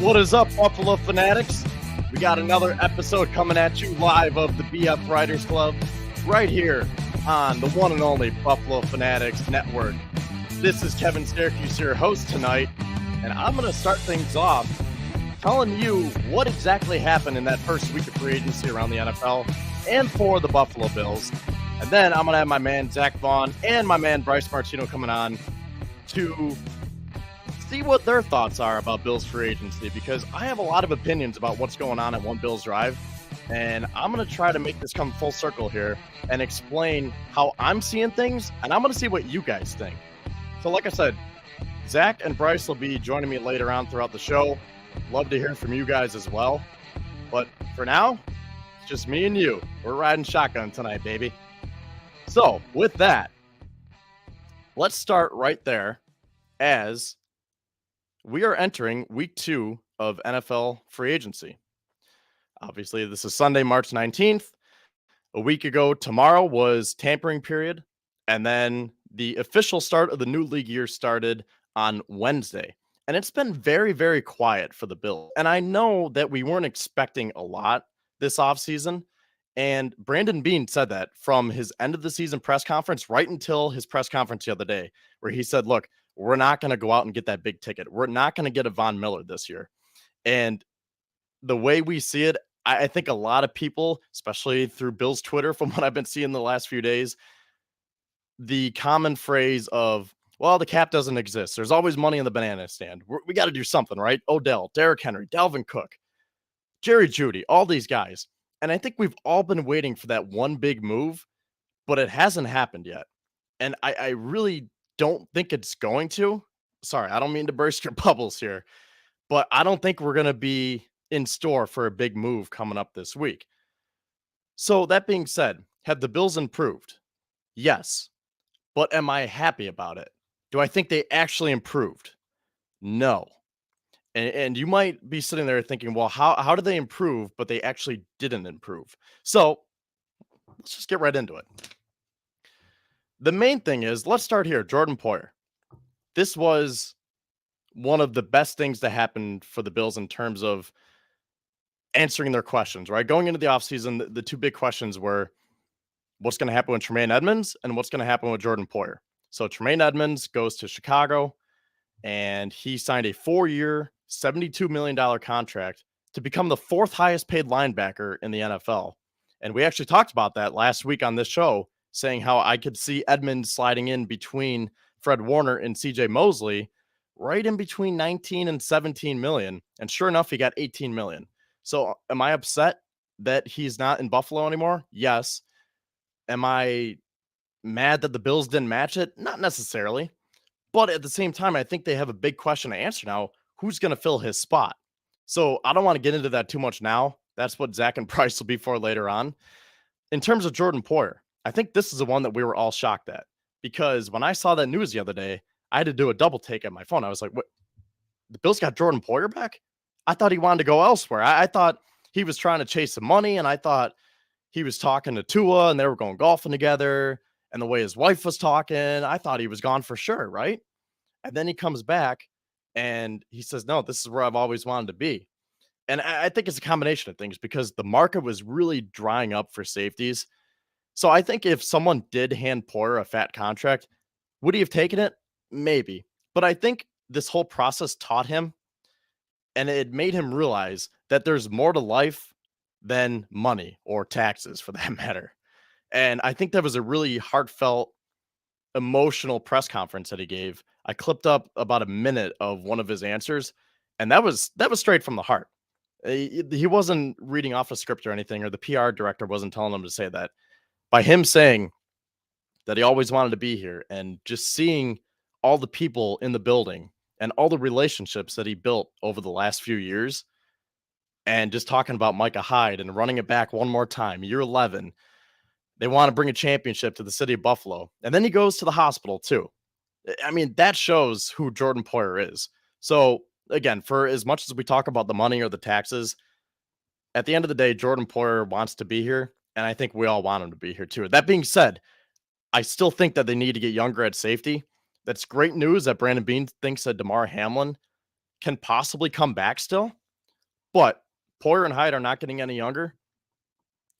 What is up, Buffalo Fanatics? We got another episode coming at you live of the BF Writers Club right here on the one and only Buffalo Fanatics Network. This is Kevin Syracuse, your host tonight, and I'm going to start things off telling you what exactly happened in that first week of free agency around the NFL and for the Buffalo Bills. And then I'm going to have my man Zach Vaughn and my man Bryce Martino coming on to see what their thoughts are about Bills free agency, because I have a lot of opinions about what's going on at One Bills Drive, and I'm going to try to make this come full circle here and explain how I'm seeing things, and I'm going to see what you guys think. So like I said, Zach and Bryce will be joining me later on throughout the show. Love to hear from you guys as well. But for now, it's just me and you. We're riding shotgun tonight, baby. So with that, let's start right there as we are entering week 2 of NFL free agency. Obviously, this is Sunday, March 19th. A week ago, tomorrow was tampering period. And then the official start of the new league year started on Wednesday. And it's been very, very quiet for the Bills. And I know that we weren't expecting a lot this offseason. And Brandon Beane said that from his end of the season press conference right until his press conference the other day, where he said, look, we're not going to go out and get that big ticket. We're not going to get a Von Miller this year. And the way we see it, I think a lot of people, especially through Bill's Twitter, from what I've been seeing the last few days, the common phrase of, well, the cap doesn't exist. There's always money in the banana stand. We got to do something, right? Odell, Derrick Henry, Dalvin Cook, Jerry Jeudy, all these guys. And I think we've all been waiting for that one big move, but it hasn't happened yet. And I really don't think it's going to. Sorry, I don't mean to burst your bubbles here, but I don't think we're going to be in store for a big move coming up this week. So that being said, have the Bills improved? Yes. But am I happy about it? Do I think they actually improved? No. And you might be sitting there thinking, well, how did they improve, but they actually didn't improve? So let's just get right into it. The main thing is, let's start here. Jordan Poyer. This was one of the best things that happened for the Bills in terms of answering their questions, right? Going into the offseason, the two big questions were what's going to happen with Tremaine Edmunds and what's going to happen with Jordan Poyer. So Tremaine Edmunds goes to Chicago, and he signed a 4-year, $72 million contract to become the 4th highest paid linebacker in the NFL. And we actually talked about that last week on this show, saying how I could see Edmunds sliding in between Fred Warner and CJ Mosley, right in between 19 and 17 million. And sure enough, he got 18 million. So am I upset that he's not in Buffalo anymore? Yes. Am I mad that the Bills didn't match it? Not necessarily. But at the same time, I think they have a big question to answer now. Who's going to fill his spot? So I don't want to get into that too much now. That's what Zach and Bryce will be for later on. In terms of Jordan Poyer, I think this is the one that we were all shocked at, because when I saw that news the other day, I had to do a double take at my phone. I was like, what? The Bills got Jordan Poyer back? I thought he wanted to go elsewhere. I thought he was trying to chase some money, and I thought he was talking to Tua and they were going golfing together. And the way his wife was talking, I thought he was gone for sure, right? And then he comes back and he says, no, this is where I've always wanted to be. And I think it's a combination of things, because the market was really drying up for safeties. So I think if someone did hand Poyer a fat contract, would he have taken it? Maybe. But I think this whole process taught him, and it made him realize that there's more to life than money or taxes, for that matter. And I think that was a really heartfelt, emotional press conference that he gave. I clipped up about a minute of one of his answers, and that was straight from the heart. He wasn't reading off a script or anything, or the PR director wasn't telling him to say that. By him saying that he always wanted to be here, and just seeing all the people in the building and all the relationships that he built over the last few years, and just talking about Micah Hyde and running it back one more time, year 11, they want to bring a championship to the city of Buffalo. And then he goes to the hospital too. I mean, that shows who Jordan Poyer is. So again, for as much as we talk about the money or the taxes, at the end of the day, Jordan Poyer wants to be here. And I think we all want him to be here too. That being said, I still think that they need to get younger at safety. That's great news that Brandon Beane thinks that Damar Hamlin can possibly come back still, but Poyer and Hyde are not getting any younger,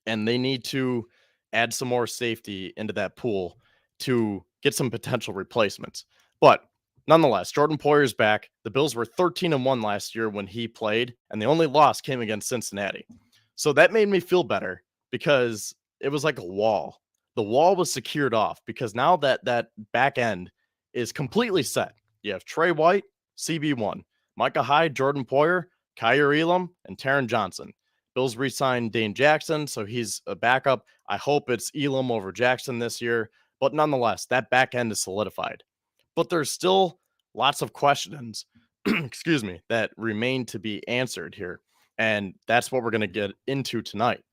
and they need to add some more safety into that pool to get some potential replacements. But nonetheless, Jordan Poyer's back. The Bills were 13-1 last year when he played, and the only loss came against Cincinnati. So that made me feel better because it was like a wall. The wall was secured off because now that back end is completely set. You have Trey White, CB1, Micah Hyde, Jordan Poyer, Kyer Elam, and Taron Johnson. Bills re-signed Dane Jackson, so he's a backup. I hope it's Elam over Jackson this year, but nonetheless, that back end is solidified. But there's still lots of questions, excuse me, that remain to be answered here, and that's what we're going to get into tonight.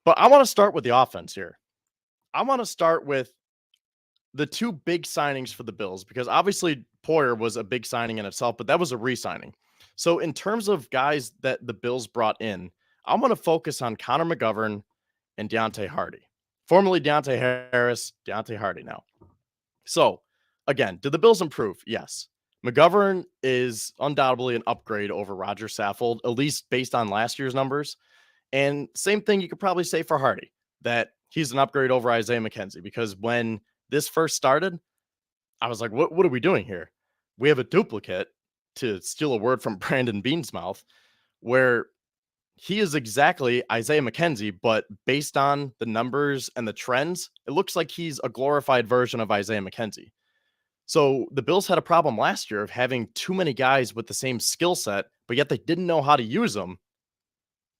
But I want to start with the offense here. I want to start with the two big signings for the Bills, because obviously Poyer was a big signing in itself, but that was a re-signing. So in terms of guys that the Bills brought in, I'm going to focus on Connor McGovern and Deontay Hardy. Formerly Deontay Harris, Deontay Hardy now. So again, did the Bills improve? Yes. McGovern is undoubtedly an upgrade over Roger Saffold, at least based on last year's numbers. And same thing you could probably say for Hardy, that he's an upgrade over Isaiah McKenzie, because when this first started, I was like, what are we doing here? We have a duplicate, to steal a word from Brandon Bean's mouth, where he is exactly Isaiah McKenzie, but based on the numbers and the trends, it looks like he's a glorified version of Isaiah McKenzie. So the Bills had a problem last year of having too many guys with the same skill set, but yet they didn't know how to use them.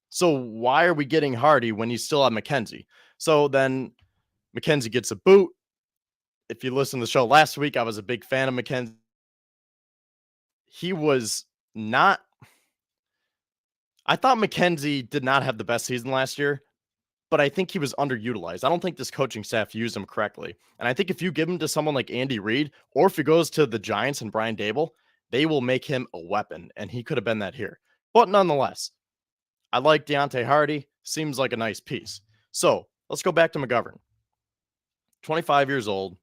So why are we getting Hardy when you still have McKenzie? So then McKenzie gets a boot. If you listen to the show last week, I was a big fan of McKenzie. He was not. I thought McKenzie did not have the best season last year, but I think he was underutilized. I don't think this coaching staff used him correctly. And I think if you give him to someone like Andy Reid, or if he goes to the Giants and Brian Dable, they will make him a weapon, and he could have been that here. But nonetheless, I like Deontay Hardy. Seems like a nice piece. So let's go back to McGovern. 25 years old,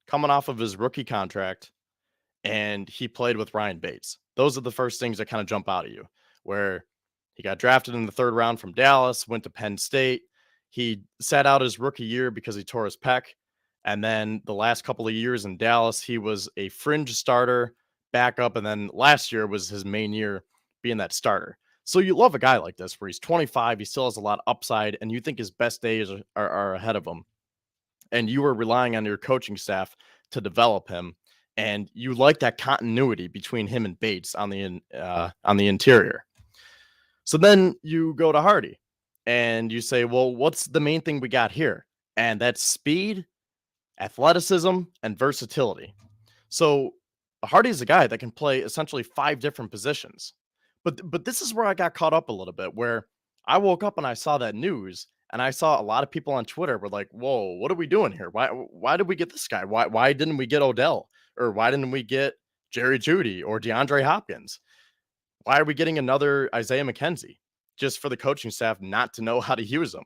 coming off of his rookie contract, and he played with Ryan Bates. Those are the first things that kind of jump out at you, where he got drafted in the 3rd round from Dallas, went to Penn State. He sat out his rookie year because he tore his pec. And then the last couple of years in Dallas, he was a fringe starter, backup. And then last year was his main year being that starter. So you love a guy like this, where he's 25, he still has a lot of upside, and you think his best days are ahead of him. And you were relying on your coaching staff to develop him. And you like that continuity between him and Bates on the interior. So then you go to Hardy and you say, well, what's the main thing we got here? And that's speed, athleticism, and versatility. So Hardy is a guy that can play essentially 5 different positions. But this is where I got caught up a little bit, where I woke up and I saw that news, and I saw a lot of people on Twitter were like, whoa, what are we doing here? Why did we get this guy? Why didn't we get Odell? Or why didn't we get Jerry Jeudy or DeAndre Hopkins? Why are we getting another Isaiah McKenzie, just for the coaching staff not to know how to use them?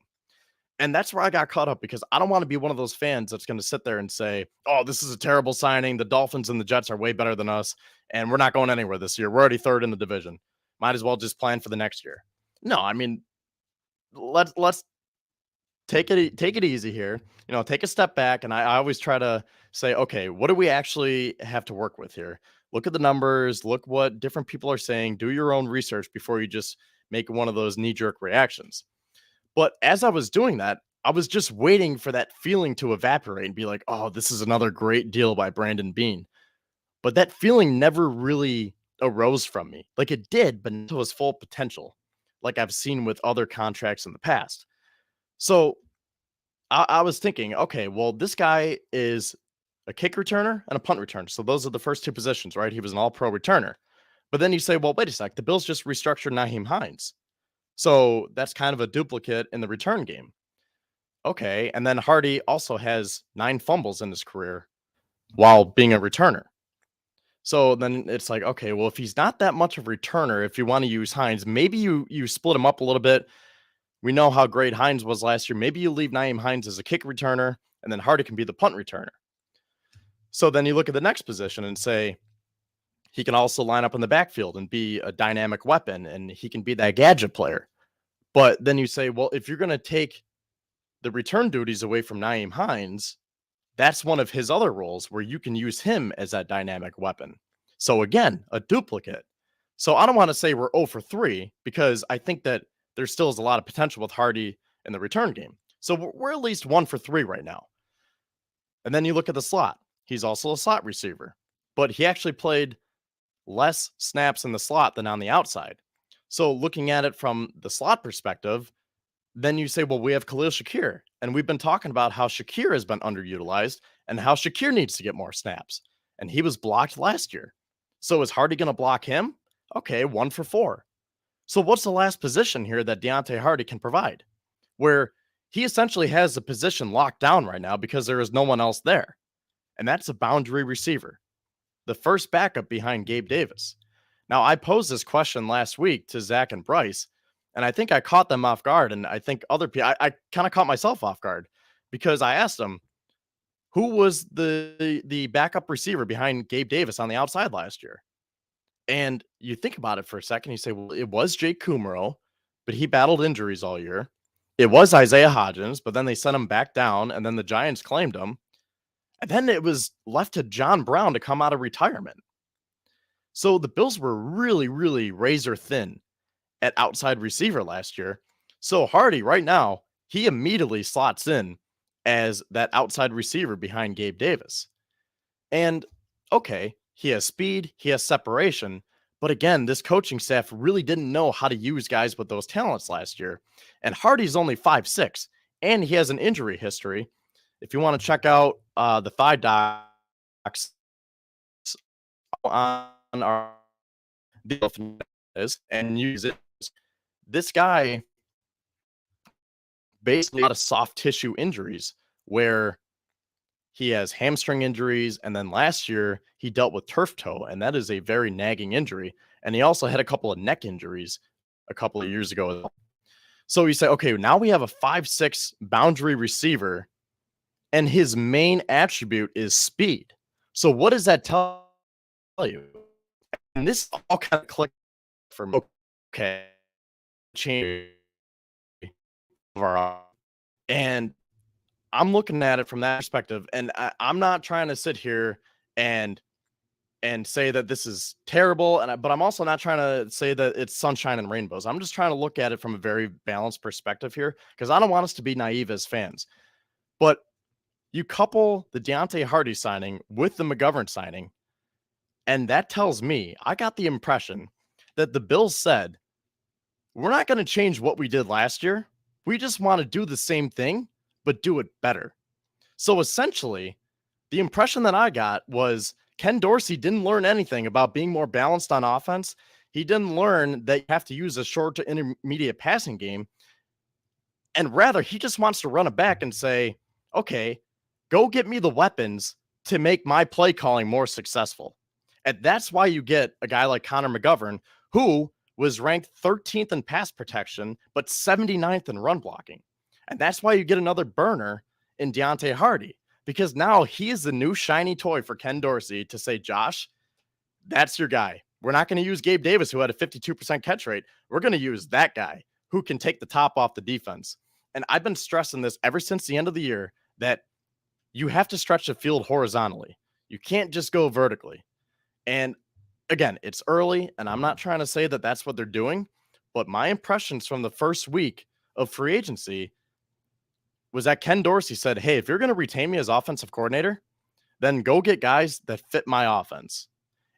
And that's where I got caught up, because I don't want to be one of those fans that's going to sit there and say, oh, this is a terrible signing. The Dolphins and the Jets are way better than us, and we're not going anywhere this year. We're already 3rd in the division. Might as well just plan for the next year. No, I mean, let's take it easy here. Take a step back. And I always try to say, okay, what do we actually have to work with here? Look at the numbers, look what different people are saying, do your own research before you just make one of those knee-jerk reactions. But as I was doing that, I was just waiting for that feeling to evaporate and be like, oh, this is another great deal by Brandon Bean. But that feeling never really arose from me. Like it did, but not to its full potential, like I've seen with other contracts in the past. So I was thinking, okay, well, this guy is a kick returner and a punt returner. So those are the first 2 positions, right? He was an all-pro returner. But then you say, well, wait a sec, the Bills just restructured Nyheim Hines. So that's kind of a duplicate in the return game. Okay, and then Hardy also has 9 fumbles in his career while being a returner. So then it's like, okay, well, if he's not that much of a returner, if you want to use Hines, maybe you split him up a little bit. We know how great Hines was last year. Maybe you leave Nyheim Hines as a kick returner, and then Hardy can be the punt returner. So then you look at the next position and say, He can also line up in the backfield and be a dynamic weapon, and he can be that gadget player. But then you say, well, if you're going to take the return duties away from Nyheim Hines, that's one of his other roles where you can use him as that dynamic weapon. So again, a duplicate. So I don't want to say we're 0 for 3 because I think that there still is a lot of potential with Hardy in the return game. So we're at least 1 for 3 right now. And then you look at the slot. He's also a slot receiver, but he actually played less snaps in the slot than on the outside. So looking at it from the slot perspective, then you say, well, we have Khalil Shakir. And we've been talking about how Shakir has been underutilized and how Shakir needs to get more snaps. And he was blocked last year. So is Hardy going to block him? Okay, 1 for 4. So what's the last position here that Deontay Hardy can provide? Where he essentially has the position locked down right now because there is no one else there. And that's a boundary receiver, the first backup behind Gabe Davis. Now, I posed this question last week to Zach and Bryce, and I think I caught them off guard. And I think other people, I kind of caught myself off guard because I asked them, who was the backup receiver behind Gabe Davis on the outside last year? And you think about it for a second, you say, well, it was Jake Kumaro, but he battled injuries all year. It was Isaiah Hodgins, but then they sent him back down, and then the Giants claimed him. And then it was left to John Brown to come out of retirement. So the Bills were really, really razor thin at outside receiver last year. So Hardy right now, he immediately slots in as that outside receiver behind Gabe Davis. And okay, he has speed, he has separation. But again, this coaching staff really didn't know how to use guys with those talents last year. And Hardy's only 5'6", and he has an injury history. If you want to check out the thigh docs on our and use it, this guy basically had a lot of soft tissue injuries where he has hamstring injuries, and then last year he dealt with turf toe, and that is a very nagging injury. And he also had a couple of neck injuries a couple of years ago. So you say, okay, now we have a 5'6" boundary receiver, and his main attribute is speed. So what does that tell you? And this all kind of clicked for me. Okay, change and I'm looking at it from that perspective, and I'm not trying to sit here and say that this is terrible, but I'm also not trying to say that it's sunshine and rainbows. I'm just trying to look at it from a very balanced perspective here because I don't want us to be naive as fans. But you couple the Deontay Hardy signing with the McGovern signing, and that tells me, I got the impression that the Bills said, we're not going to change what we did last year. We just want to do the same thing, but do it better. So essentially, the impression that I got was Ken Dorsey didn't learn anything about being more balanced on offense. He didn't learn that you have to use a short to intermediate passing game. And rather, he just wants to run it back and say, okay, go get me the weapons to make my play calling more successful. And that's why you get a guy like Connor McGovern, who was ranked 13th in pass protection, but 79th in run blocking. And that's why you get another burner in Deontay Hardy, because now he is the new shiny toy for Ken Dorsey to say, Josh, that's your guy. We're not going to use Gabe Davis, who had a 52% catch rate. We're going to use that guy who can take the top off the defense. And I've been stressing this ever since the end of the year that you have to stretch the field horizontally. You can't just go vertically. And again, it's early, and I'm not trying to say that that's what they're doing, but my impressions from the first week of free agency was that Ken Dorsey said, hey, if you're going to retain me as offensive coordinator, then go get guys that fit my offense.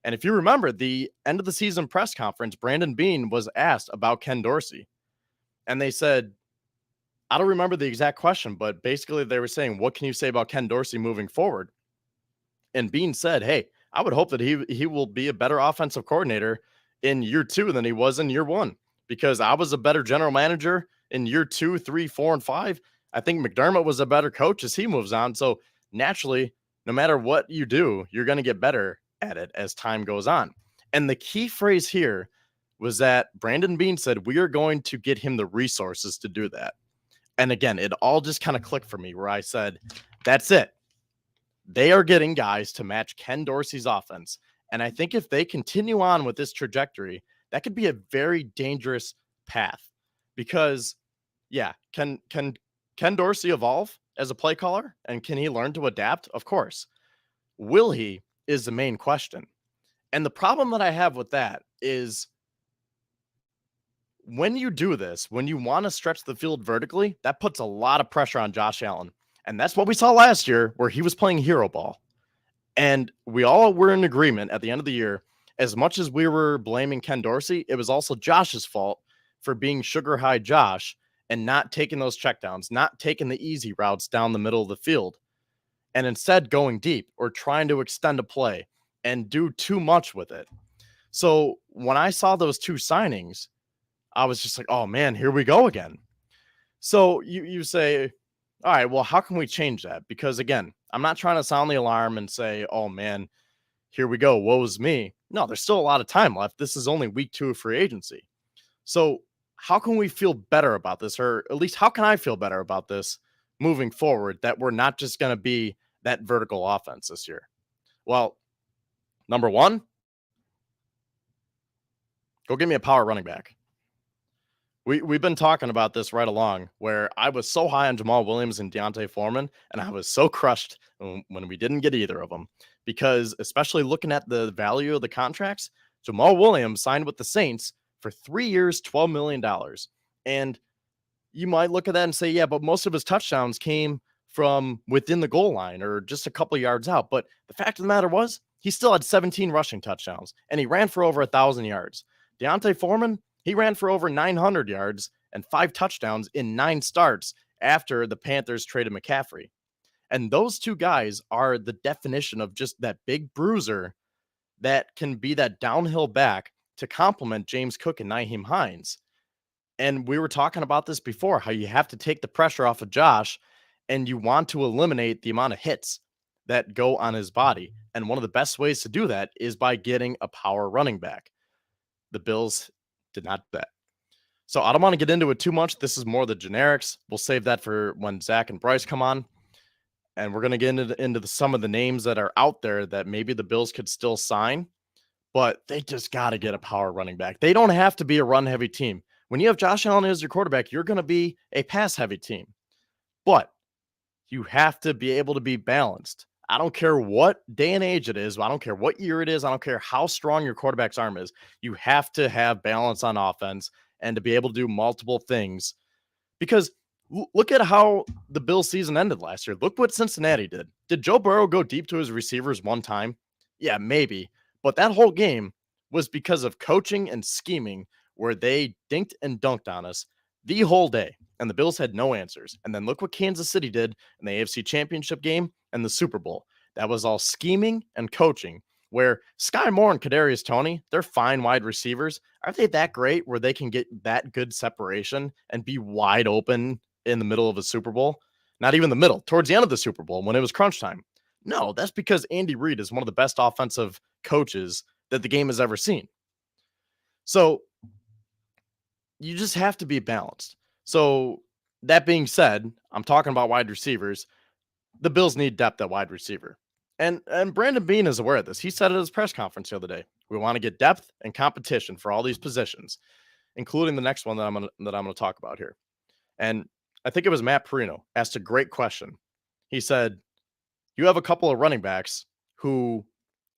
And if you remember the end of the season press conference, Brandon Beane was asked about Ken Dorsey. And they said, I don't remember the exact question, but basically they were saying, what can you say about Ken Dorsey moving forward? And Beane said, hey, I would hope that he will be a better offensive coordinator in year 2 than he was in year 1, because I was a better general manager in year 2, 3, 4, and 5. I think McDermott was a better coach as he moves on. So naturally, no matter what you do, you're going to get better at it as time goes on. And the key phrase here was that Brandon Beane said, we are going to get him the resources to do that. And again, it all just kind of clicked for me where I said, that's it. They are getting guys to match Ken Dorsey's offense. And I think if they continue on with this trajectory, that could be a very dangerous path because, yeah, can Ken Dorsey evolve as a play caller and can he learn to adapt? Of course. Will he is the main question. And the problem that I have with that is when you do this, when you want to stretch the field vertically, that puts a lot of pressure on Josh Allen. And that's what we saw last year where he was playing hero ball. And we all were in agreement at the end of the year. As much as we were blaming Ken Dorsey, it was also Josh's fault for being sugar high Josh and not taking those checkdowns, not taking the easy routes down the middle of the field, and instead going deep or trying to extend a play and do too much with it. So when I saw those two signings, I was just like, oh man, here we go again. So you say, all right, well, how can we change that? Because again, I'm not trying to sound the alarm and say, oh man, here we go, woe's me. No, there's still a lot of time left. This is only week 2 of free agency. So how can we feel better about this? Or at least how can I feel better about this moving forward, that we're not just going to be that vertical offense this year? Well, number one, go get me a power running back. We've been talking about this right along, where I was so high on Jamal Williams and Deontay Foreman, and I was so crushed when we didn't get either of them. Because especially looking at the value of the contracts, Jamal Williams signed with the Saints for 3 years, $12 million. And you might look at that and say, yeah, but most of his touchdowns came from within the goal line or just a couple yards out. But the fact of the matter was, he still had 17 rushing touchdowns, and he ran for over 1,000 yards. Deontay Foreman, he ran for over 900 yards and 5 touchdowns in 9 starts after the Panthers traded McCaffrey. And those two guys are the definition of just that big bruiser that can be that downhill back to complement James Cook and Nyheim Hines. And we were talking about this before, how you have to take the pressure off of Josh and you want to eliminate the amount of hits that go on his body. And one of the best ways to do that is by getting a power running back. The Bills did not do that. So I don't want to get into it too much. This is more the generics. We'll save that for when Zach and Bryce come on. And we're going to get into some of the names that are out there that maybe the Bills could still sign, but they just got to get a power running back. They don't have to be a run-heavy team. When you have Josh Allen as your quarterback, you're going to be a pass-heavy team. But you have to be able to be balanced. I don't care what day and age it is. I don't care what year it is. I don't care how strong your quarterback's arm is. You have to have balance on offense and to be able to do multiple things. Because look at how the Bills season ended last year. Look what Cincinnati did. Did Joe Burrow go deep to his receivers one time? Yeah, maybe. But that whole game was because of coaching and scheming where they dinked and dunked on us the whole day. And the Bills had no answers. And then look what Kansas City did in the AFC Championship game and the Super Bowl. That was all scheming and coaching, where Sky Moore and Kadarius Toney, they're fine wide receivers. Are they that great where they can get that good separation and be wide open in the middle of a Super Bowl? Not even the middle, towards the end of the Super Bowl when it was crunch time. No, that's because Andy Reid is one of the best offensive coaches that the game has ever seen. So you just have to be balanced. So that being said, I'm talking about wide receivers. The Bills need depth at wide receiver. And Brandon Beane is aware of this. He said at his press conference the other day, we want to get depth and competition for all these positions, including the next one that I'm going to talk about here. And I think it was Matt Perino asked a great question. He said, you have a couple of running backs who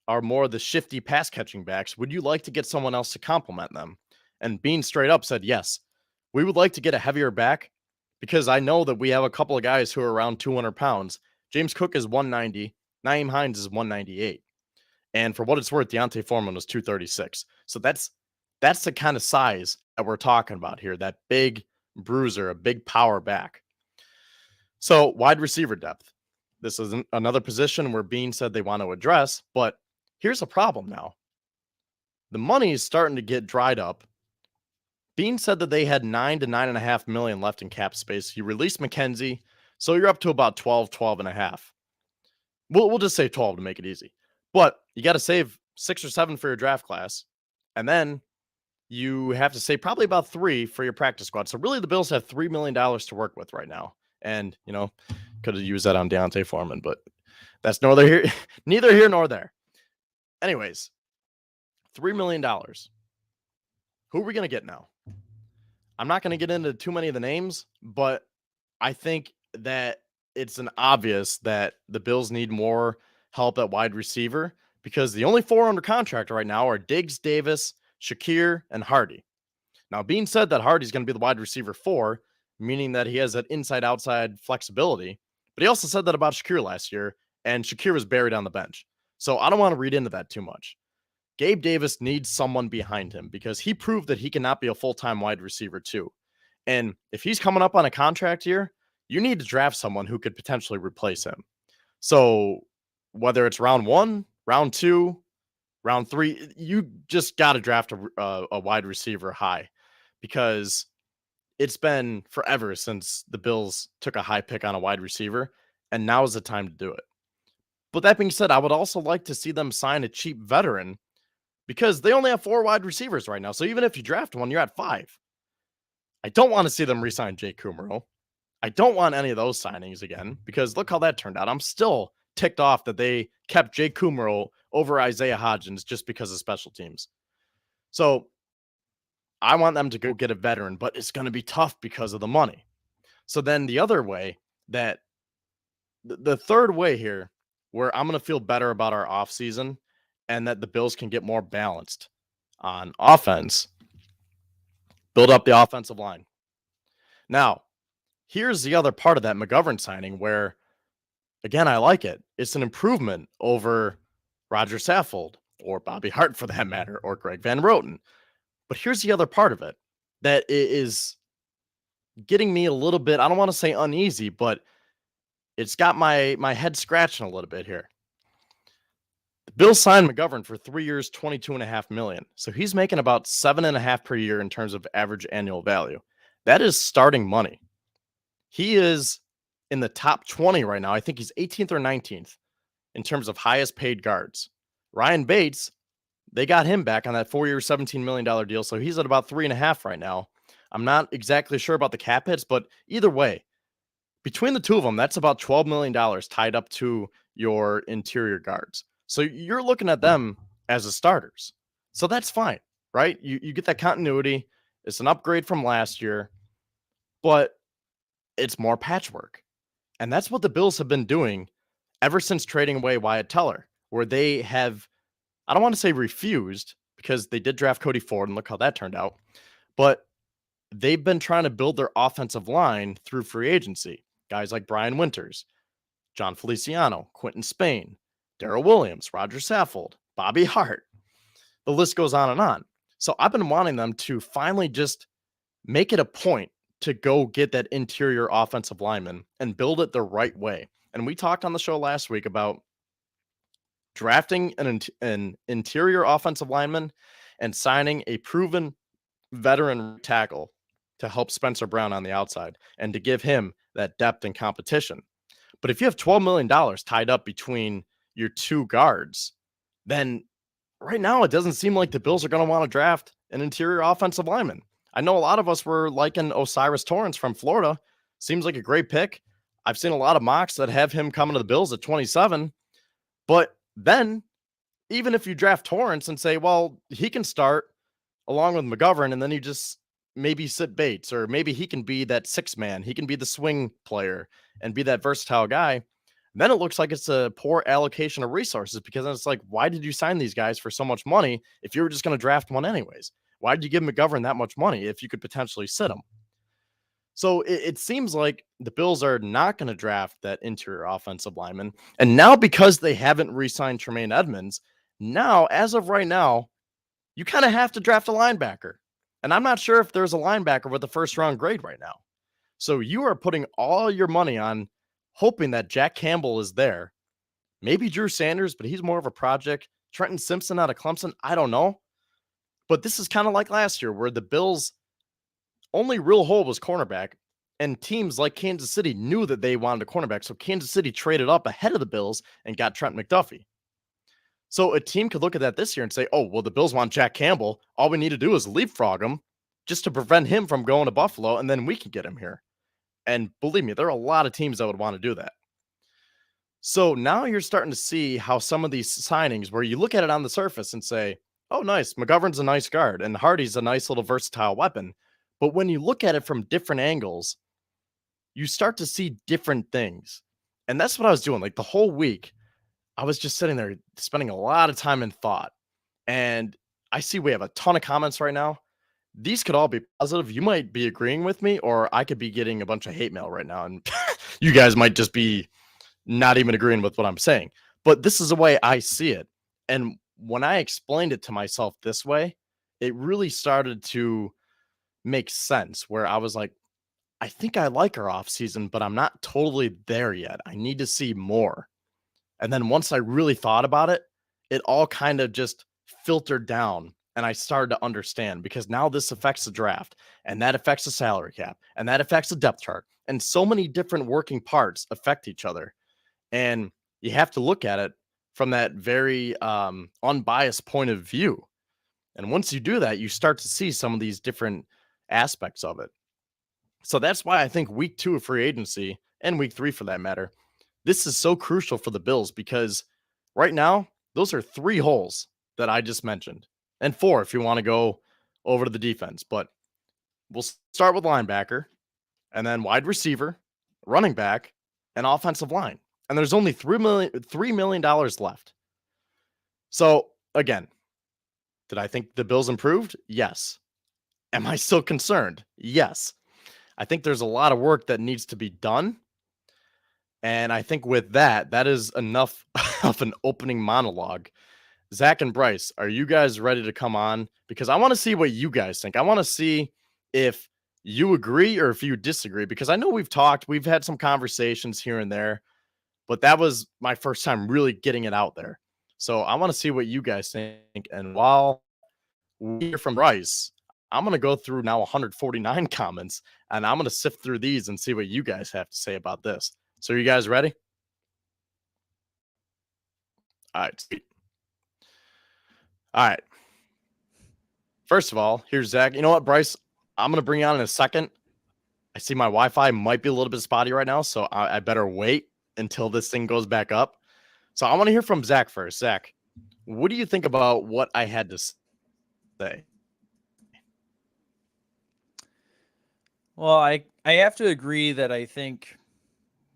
are more the shifty pass catching backs. Would you like to get someone else to complement them? And Beane straight up said, yes, we would like to get a heavier back because I know that we have a couple of guys who are around 200 pounds. James Cook is 190. Nyheim Hines is 198. And for what it's worth, Deontay Foreman was 236. So that's the kind of size that we're talking about here, that big bruiser, a big power back. So wide receiver depth. This is another position where Beane said they want to address, but here's a problem now. The money is starting to get dried up. Beane said that they had $9 to $9.5 million left in cap space. He released McKenzie, so you're up to about 12 and a half. We'll just say 12 to make it easy. But you got to save 6 or 7 for your draft class, and then you have to save probably about 3 for your practice squad. So really the Bills have $3 million to work with right now. And, could have used that on Deontay Foreman, but that's neither here nor there. Anyways, $3 million. Who are we going to get now? I'm not going to get into too many of the names, but I think that it's an obvious that the Bills need more help at wide receiver because the only four under contract right now are Diggs, Davis, Shakir, and Hardy. Now, being said that Hardy's going to be the wide receiver 4, meaning that he has that inside-outside flexibility, but he also said that about Shakir last year, and Shakir was buried on the bench. So I don't want to read into that too much. Gabe Davis needs someone behind him because he proved that he cannot be a full-time wide receiver too. And if he's coming up on a contract year, you need to draft someone who could potentially replace him. So whether it's round 1, round 2, round 3, you just got to draft a wide receiver high because it's been forever since the Bills took a high pick on a wide receiver, and now is the time to do it. But that being said, I would also like to see them sign a cheap veteran because they only have 4 wide receivers right now. So even if you draft one, you're at 5. I don't want to see them re-sign Jake Kummerow. I don't want any of those signings again because look how that turned out. I'm still ticked off that they kept Jake Kummerow over Isaiah Hodgins just because of special teams. So I want them to go get a veteran, but it's going to be tough because of the money. So then the other way that the third way here where I'm going to feel better about our offseason and that the Bills can get more balanced on offense, build up the offensive line. Now, here's the other part of that McGovern signing where, again, I like it. It's an improvement over Roger Saffold or Bobby Hart for that matter, or Greg Van Roten. But here's the other part of it that is getting me a little bit, I don't want to say uneasy, but it's got my head scratching a little bit here. The Bills signed McGovern for 3 years, $22.5 million. So he's making about $7.5 per year in terms of average annual value. That is starting money. He is in the top 20 right now. I think he's 18th or 19th in terms of highest paid guards. Ryan Bates, they got him back on that 4-year, $17 million deal. So he's at about 3.5 right now. I'm not exactly sure about the cap hits, but either way, between the two of them, that's about $12 million tied up to your interior guards. So you're looking at them as the starters. So that's fine, right? You get that continuity. It's an upgrade from last year, but it's more patchwork. And that's what the Bills have been doing ever since trading away Wyatt Teller, where they have, I don't want to say refused, because they did draft Cody Ford, and look how that turned out, but they've been trying to build their offensive line through free agency. Guys like Brian Winters, John Feliciano, Quentin Spain, Darrell Williams, Roger Saffold, Bobby Hart. The list goes on and on. So I've been wanting them to finally just make it a point to go get that interior offensive lineman and build it the right way. And we talked on the show last week about drafting an interior offensive lineman and signing a proven veteran tackle to help Spencer Brown on the outside and to give him that depth and competition. But if you have $12 million tied up between your two guards, then right now it doesn't seem like the Bills are going to want to draft an interior offensive lineman. I know a lot of us were liking Osiris Torrance from Florida. Seems like a great pick. I've seen a lot of mocks that have him coming to the Bills at 27. But then, even if you draft Torrance and say, well, he can start along with McGovern, and then you just maybe sit Bates, or maybe he can be that 6-man. He can be the swing player and be that versatile guy. Then it looks like it's a poor allocation of resources, because it's like, why did you sign these guys for so much money if you were just going to draft one anyways? Why did you give McGovern that much money if you could potentially sit him? So it seems like the Bills are not going to draft that interior offensive lineman. And now, because they haven't re-signed Tremaine Edmonds, now, as of right now, you kind of have to draft a linebacker. And I'm not sure if there's a linebacker with a first-round grade right now. So you are putting all your money on hoping that Jack Campbell is there. Maybe Drew Sanders, but he's more of a project. Trenton Simpson out of Clemson, I don't know. But this is kind of like last year, where the Bills' only real hole was cornerback, and teams like Kansas City knew that they wanted a cornerback, so Kansas City traded up ahead of the Bills and got Trent McDuffie. So a team could look at that this year and say, oh, well, the Bills want Jack Campbell. All we need to do is leapfrog him just to prevent him from going to Buffalo, and then we can get him here. And believe me, there are a lot of teams that would want to do that. So now you're starting to see how some of these signings, where you look at it on the surface and say, Oh, nice. McGovern's a nice guard, and Hardy's a nice little versatile weapon. But when you look at it from different angles, you start to see different things. And that's what I was doing. Like the whole week, I was just sitting there spending a lot of time in thought. And I see we have a ton of comments right now. These could all be positive. You might be agreeing with me, or I could be getting a bunch of hate mail right now. And you guys might just be not even agreeing with what I'm saying. But this is the way I see it. And when I explained it to myself this way, it really started to make sense where I was like, I think I like our off season, but I'm not totally there yet. I need to see more. And then once I really thought about it, it all kind of just filtered down and I started to understand because now this affects the draft and that affects the salary cap and that affects the depth chart. And so many different working parts affect each other. And you have to look at it from that very unbiased point of view. And once you do that, you start to see some of these different aspects of it. So that's why I think week 2 of free agency and week 3 for that matter, this is so crucial for the Bills because right now, those are 3 holes that I just mentioned, and 4 if you want to go over to the defense. But we'll start with linebacker and then wide receiver, running back, and offensive line. And there's only $3 million left. So again, did I think the Bills improved? Yes. Am I still concerned? Yes. I think there's a lot of work that needs to be done. And I think with that, that is enough of an opening monologue. Zach and Bryce, are you guys ready to come on? Because I want to see what you guys think. I want to see if you agree or if you disagree, because I know we've had some conversations here and there, but that was my first time really getting it out there. So I want to see what you guys think. And while we hear from Bryce, I'm going to go through now 149 comments and I'm going to sift through these and see what you guys have to say about this. So, are you guys ready? All right. Sweet. All right. First of all, here's Zach. You know what, Bryce? I'm going to bring you on in a second. I see my Wi Fi might be a little bit spotty right now, so I better wait until this thing goes back up. So, I want to hear from Zach first. Zach, what do you think about what I had to say? Well, I have to agree that I think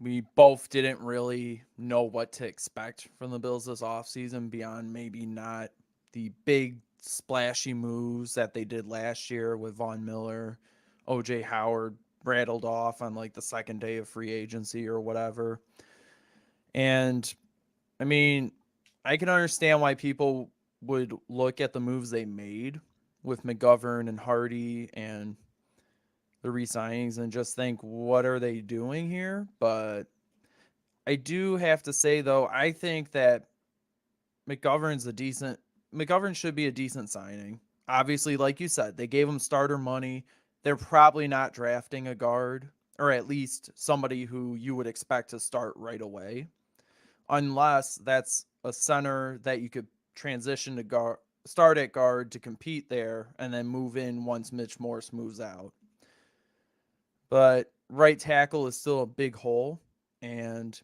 we both didn't really know what to expect from the Bills this offseason beyond maybe not the big splashy moves that they did last year with Von Miller, OJ Howard rattled off on like the second day of free agency or whatever. And I mean, I can understand why people would look at the moves they made with McGovern and Hardy and the re-signings and just think, what are they doing here? But I do have to say though, I think that McGovern's a decent McGovern should be a decent signing. Obviously, like you said, they gave him starter money. They're probably not drafting a guard, or at least somebody who you would expect to start right away, unless that's a center that you could transition to guard, start at guard to compete there, and then move in once Mitch Morse moves out. But right tackle is still a big hole, and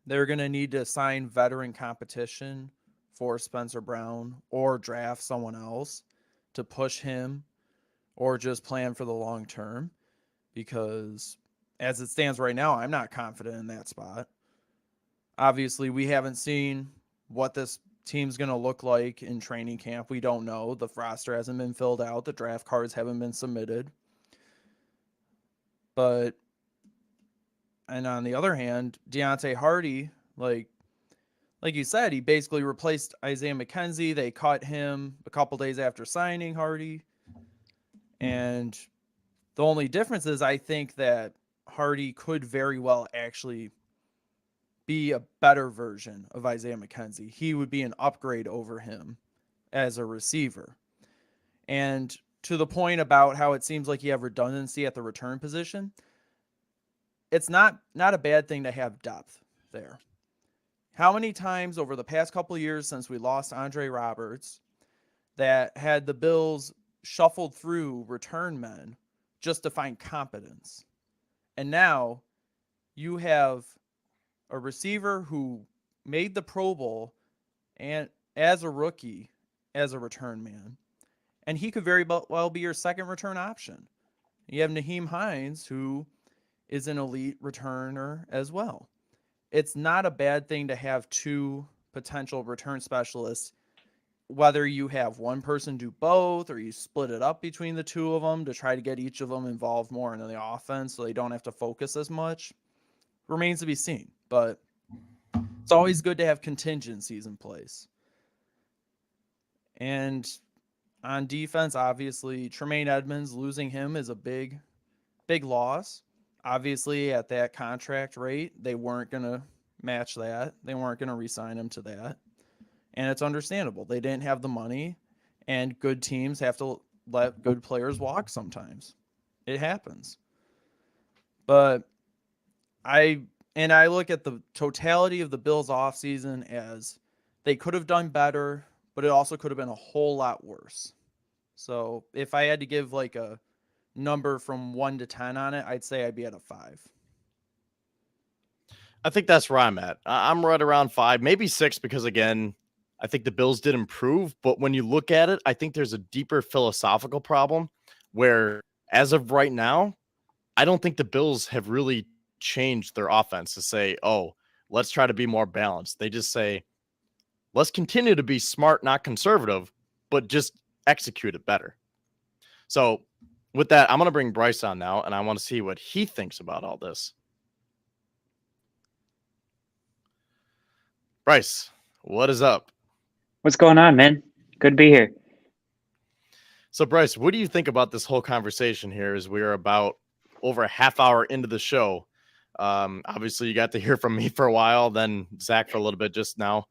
they're going to need to sign veteran competition for Spencer Brown or draft someone else to push him or just plan for the long term because as it stands right now, I'm not confident in that spot. Obviously, we haven't seen what this team's going to look like in training camp. We don't know. The roster hasn't been filled out, the draft cards haven't been submitted. But and on the other hand, Deontay Hardy, like you said, he basically replaced Isaiah McKenzie. They cut him a couple days after signing Hardy. And the only difference is I think that Hardy could very well actually be a better version of Isaiah McKenzie. He would be an upgrade over him as a receiver. And to the point about how it seems like you have redundancy at the return position, it's not a bad thing to have depth there. How many times over the past couple of years since we lost Andre Roberts that had the Bills shuffled through return men just to find competence? And now you have a receiver who made the Pro Bowl and as a rookie as a return man. And he could very well be your second return option. You have Naheem Hines, who is an elite returner as well. It's not a bad thing to have two potential return specialists, whether you have one person do both or you split it up between the two of them to try to get each of them involved more in the offense so they don't have to focus as much, remains to be seen. But it's always good to have contingencies in place. And on defense, obviously, Tremaine Edmonds, losing him is a big loss. Obviously, at that contract rate, they weren't going to match that. They weren't going to re-sign him to that. And it's understandable. They didn't have the money, and good teams have to let good players walk sometimes. It happens. But I look at the totality of the Bills offseason as they could have done better, but it also could have been a whole lot worse. So if I had to give like a number from 1 to 10 on it, I'd say I'd be at a 5. I think that's where I'm at. I'm right around 5, maybe 6, because again, I think the Bills did improve. But when you look at it, I think there's a deeper philosophical problem where, as of right now, I don't think the Bills have really changed their offense to say, oh, let's try to be more balanced. They just say, let's continue to be smart, not conservative, but just execute it better. So with that, I'm going to bring Bryce on now, and I want to see what he thinks about all this. Bryce, what is up? What's going on, man? Good to be here. So, Bryce, what do you think about this whole conversation here as we are about over a half hour into the show? Obviously, you got to hear from me for a while, then Zach for a little bit just now.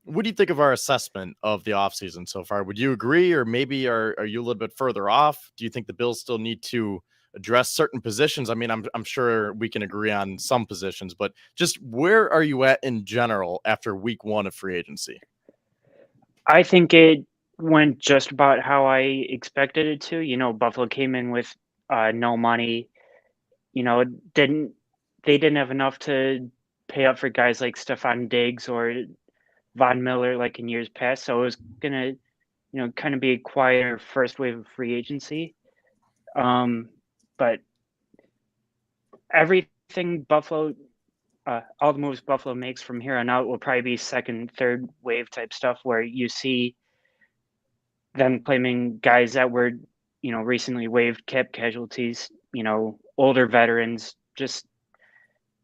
What do you think of our assessment of the offseason so far? Would you agree, or maybe are you a little bit further off? Do you think the Bills still need to address certain positions? I mean, I'm sure we can agree on some positions, but just where are you at in general after week 1 of free agency? I think it went just about how I expected it to. You know, Buffalo came in with no money. You know, they didn't have enough to pay up for guys like Stephon Diggs or Von Miller like in years past. So it was gonna, you know, kind of be a quieter first wave of free agency. But everything Buffalo, all the moves Buffalo makes from here on out will probably be second, third wave type stuff where you see them claiming guys that were, you know, recently waived cap casualties, you know, older veterans, just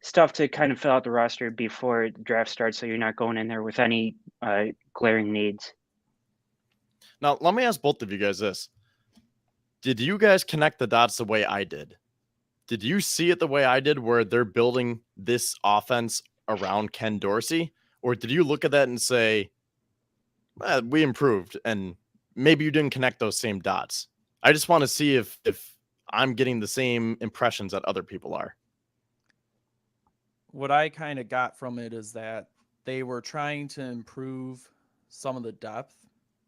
stuff to kind of fill out the roster before the draft starts so you're not going in there with any glaring needs. Now, let me ask both of you guys this. Did you guys connect the dots the way I did? Did you see it the way I did, where they're building this offense around Ken Dorsey? Or did you look at that and say, we improved, and maybe you didn't connect those same dots? I just want to see if I'm getting the same impressions that other people are. What I kind of got from it is that they were trying to improve some of the depth,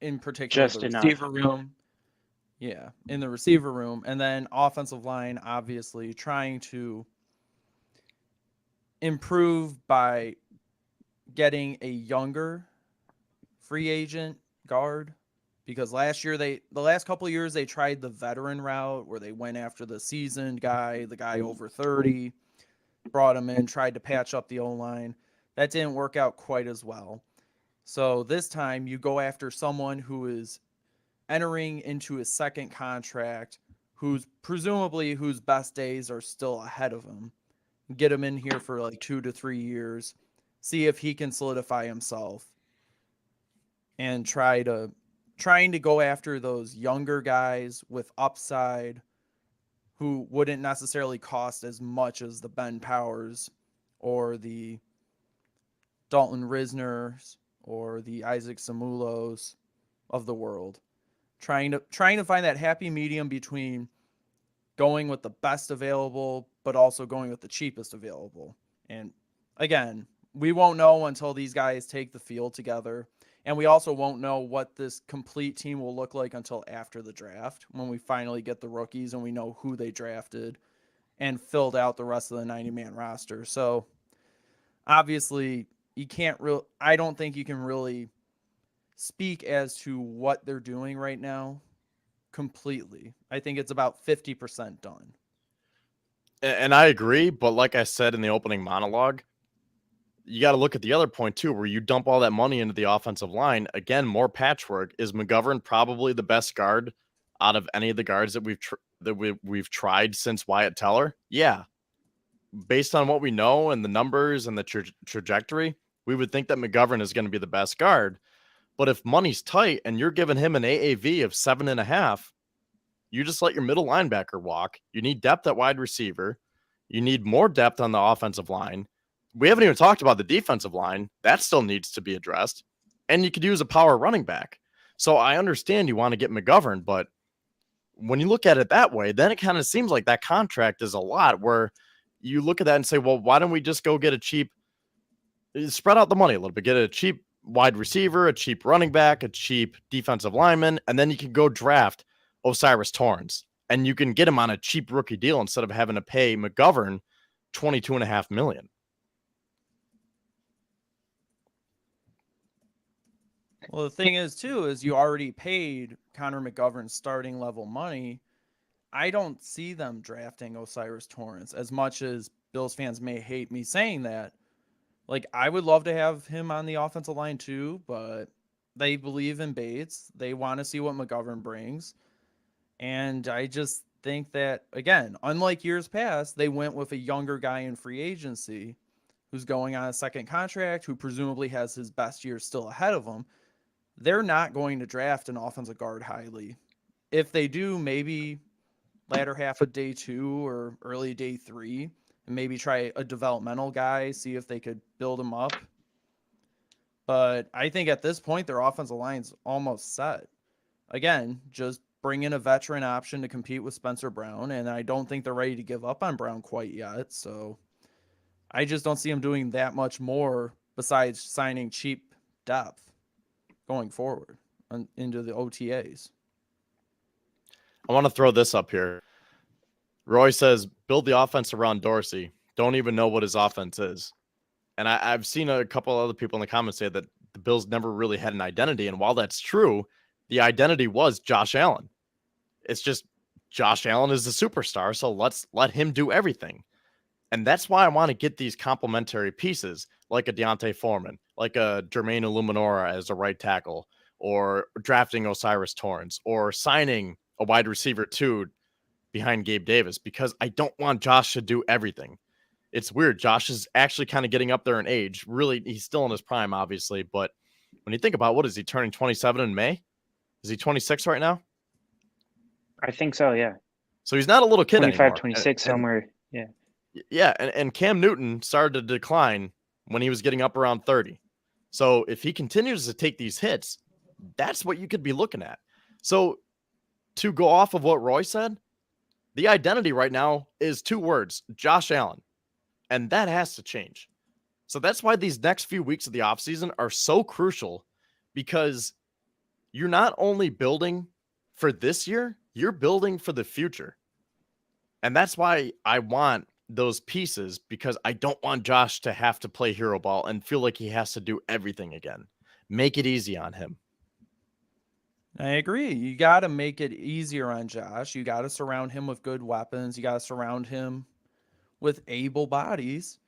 in particular Just the enough. receiver room. Yeah, in the receiver room. And then offensive line, obviously, trying to improve by getting a younger free agent guard. Because last year, the last couple of years, they tried the veteran route where they went after the seasoned guy, the guy over 30, brought him in, tried to patch up the O-line. That didn't work out quite as well. So this time you go after someone who is entering into his second contract, whose best days are still ahead of him. Get him in here for like 2 to 3 years, see if he can solidify himself, and trying to go after those younger guys with upside who wouldn't necessarily cost as much as the Ben Powers or the Dalton Risners or the Isaac Samuelos of the world. Trying to find that happy medium between going with the best available, but also going with the cheapest available. And again, we won't know until these guys take the field together. And we also won't know what this complete team will look like until after the draft, when we finally get the rookies and we know who they drafted and filled out the rest of the 90-man roster. So obviously, I don't think you can really speak as to what they're doing right now completely. I think it's about 50% done. And I agree, but like I said in the opening monologue, you got to look at the other point too, where you dump all that money into the offensive line. Again, more patchwork. Is McGovern probably the best guard out of any of the guards that we've tried since Wyatt Teller? Yeah, based on what we know and the numbers and the trajectory, we would think that McGovern is going to be the best guard. But if money's tight and you're giving him an AAV of 7.5, you just let your middle linebacker walk. You need depth at wide receiver. You need more depth on the offensive line. We haven't even talked about the defensive line. That still needs to be addressed. And you could use a power running back. So I understand you want to get McGovern, but when you look at it that way, then it kind of seems like that contract is a lot, where you look at that and say, well, why don't we just go get a cheap, spread out the money a little bit, get a cheap wide receiver, a cheap running back, a cheap defensive lineman, and then you can go draft Osiris Torrance, and you can get him on a cheap rookie deal instead of having to pay McGovern $22.5 million. Well, the thing is, too, is you already paid Connor McGovern starting level money. I don't see them drafting Osiris Torrance, as much as Bills fans may hate me saying that. Like, I would love to have him on the offensive line too, but they believe in Bates. They want to see what McGovern brings. And I just think that, again, unlike years past, they went with a younger guy in free agency who's going on a second contract, who presumably has his best years still ahead of him. They're not going to draft an offensive guard highly. If they do, maybe latter half of day 2 or early day 3, and maybe try a developmental guy, see if they could build him up. But I think at this point, their offensive line's almost set. Again, just bring in a veteran option to compete with Spencer Brown, and I don't think they're ready to give up on Brown quite yet. So I just don't see them doing that much more besides signing cheap depth going forward into the OTAs. I want to throw this up here. Roy says, build the offense around Dorsey. Don't even know what his offense is. And I've seen a couple other people in the comments say that the Bills never really had an identity. And while that's true, the identity was Josh Allen. It's just Josh Allen is the superstar, so let's let him do everything. And that's why I want to get these complementary pieces, like a Deontay Foreman, like a Jermaine Illuminora as a right tackle, or drafting Osiris Torrance, or signing a wide receiver too behind Gabe Davis, because I don't want Josh to do everything. It's weird. Josh is actually kind of getting up there in age. Really, he's still in his prime, obviously. But when you think about, what is he turning 27 in May? Is he 26 right now? I think so, yeah. So he's not a little kid 25, anymore. 26, somewhere, yeah. Yeah, and Cam Newton started to decline when he was getting up around 30. So if he continues to take these hits, that's what you could be looking at. So to go off of what Roy said, the identity right now is 2 words, Josh Allen. And that has to change. So that's why these next few weeks of the offseason are so crucial, because you're not only building for this year, you're building for the future. And that's why I want those pieces, because I don't want Josh to have to play hero ball and feel like he has to do everything again. Make it easy on him. I agree. You got to make it easier on Josh. You got to surround him with good weapons. You got to surround him with able bodies.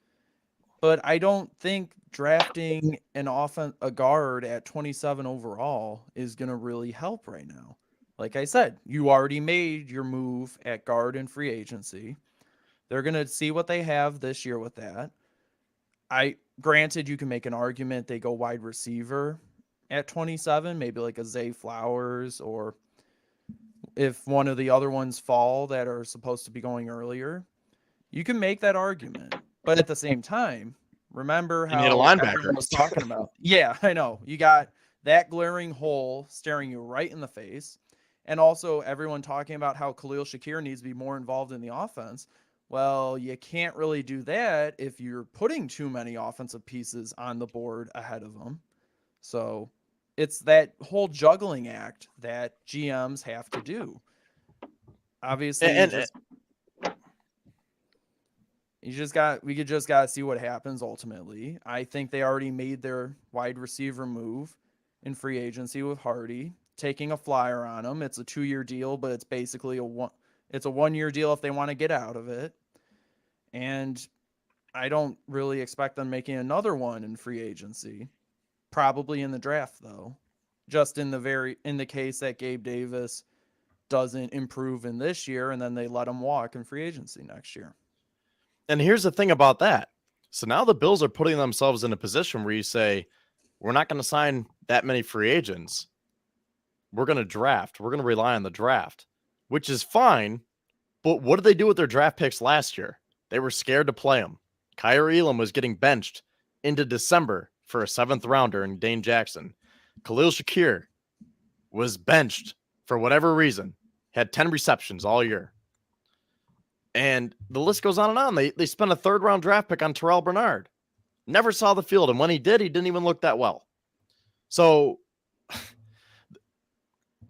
But I don't think drafting a guard at 27 overall is going to really help right now. Like I said, you already made your move at guard in free agency. They're going to see what they have this year with that. Granted, you can make an argument they go wide receiver at 27, maybe like a Zay Flowers, or if one of the other ones fall that are supposed to be going earlier, you can make that argument. But at the same time, remember how everyone was talking about. Yeah, I know. You got that glaring hole staring you right in the face. And also everyone talking about how Khalil Shakir needs to be more involved in the offense. Well, you can't really do that if you're putting too many offensive pieces on the board ahead of them. So it's that whole juggling act that GMs have to do. Obviously, we just got to see what happens ultimately. I think they already made their wide receiver move. in free agency with Hardy, taking a flyer on him. It's a 2-year deal, but it's basically a 1-year deal if they want to get out of it. And I don't really expect them making another one in free agency. Probably in the draft, though. Just in the case that Gabe Davis doesn't improve in this year, and then they let him walk in free agency next year. And here's the thing about that. So now the Bills are putting themselves in a position where you say, we're not going to sign that many free agents. We're going to draft. We're going to rely on the draft, which is fine. But what did they do with their draft picks last year? They were scared to play them. Kyer Elam was getting benched into December for a 7th rounder in Dane Jackson. Khalil Shakir was benched for whatever reason, had 10 receptions all year. And the list goes on and on. They spent a 3rd-round draft pick on Terrell Bernard. Never saw the field, and when he did, he didn't even look that well. So,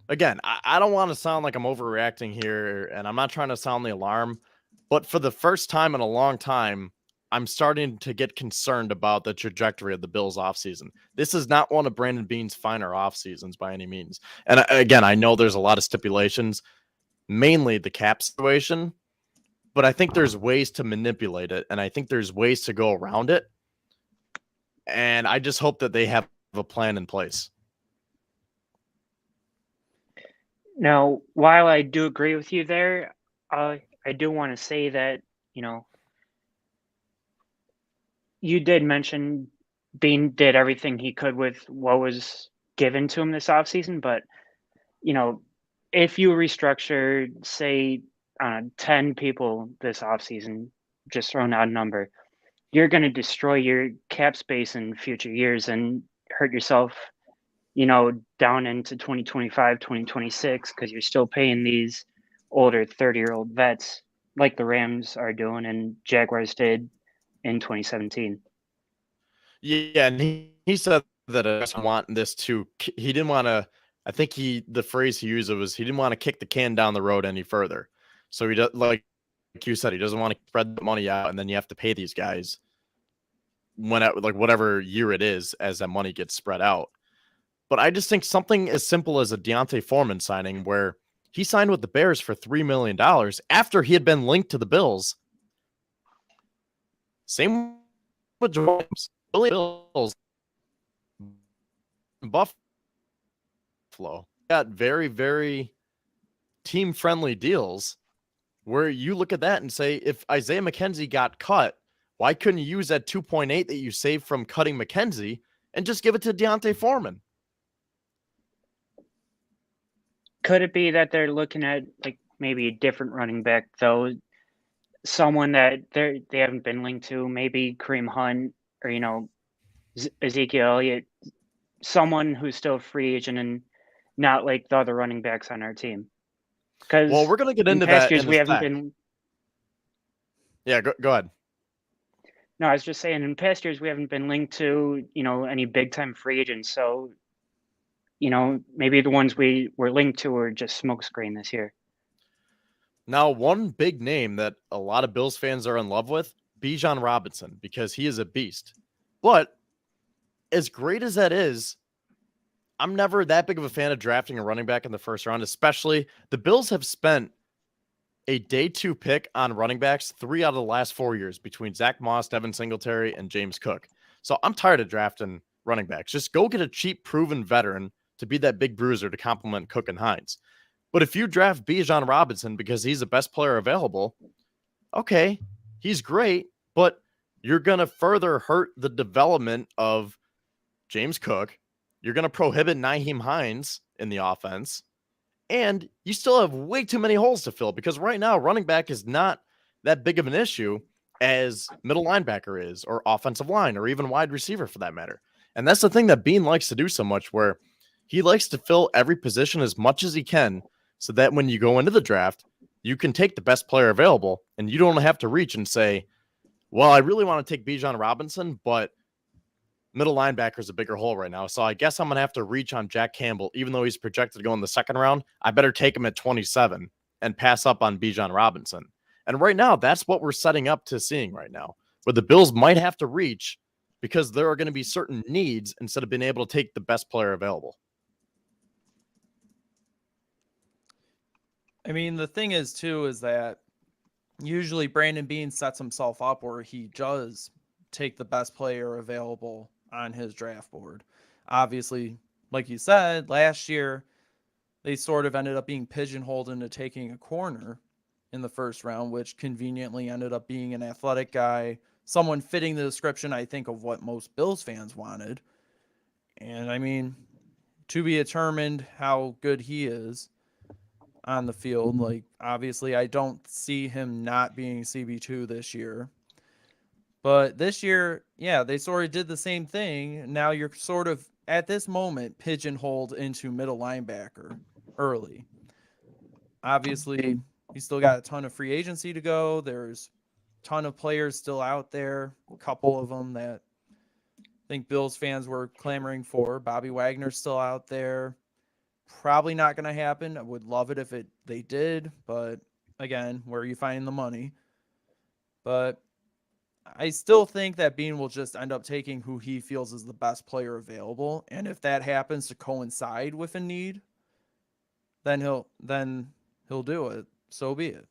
again, I don't want to sound like I'm overreacting here, and I'm not trying to sound the alarm, but for the first time in a long time, I'm starting to get concerned about the trajectory of the Bills offseason. This is not one of Brandon Beane's finer offseasons by any means. And again, I know there's a lot of stipulations, mainly the cap situation, but I think there's ways to manipulate it, and I think there's ways to go around it. And I just hope that they have a plan in place. Now, while I do agree with you there, I do want to say that, you did mention Bean did everything he could with what was given to him this offseason, but, if you restructure, say, 10 people this offseason, just throwing out a number, you're going to destroy your cap space in future years and hurt yourself, down into 2025, 2026, because you're still paying these older 30-year-old vets like the Rams are doing and Jaguars did in 2017. Yeah, and he said that he didn't want to, I think the phrase he used was he didn't want to kick the can down the road any further. So he does, like you said, he doesn't want to spread the money out, and then you have to pay these guys whatever year it is as that money gets spread out. But I just think something as simple as a Deontay Foreman signing, where he signed with the Bears for $3 million after he had been linked to the Bills. Same with James. Bills, Buffalo got very, very team-friendly deals where you look at that and say, if Isaiah McKenzie got cut, why couldn't you use that 2.8 that you saved from cutting McKenzie and just give it to Deontay Foreman? Could it be that they're looking at maybe a different running back, though? Someone that they haven't been linked to, maybe Kareem Hunt or, Ezekiel Elliott, someone who's still a free agent and not like the other running backs on our team. Because we're going to get into past that. Years, we haven't been. Yeah, go ahead. No, I was just saying, in past years, we haven't been linked to, any big time free agents. So, maybe the ones we were linked to are just smokescreen this year. Now, one big name that a lot of Bills fans are in love with, Bijan Robinson, because he is a beast. But as great as that is, I'm never that big of a fan of drafting a running back in the first round, especially the Bills have spent a day 2 pick on running backs 3 out of the last 4 years between Zach Moss, Devin Singletary, and James Cook. So I'm tired of drafting running backs. Just go get a cheap, proven veteran to be that big bruiser to complement Cook and Hines. But if you draft Bijan Robinson because he's the best player available, okay, he's great, but you're going to further hurt the development of James Cook. You're going to prohibit Nyheim Hines in the offense. And you still have way too many holes to fill because right now running back is not that big of an issue as middle linebacker is, or offensive line, or even wide receiver for that matter. And that's the thing that Bean likes to do so much, where he likes to fill every position as much as he can so that when you go into the draft, you can take the best player available and you don't have to reach and say, well, I really want to take Bijan Robinson, but middle linebacker is a bigger hole right now. So I guess I'm going to have to reach on Jack Campbell, even though he's projected to go in the second round. I better take him at 27 and pass up on Bijan Robinson. And right now, that's what we're setting up to seeing right now, where the Bills might have to reach because there are going to be certain needs instead of being able to take the best player available. I mean, the thing is, too, is that usually Brandon Beane sets himself up where he does take the best player available on his draft board. Obviously, like you said, last year, they sort of ended up being pigeonholed into taking a corner in the first round, which conveniently ended up being an athletic guy, someone fitting the description, I think, of what most Bills fans wanted. And I mean, to be determined how good he is on the field. Like, obviously, I don't see him not being CB2 this year. But this year, yeah, they sort of did the same thing. Now you're sort of, at this moment, pigeonholed into middle linebacker early. Obviously, he's still got a ton of free agency to go. There's a ton of players still out there, a couple of them that I think Bills fans were clamoring for. Bobby Wagner's still out there. Probably not going to happen. I would love it if they did, but again, where are you finding the money? But I still think that Bean will just end up taking who he feels is the best player available, and if that happens to coincide with a need, then he'll do it. So be it.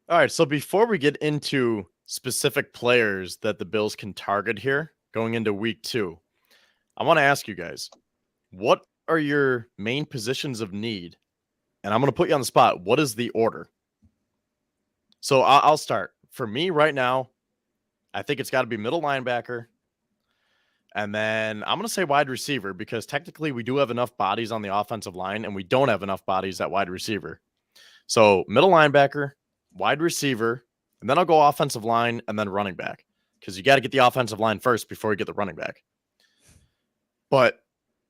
All right, so before we get into specific players that the Bills can target here going into week 2, I want to ask you guys, what are your main positions of need? And I'm going to put you on the spot. What is the order? So I'll start. For me right now, I think it's got to be middle linebacker. And then I'm going to say wide receiver because technically we do have enough bodies on the offensive line and we don't have enough bodies at wide receiver. So middle linebacker, wide receiver, and then I'll go offensive line and then running back because you got to get the offensive line first before you get the running back. But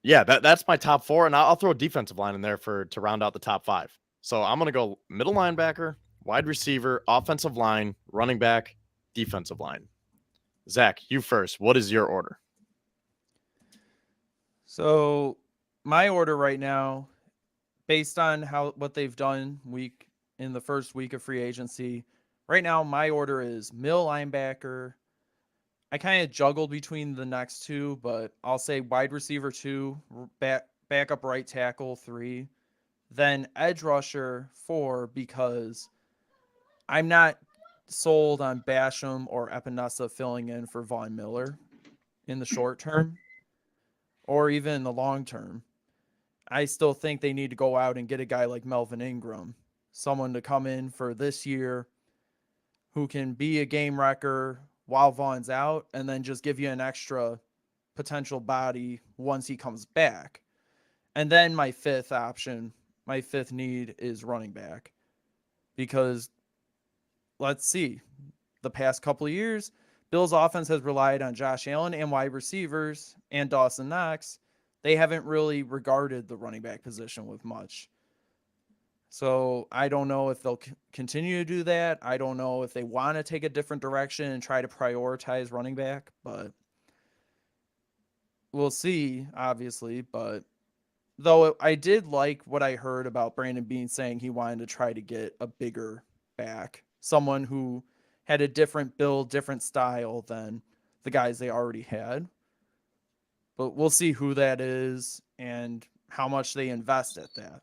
yeah, that's my top 4, and I'll throw a defensive line in there to round out the top 5. So I'm going to go middle linebacker, wide receiver, offensive line, running back, defensive line. Zach, you first. What is your order? So my order right now, based on what they've done in the first week of free agency, right now my order is middle linebacker. I kind of juggled between the next 2, but I'll say wide receiver 2, backup right tackle 3, then edge rusher 4 because I'm not sold on Basham or Epinesa filling in for Von Miller in the short term or even in the long term. I still think they need to go out and get a guy like Melvin Ingram, someone to come in for this year who can be a game wrecker while Vaughn's out and then just give you an extra potential body once he comes back. And then my 5th option, my 5th need is running back. Because let's see, the past couple of years, Bills offense has relied on Josh Allen and wide receivers and Dawson Knox. They haven't really regarded the running back position with much. So I don't know if they'll continue to do that. I don't know if they want to take a different direction and try to prioritize running back, but we'll see, obviously. But though I did like what I heard about Brandon Beane saying he wanted to try to get a bigger back, someone who had a different build, different style than the guys they already had. But we'll see who that is and how much they invest at that.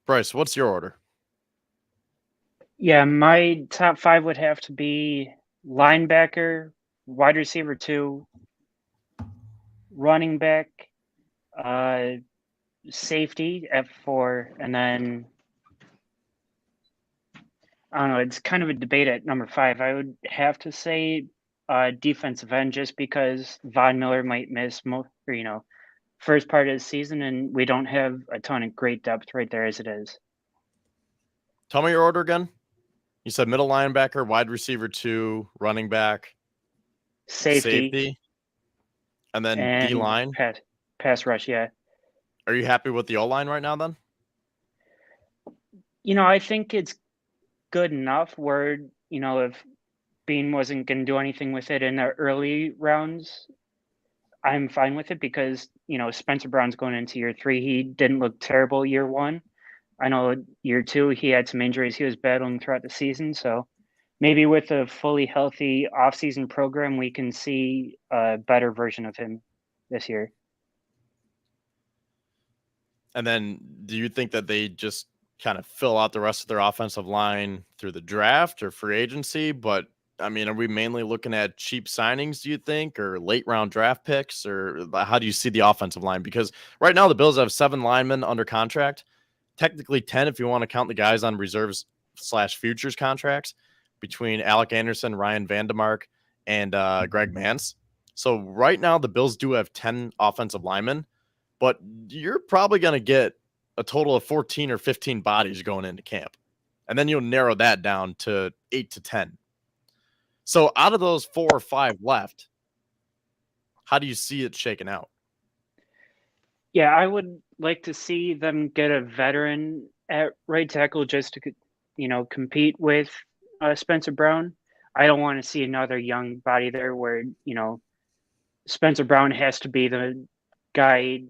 Bryce, what's your order? Yeah, my top 5 would have to be linebacker, wide receiver 2, running back, safety at 4, and then I don't know. It's kind of a debate at number 5. I would have to say defensive end just because Von Miller might miss first part of the season, and we don't have a ton of great depth right there as it is. Tell me your order again. You said middle linebacker, wide receiver 2, running back, Safety, and then and D-line. Pass rush, yeah. Are you happy with the O-line right now then? I think it's good enough where, if Bean wasn't going to do anything with it in the early rounds, I'm fine with it because, Spencer Brown's going into year 3. He didn't look terrible year 1. I know year 2, he had some injuries he was battling throughout the season. So, maybe with a fully healthy offseason program, we can see a better version of him this year. And then do you think that they just kind of fill out the rest of their offensive line through the draft or free agency? But I mean, are we mainly looking at cheap signings, do you think, or late round draft picks, or how do you see the offensive line? Because right now the Bills have 7 linemen under contract, technically 10 if you want to count the guys on reserves / futures contracts between Alec Anderson, Ryan Vandemark, and Greg Mance. So right now the Bills do have 10 offensive linemen, but you're probably going to get a total of 14 or 15 bodies going into camp. And then you'll narrow that down to 8 to 10. So out of those 4 or 5 left, how do you see it shaking out? Yeah, I would like to see them get a veteran at right tackle just to, compete with Spencer Brown. I don't want to see another young body there where, Spencer Brown has to be the guy,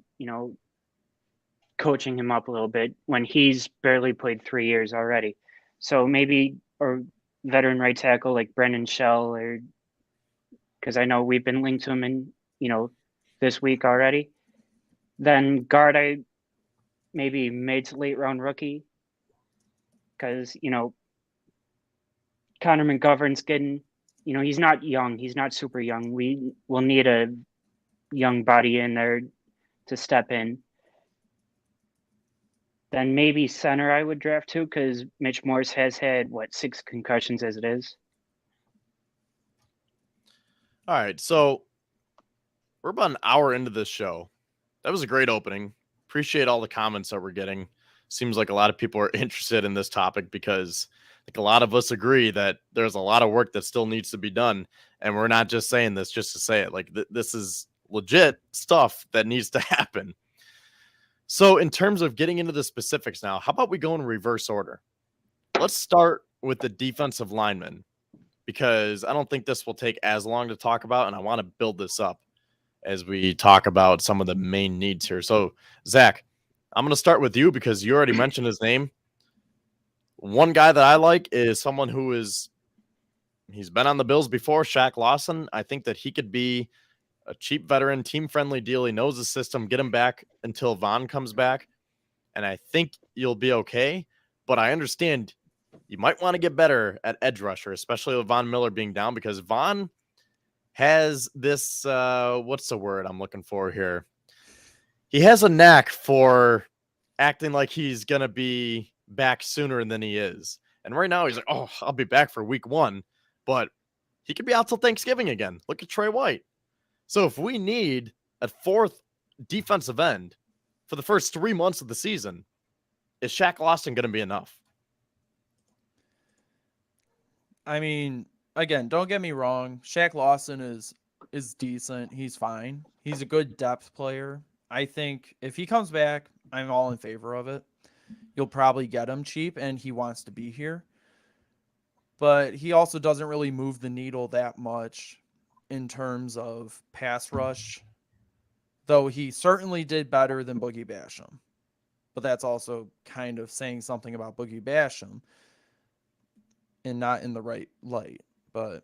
coaching him up a little bit when he's barely played 3 years already. So maybe a veteran right tackle like Brendan Shell, or because I know we've been linked to him in, this week already. Then guard, I maybe mid to late round rookie, because, Connor McGovern's getting, he's not young. He's not super young. We will need a young body in there to step in. Then maybe center I would draft too, because Mitch Morse has had, 6 concussions as it is. All right, so we're about an hour into this show. That was a great opening. Appreciate all the comments that we're getting. Seems like a lot of people are interested in this topic because like a lot of us agree that there's a lot of work that still needs to be done. And we're not just saying this just to say it. Like this is legit stuff that needs to happen. So in terms of getting into the specifics now, how about we go in reverse order? Let's start with the defensive lineman, because I don't think this will take as long to talk about, and I want to build this up as we talk about some of the main needs here. So, Zach, I'm going to start with you because you already mentioned his name. One guy that I like is someone he's been on the Bills before, Shaq Lawson. I think that he could be a cheap veteran, team-friendly deal. He knows the system. Get him back until Von comes back, and I think you'll be okay. But I understand you might want to get better at edge rusher, especially with Von Miller being down, because Von has this, what's the word I'm looking for here? He has a knack for acting like he's going to be back sooner than he is. And right now he's like, oh, I'll be back for week 1, but he could be out till Thanksgiving again. Look at Trey White. So if we need a 4th defensive end for the first 3 months of the season, is Shaq Lawson going to be enough? I mean, again, don't get me wrong. Shaq Lawson is decent. He's fine. He's a good depth player. I think if he comes back, I'm all in favor of it. You'll probably get him cheap, and he wants to be here. But he also doesn't really move the needle that much in terms of pass rush, though he certainly did better than Boogie Basham. But that's also kind of saying something about Boogie Basham and not in the right light. But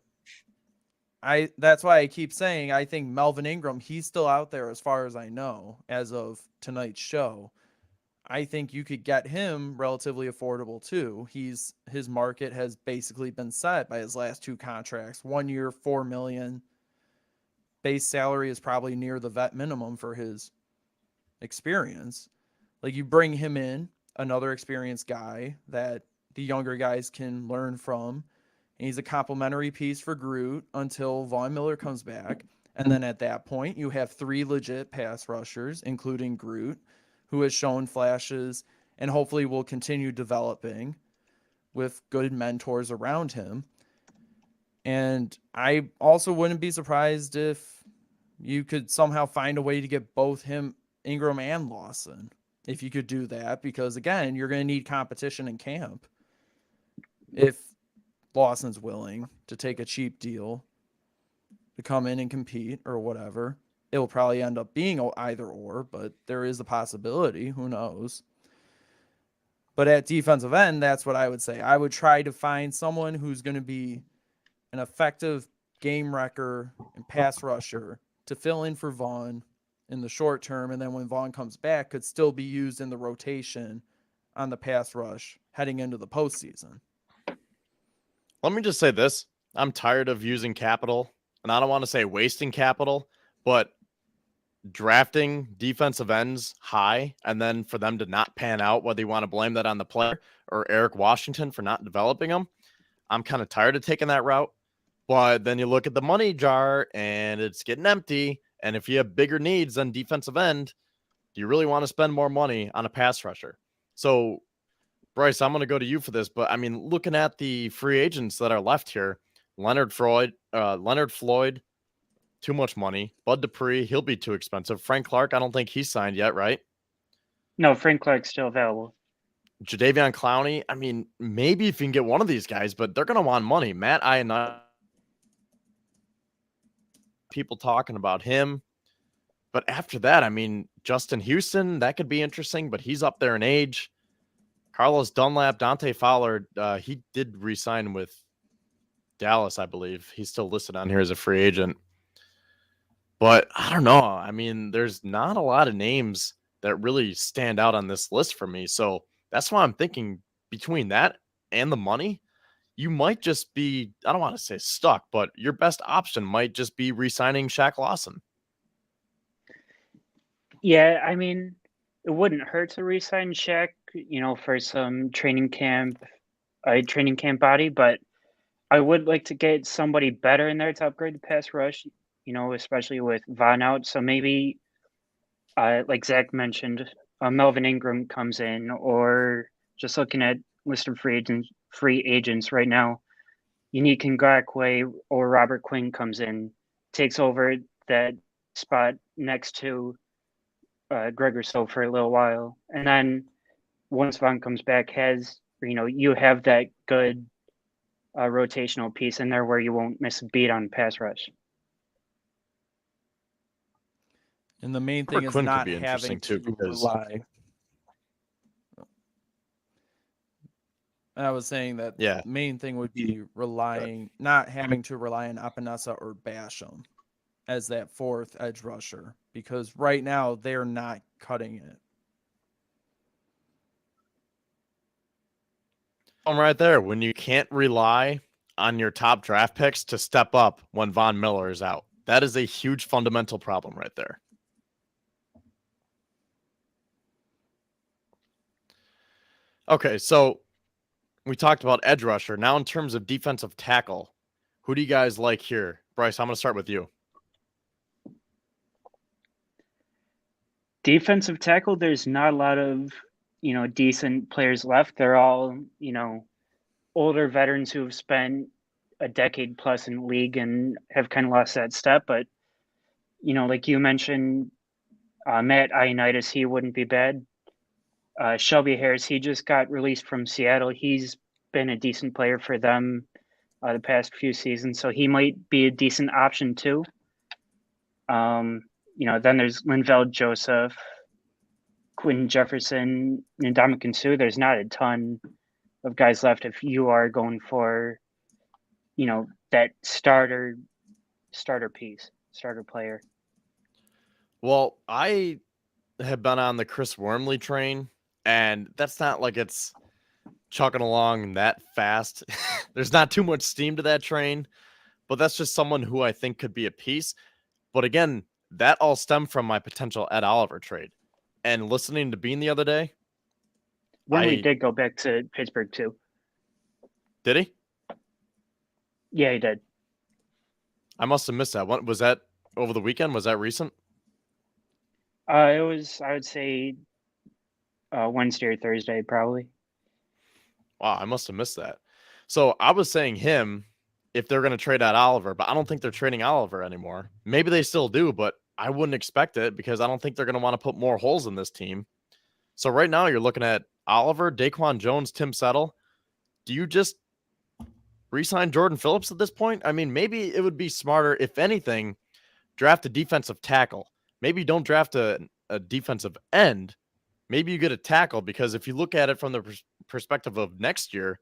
that's why I keep saying I think Melvin Ingram, he's still out there as far as I know as of tonight's show. I think you could get him relatively affordable too. His market has basically been set by his last 2 contracts. 1 year, $4 million. Base salary is probably near the vet minimum for his experience. Like, you bring him in, another experienced guy that the younger guys can learn from. And he's a complimentary piece for Groot until Von Miller comes back. And then at that point, you have 3 legit pass rushers, including Groot, who has shown flashes and hopefully will continue developing with good mentors around him. And I also wouldn't be surprised if you could somehow find a way to get both Ingram and Lawson, if you could do that, because again, you're going to need competition in camp. If Lawson's willing to take a cheap deal to come in and compete or whatever, it'll probably end up being either or, but there is a possibility. Who knows? But at defensive end, that's what I would say. I would try to find someone who's going to be an effective game wrecker and pass rusher to fill in for Vaughn in the short term. And then when Vaughn comes back, could still be used in the rotation on the pass rush heading into the postseason. Let me just say this. I'm tired of using capital, and I don't want to say wasting capital, but drafting defensive ends high and then for them to not pan out, whether you want to blame that on the player or Eric Washington for not developing them. I'm kind of tired of taking that route. But then you look at the money jar and it's getting empty. And if you have bigger needs on defensive end, do you really want to spend more money on a pass rusher? So, Bryce, I'm going to go to you for this. But I mean, looking at the free agents that are left here, Leonard Floyd, too much money. Bud Dupree, he'll be too expensive. Frank Clark, I don't think he's signed yet, right? No, Frank Clark's still available. Jadeveon Clowney, I mean, maybe if you can get one of these guys, but they're going to want money. Matt Ioannidis, people talking about him. But after that, I mean, Justin Houston, that could be interesting, but he's up there in age. Carlos Dunlap, Dante Fowler, he did re-sign with Dallas, I believe. He's still listed on here as a free agent. But I don't know. I mean, there's not a lot of names that really stand out on this list for me. So that's why I'm thinking between that and the money, you might just be, I don't want to say stuck, but your best option might just be re-signing Shaq Lawson. Yeah, I mean, it wouldn't hurt to re-sign Shaq, for some training camp body, but I would like to get somebody better in there to upgrade the pass rush, especially with Von out. So maybe, like Zach mentioned, Melvin Ingram comes in, or just looking at list of free agents right now, Unique Ngakoue or Robert Quinn comes in, takes over that spot next to Greg Rousseau for a little while, and then once Von comes back, you have that good rotational piece in there where you won't miss a beat on pass rush. And the main thing is not having to rely. And I was saying that the main thing would be not having to rely on Apinesa or Basham as that fourth edge rusher, because right now they're not cutting it. Right there, when you can't rely on your top draft picks to step up when Von Miller is out, that is a huge fundamental problem right there. Okay, so we talked about edge rusher. Now in terms of defensive tackle, who do you guys like here? Bryce, I'm going to start with you. Defensive tackle, there's not a lot of, decent players left. They're all, older veterans who have spent a decade plus in the league and have kind of lost that step. But, like you mentioned, Matt Ioannidis, he wouldn't be bad. Shelby Harris, he just got released from Seattle. He's been a decent player for them the past few seasons, so he might be a decent option too. Then there's Linval Joseph, Quinn Jefferson, and Ndamukong Suh. There's not a ton of guys left if you are going for, that starter player. Well, I have been on the Chris Wormley train, and that's not like it's chugging along that fast. There's not too much steam to that train, but that's just someone who I think could be a piece. But again, that all stemmed from my potential Ed Oliver trade. And listening to Bean the other day, Wormley did go back to Pittsburgh too. Did he? Yeah, he did. I must have missed that. What was that over the weekend? Was that recent? It was, I would say, Wednesday or Thursday, probably. Wow, I must have missed that. So I was saying him if they're going to trade out Oliver, but I don't think they're trading Oliver anymore. Maybe they still do, but I wouldn't expect it because I don't think they're going to want to put more holes in this team. So right now you're looking at Oliver, Daquan Jones, Tim Settle. Do you just re-sign Jordan Phillips at this point? I mean, maybe it would be smarter, if anything, draft a defensive tackle. Maybe don't draft a defensive end, maybe you get a tackle, because if you look at it from the perspective of next year,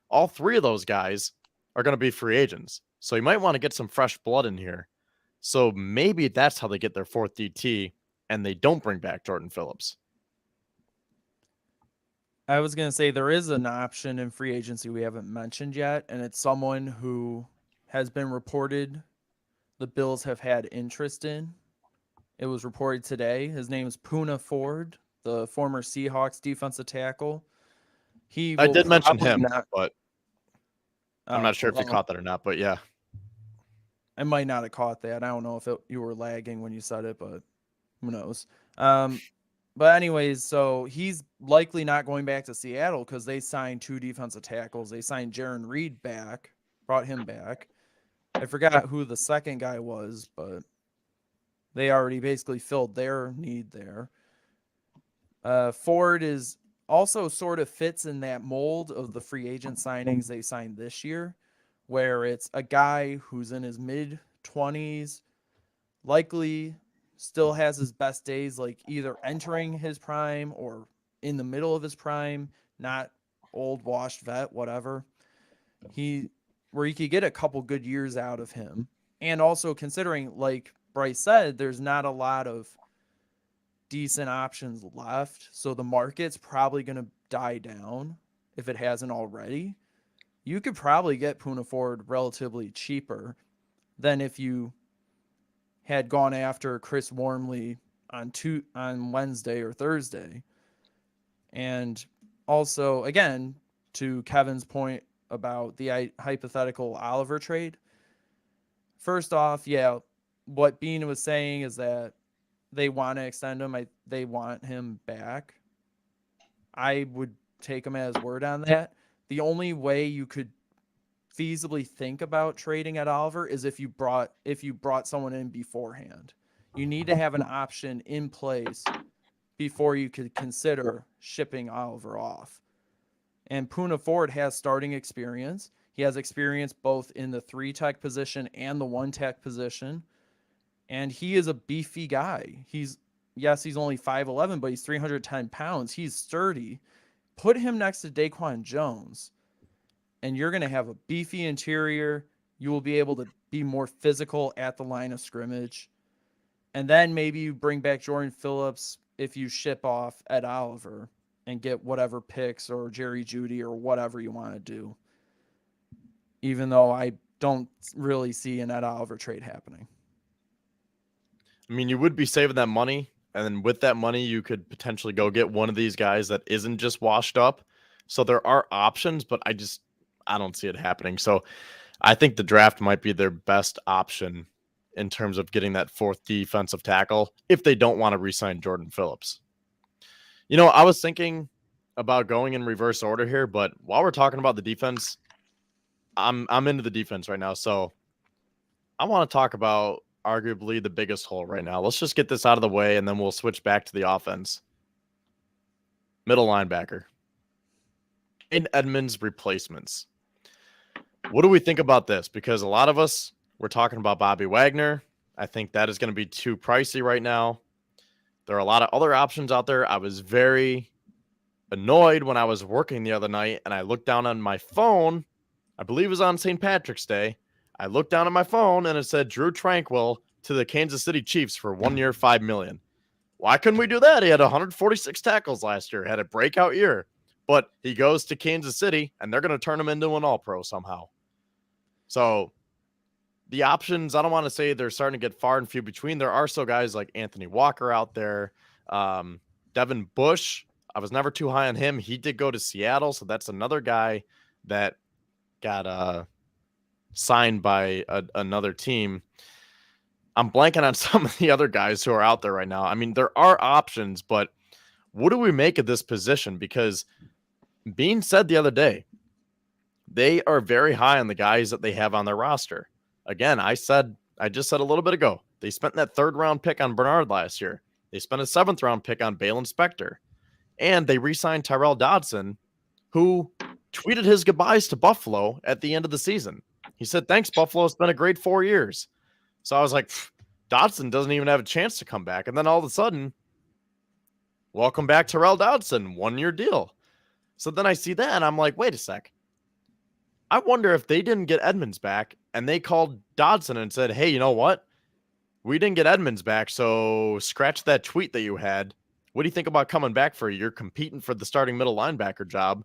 all three of those guys are going to be free agents. So you might want to get some fresh blood in here. So maybe that's how they get their fourth DT and they don't bring back Jordan Phillips. I was going to say there is an option in free agency we haven't mentioned yet, and it's someone who has been reported the Bills have had interest in. It was reported today. His name is Poona Ford, the former Seahawks defensive tackle. I did mention him, not, but I'm not sure if you caught that or not, but yeah. I might not have caught that. I don't know if you were lagging when you said it, but who knows? But anyways, so he's likely not going back to Seattle because they signed 2 defensive tackles. They signed Jaron Reed back, brought him back. I forgot who the second guy was, but they already basically filled their need there. Ford is also sort of fits in that mold of the free agent signings they signed this year, where it's a guy who's in his mid-20s, likely still has his best days, like either entering his prime or in the middle of his prime, not old washed vet, whatever. Where you could get a couple good years out of him. And also considering, like Bryce said, there's not a lot of decent options left. So the market's probably going to die down if it hasn't already. You could probably get Poona Ford relatively cheaper than if you had gone after Chris Wormley on Wednesday or Thursday. And also, again, to Kevin's point about the hypothetical Oliver trade, first off, yeah, what Bean was saying is that they want to extend him. They want him back. I would take him at his word on that. The only way you could feasibly think about trading at Oliver is if you brought someone in beforehand. You need to have an option in place before you could consider shipping Oliver off. And Poona Ford has starting experience. He has experience both in the 3-tech position and the 1-tech position. And he is a beefy guy. He's only 5'11", but he's 310 pounds. He's sturdy. Put him next to Daquan Jones, and you're going to have a beefy interior. You will be able to be more physical at the line of scrimmage. And then maybe you bring back Jordan Phillips if you ship off Ed Oliver and get whatever picks or Jerry Jeudy or whatever you want to do. Even though I don't really see an Ed Oliver trade happening. I mean, you would be saving that money, and then with that money, you could potentially go get one of these guys that isn't just washed up. So there are options, but I don't see it happening. So I think the draft might be their best option in terms of getting that 4th defensive tackle if they don't want to re-sign Jordan Phillips. You know, I was thinking about going in reverse order here, but while we're talking about the defense, I'm into the defense right now. So I want to talk about arguably the biggest hole right now. Let's just get this out of the way, and then we'll switch back to the offense. Middle linebacker. In Edmonds replacements. What do we think about this? Because a lot of us, we're talking about Bobby Wagner. I think that is going to be too pricey right now. There are a lot of other options out there. I was very annoyed when I was working the other night and I looked down on my phone. I believe it was on St. Patrick's Day. I looked down at my phone and it said Drew Tranquill to the Kansas City Chiefs for 1 year, $5 million. Why couldn't we do that? He had 146 tackles last year, had a breakout year, but he goes to Kansas City and they're going to turn him into an all-pro somehow. So the options, I don't want to say they're starting to get far and few between. There are still guys like Anthony Walker out there. Devin Bush, I was never too high on him. He did go to Seattle, so that's another guy that got signed by another team. I'm blanking on some of the other guys who are out there right now. I mean, there are options, but what do we make of this position? Because Bean said the other day, they are very high on the guys that they have on their roster. Again, I just said a little bit ago, they spent that 3rd round pick on Bernard last year. They spent a 7th round pick on Balin Spector. And they re-signed Tyrell Dodson, who tweeted his goodbyes to Buffalo at the end of the season. He said, thanks, Buffalo. It's been a great 4 years. So I was like, Dodson doesn't even have a chance to come back. And then all of a sudden, welcome back, Terrell Dodson, 1-year deal. So then I see that and I'm like, wait a sec. I wonder if they didn't get Edmonds back and they called Dodson and said, hey, you know what? We didn't get Edmonds back, so scratch that tweet that you had. What do you think about coming back for a year, competing for the starting middle linebacker job?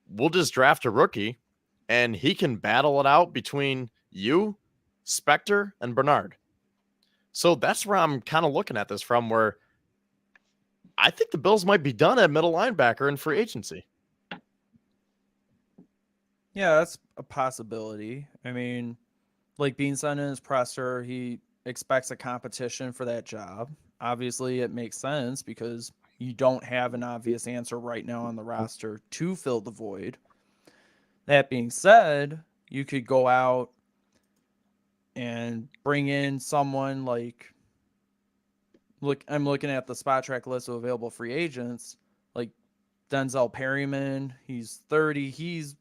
We'll just draft a rookie and he can battle it out between you, Spector, and Bernard. So that's where I'm kind of looking at this from, where I think the Bills might be done at middle linebacker in free agency. Yeah, that's a possibility. I mean, like Bean said in his presser, he expects a competition for that job. Obviously, it makes sense because you don't have an obvious answer right now on the roster to fill the void. That being said, you could go out and bring in someone like, I'm looking at the spot track list of available free agents, like Denzel Perryman. He's 30. He's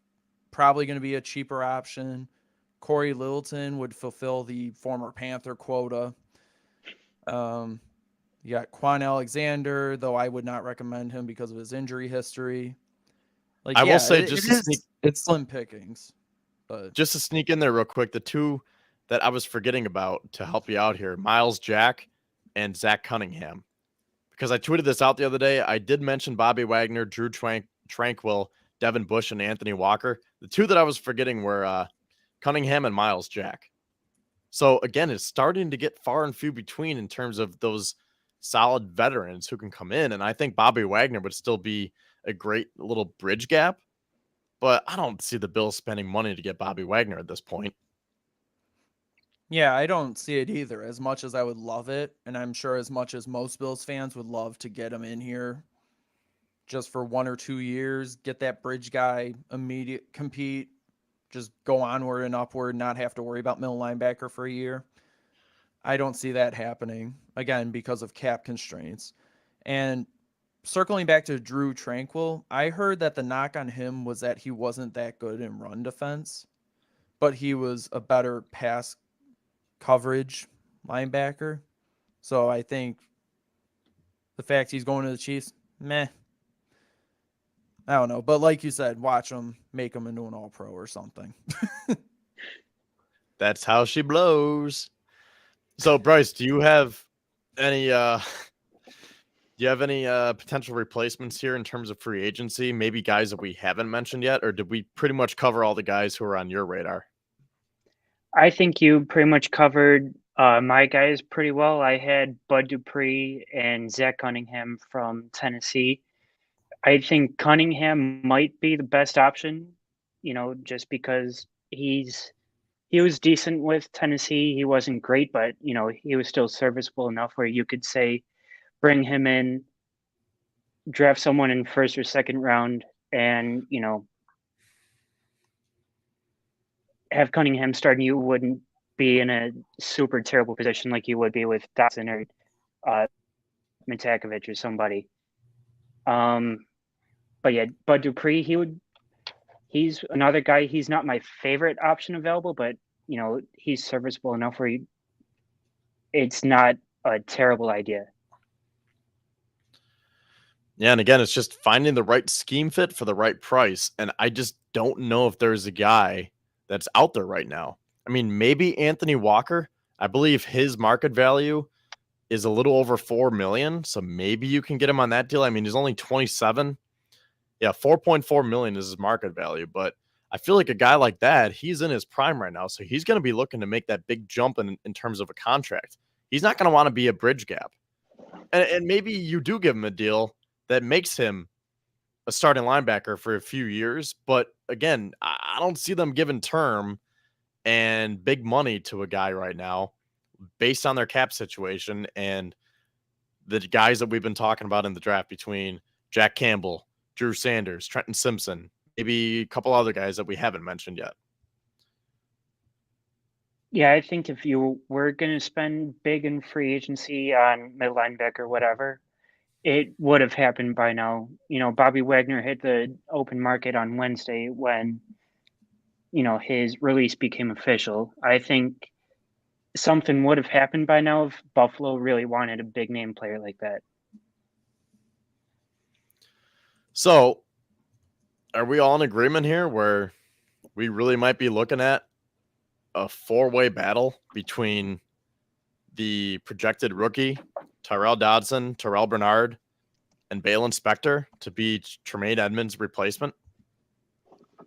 probably going to be a cheaper option. Corey Littleton would fulfill the former Panther quota. You got Quan Alexander, though I would not recommend him because of his injury history. Like, I yeah, will say, it's slim pickings. But just to sneak in there real quick, the two that I was forgetting about to help you out here, Miles Jack and Zach Cunningham. Because I tweeted this out the other day. I did mention Bobby Wagner, Drew Tranquil, Devin Bush, and Anthony Walker. The two that I was forgetting were Cunningham and Miles Jack. So again, it's starting to get far and few between in terms of those solid veterans who can come in. And I think Bobby Wagner would still be a great little bridge gap, but I don't see the Bills spending money to get Bobby Wagner at this point. yeah, I don't see it either. As much as I would love it, and I'm sure as much as most Bills fans would love to get him in here just for 1 or 2 years, get that bridge guy, immediate compete, just go onward and upward, not have to worry about middle linebacker for a year. I don't see that happening, again, because of cap constraints. And circling back to Drew Tranquil, I heard that the knock on him was that he wasn't that good in run defense, but he was a better pass coverage linebacker. So I think the fact he's going to the Chiefs, meh. I don't know. But like you said, watch him, make him into an all-pro or something. That's how she blows. So Bryce, do you have any potential replacements here in terms of free agency? Maybe guys that we haven't mentioned yet, or did we pretty much cover all the guys who are on your radar? I think you pretty much covered my guys pretty well. I had Bud Dupree and Zach Cunningham from Tennessee. I think Cunningham might be the best option, just because he was decent with Tennessee. He wasn't great, but he was still serviceable enough where you could say bring him in, draft someone in first or second round, and have Cunningham starting. You wouldn't be in a super terrible position like you would be with Dotson or Matakovich or somebody. But yeah, Bud Dupree, he's another guy. He's not my favorite option available, but he's serviceable enough where it's not a terrible idea. Yeah, and again, it's just finding the right scheme fit for the right price. And I just don't know if there's a guy that's out there right now. I mean, maybe Anthony Walker. I believe his market value is a little over $4 million. So maybe you can get him on that deal. I mean, he's only 27. Yeah, $4.4 million is his market value. But I feel like a guy like that, he's in his prime right now. So he's going to be looking to make that big jump in terms of a contract. He's not going to want to be a bridge gap. And maybe you do give him a deal that makes him a starting linebacker for a few years. But again, I don't see them giving term and big money to a guy right now based on their cap situation and the guys that we've been talking about in the draft between Jack Campbell, Drew Sanders, Trenton Simpson, maybe a couple other guys that we haven't mentioned yet. Yeah, I think if you were going to spend big in free agency on middle linebacker or whatever, it would have happened by now. Bobby Wagner hit the open market on Wednesday when, his release became official. I think something would have happened by now if Buffalo really wanted a big name player like that. So, are we all in agreement here where we really might be looking at a four-way battle between the projected rookie, Tyrell Dodson, Terrell Bernard, and Balin Spector to be Tremaine Edmonds' replacement?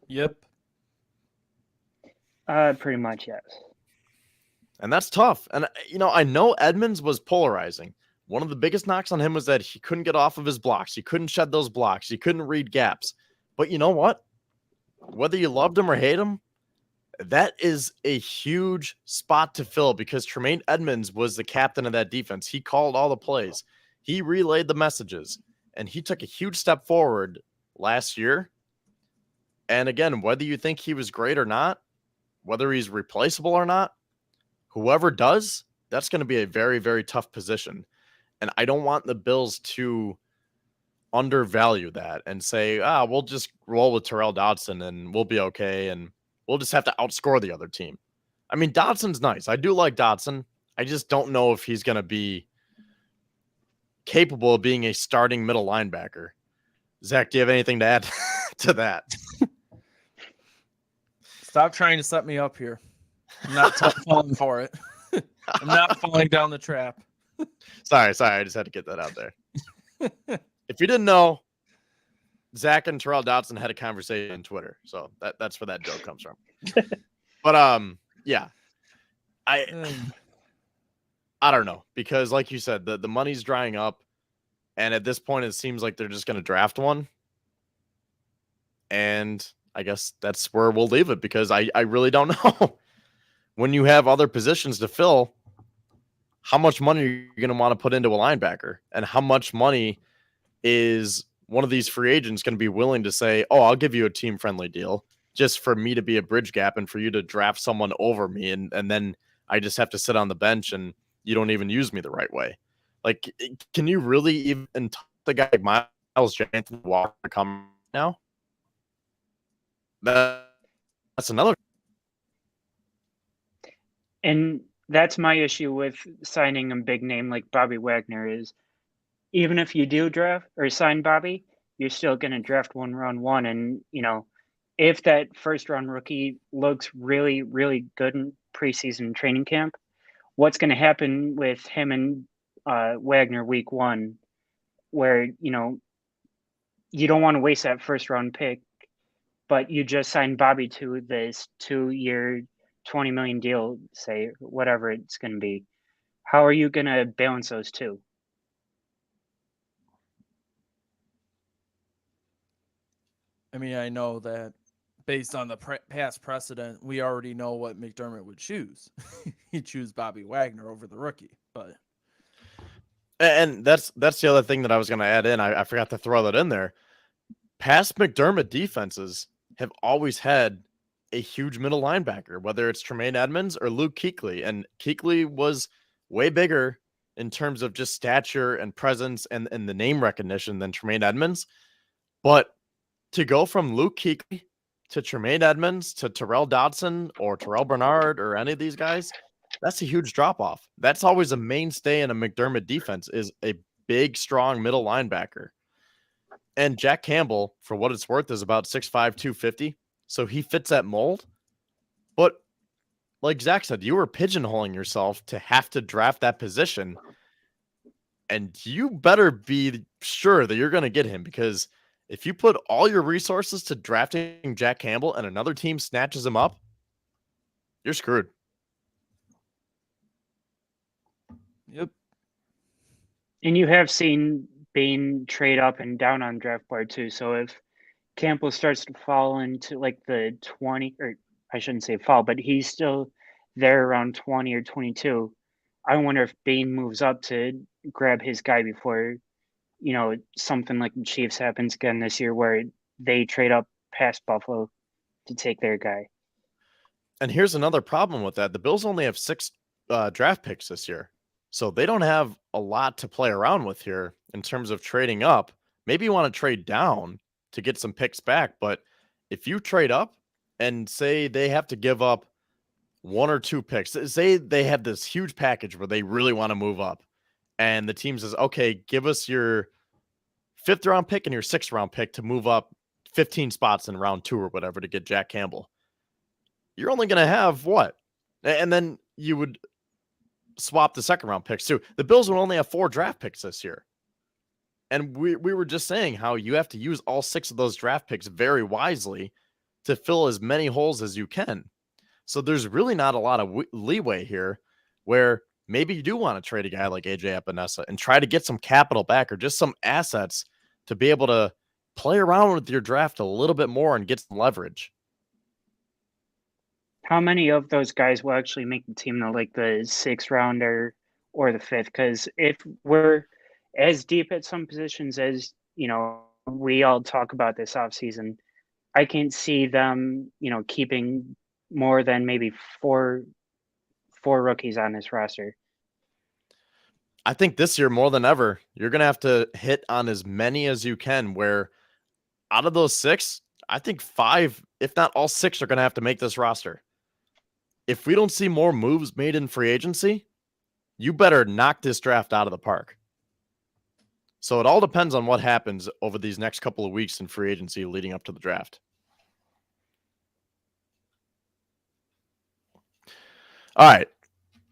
Yep. Pretty much, yes. And that's tough. And, I know Edmonds was polarizing. One of the biggest knocks on him was that he couldn't get off of his blocks. He couldn't shed those blocks. He couldn't read gaps. But you know what? Whether you loved him or hate him, that is a huge spot to fill because Tremaine Edmonds was the captain of that defense. He called all the plays. He relayed the messages. And he took a huge step forward last year. And again, whether you think he was great or not, whether he's replaceable or not, whoever does, that's going to be a very, very tough position. And I don't want the Bills to undervalue that and say, we'll just roll with Terrell Dodson and we'll be okay. And we'll just have to outscore the other team. I mean, Dodson's nice. I do like Dodson. I just don't know if he's going to be capable of being a starting middle linebacker. Zach, do you have anything to add to that? Stop trying to set me up here. I'm not falling for it. I'm not falling down the trap. Sorry. I just had to get that out there. If you didn't know, Zach and Terrell Dodson had a conversation on Twitter. So that's where that joke comes from. But yeah. I don't know. Because like you said, the money's drying up. And at this point, it seems like they're just going to draft one. And I guess that's where we'll leave it because I really don't know. When you have other positions to fill, how much money are you going to want to put into a linebacker? And how much money is one of these free agents going to be willing to say, I'll give you a team-friendly deal just for me to be a bridge gap and for you to draft someone over me. And then I just have to sit on the bench and you don't even use me the right way. Like, can you really even talk the guy like Miles Jansen Walker come now? That's another. And that's my issue with signing a big name like Bobby Wagner is even if you do draft or sign Bobby, you're still going to draft round one. And, if that first round rookie looks really, really good in preseason training camp, what's going to happen with him and Wagner week one, where, you don't want to waste that first round pick, but you just signed Bobby to this 2-year, $20 million deal, say, whatever it's going to be. How are you going to balance those two? I mean, I know that based on the past precedent, we already know what McDermott would choose. He'd choose Bobby Wagner over the rookie, but. And that's the other thing that I was going to add in. I forgot to throw that in there. Past McDermott defenses have always had a huge middle linebacker, whether it's Tremaine Edmonds or Luke Kuechly. And Kuechly was way bigger in terms of just stature and presence and the name recognition than Tremaine Edmonds. But to go from Luke Kuechly to Tremaine Edmonds to Terrell Dodson or Terrell Bernard or any of these guys, that's a huge drop-off. That's always a mainstay in a McDermott defense is a big, strong middle linebacker. And Jack Campbell, for what it's worth, is about 6'5", 250. So he fits that mold. But like Zach said, you were pigeonholing yourself to have to draft that position. And you better be sure that you're going to get him because if you put all your resources to drafting Jack Campbell and another team snatches him up, you're screwed. Yep. And you have seen Bain trade up and down on draft board too. So if Campbell starts to fall into like the 20, or I shouldn't say fall, but he's still there around 20 or 22. I wonder if Bain moves up to grab his guy before, something like the Chiefs happens again this year where they trade up past Buffalo to take their guy. And here's another problem with that. The Bills only have 6 draft picks this year. So they don't have a lot to play around with here in terms of trading up. Maybe you want to trade down to get some picks back. But if you trade up and say they have to give up 1 or 2 picks, say they have this huge package where they really want to move up and the team says, okay, give us your 5th round pick and your 6th round pick to move up 15 spots in round 2 or whatever to get Jack Campbell. You're only going to have what? And then you would swap the 2nd round picks too. The Bills would only have 4 draft picks this year. And we were just saying how you have to use all 6 of those draft picks very wisely to fill as many holes as you can. So there's really not a lot of leeway here where maybe you do want to trade a guy like AJ Epinesa and try to get some capital back or just some assets to be able to play around with your draft a little bit more and get some leverage. How many of those guys will actually make the team, though, like the 6th rounder or the 5th? Because if we're as deep at some positions as, we all talk about this offseason, I can't see them, keeping more than maybe four rookies on this roster. I think this year more than ever, you're going to have to hit on as many as you can, where out of those 6, I think 5, if not all 6, are going to have to make this roster. If we don't see more moves made in free agency, you better knock this draft out of the park. So it all depends on what happens over these next couple of weeks in free agency leading up to the draft. All right,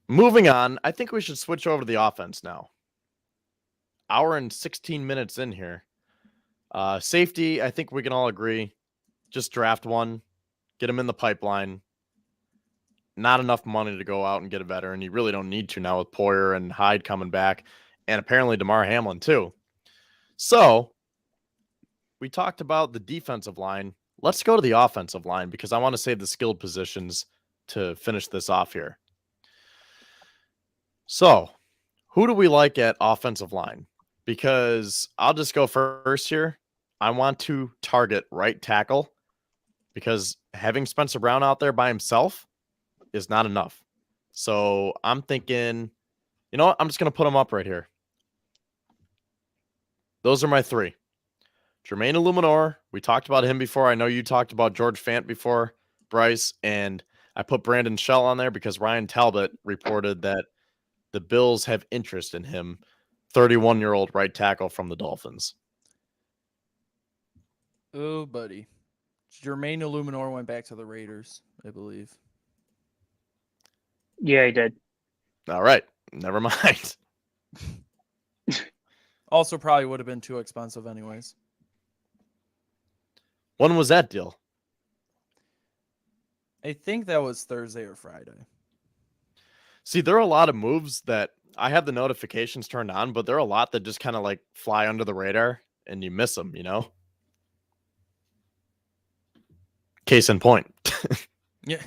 moving on. I think we should switch over to the offense now. Hour and 16 minutes in here. Safety, I think we can all agree. Just draft one, get him in the pipeline. Not enough money to go out and get a veteran. You really don't need to now with Poyer and Hyde coming back, and apparently DeMar Hamlin too. So we talked about the defensive line. Let's go to the offensive line because I want to save the skilled positions to finish this off here. So who do we like at offensive line? Because I'll just go first here. I want to target right tackle because having Spencer Brown out there by himself is not enough. So I'm thinking, you know what? I'm just going to put them up right here. Those are my 3. Jermaine Illuminor, we talked about him before. I know you talked about George Fant before, Bryce, and I put Brandon Shell on there because Ryan Talbot reported that the Bills have interest in him, 31-year-old right tackle from the Dolphins. Oh, buddy. Jermaine Illuminor went back to the Raiders, I believe. Yeah, he did. All right. Never mind. Also probably would have been too expensive anyways. When was that deal? I think that was Thursday or Friday. See, there are a lot of moves that I have the notifications turned on, but there are a lot that just kind of like fly under the radar and you miss them, Case in point. Yeah.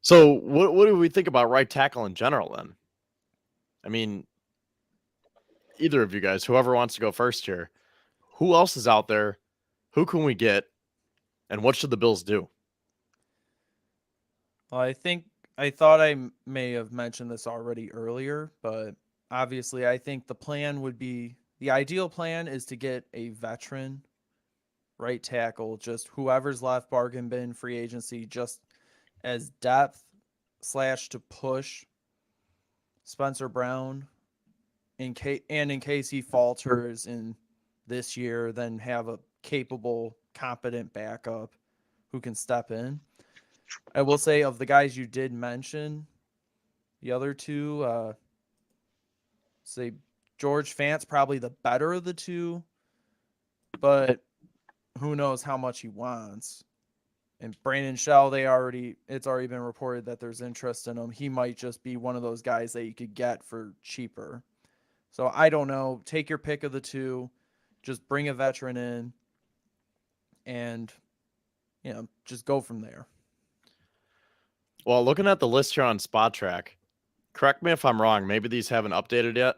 So what do we think about right tackle in general then? I mean, either of you guys, whoever wants to go first here, who else is out there? Who can we get? And what should the Bills do? Well, I thought I may have mentioned this already earlier, but obviously I think the ideal plan is to get a veteran right tackle, just whoever's left, bargain bin, free agency, just as depth / to push Spencer Brown in case he falters in this year, then have a capable, competent backup who can step in. I will say, of the guys you did mention, the other 2, say George Fant's probably the better of the 2, but who knows how much he wants. And Brandon Shell, it's already been reported that there's interest in him. He might just be one of those guys that you could get for cheaper. So I don't know. Take your pick of the 2. Just bring a veteran in and, just go from there. Well, looking at the list here on Spot Track, correct me if I'm wrong. Maybe these haven't updated yet.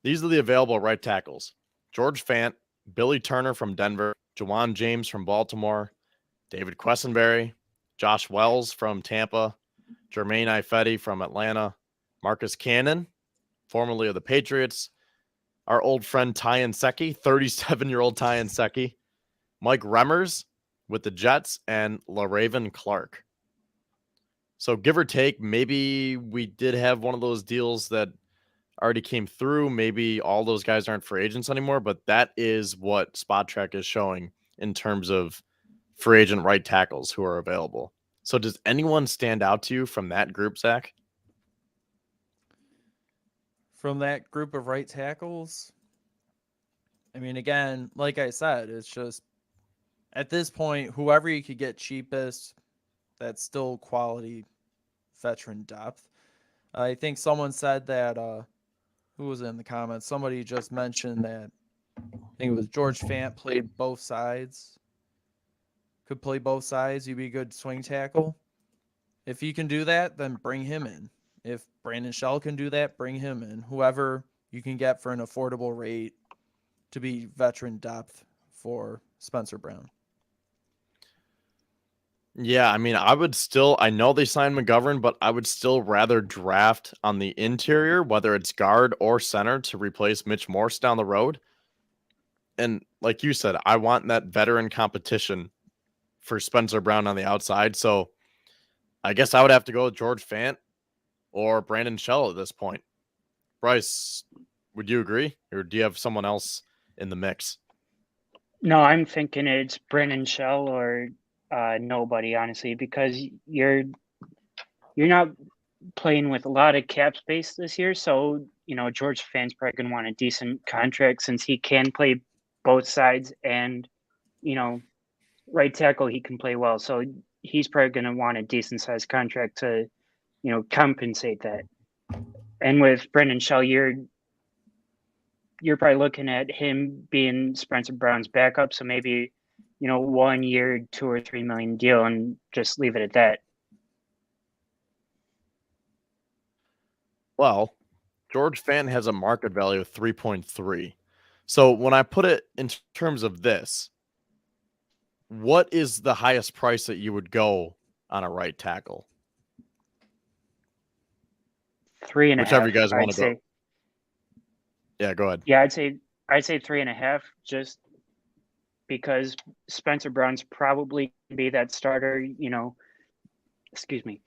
These are the available right tackles. George Fant, Billy Turner from Denver, Juwan James from Baltimore, David Quessenberry, Josh Wells from Tampa, Jermaine Ifedi from Atlanta, Marcus Cannon, formerly of the Patriots, our old friend Tyan Secchi, 37-year-old Tyan Secchi, Mike Remmers with the Jets, and LaRaven Clark. So give or take, maybe we did have one of those deals that already came through. Maybe all those guys aren't free agents anymore, but that is what Spot Track is showing in terms of free agent right tackles who are available. So does anyone stand out to you from that group, Zach? From that group of right tackles, I mean, again, like I said, it's just at this point, whoever you could get cheapest, that's still quality veteran depth. I think someone said that, who was in the comments? Somebody just mentioned that, I think it was George Fant played both sides. Could play both sides. You'd be a good swing tackle. If he can do that, then bring him in. If Brandon Shell can do that, bring him in. Whoever you can get for an affordable rate to be veteran depth for Spencer Brown. Yeah, I mean, I know they signed McGovern, but I would still rather draft on the interior, whether it's guard or center, to replace Mitch Morse down the road. And like you said, I want that veteran competition for Spencer Brown on the outside. So I guess I would have to go with George Fant or Brandon Shell at this point. Bryce, would you agree? Or do you have someone else in the mix? No, I'm thinking it's Brennan Shell or nobody, honestly, because you're not playing with a lot of cap space this year. So, George Fant's probably going to want a decent contract since he can play both sides and, right tackle, he can play well. So he's probably going to want a decent sized contract to, compensate that. And with Brendan Shell, you're probably looking at him being Spencer Brown's backup. So maybe, 1 year, $2 or $3 million deal and just leave it at that. Well, George Fant has a market value of 3.3. So when I put it in terms of this, what is the highest price that you would go on a right tackle? 3.5. Whichever you guys want to say. go. Yeah, go ahead. Yeah, I'd say 3.5, just because Spencer Brown's probably gonna be that starter. Excuse me.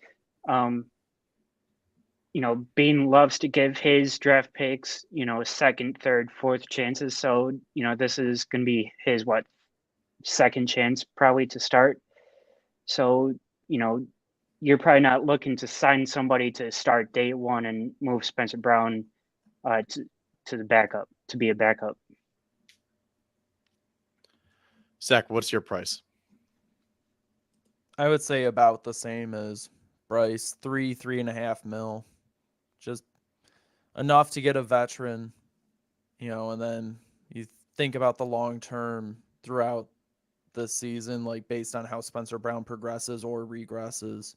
Bean loves to give his draft picks, second, third, fourth chances. So, this is going to be his, second chance probably to start. So, you're probably not looking to sign somebody to start day one and move Spencer Brown to the backup, to be a backup. Zach, what's your price? I would say about the same as Bryce, 3.5 mil. Just enough to get a veteran, and then you think about the long term throughout the season, like based on how Spencer Brown progresses or regresses,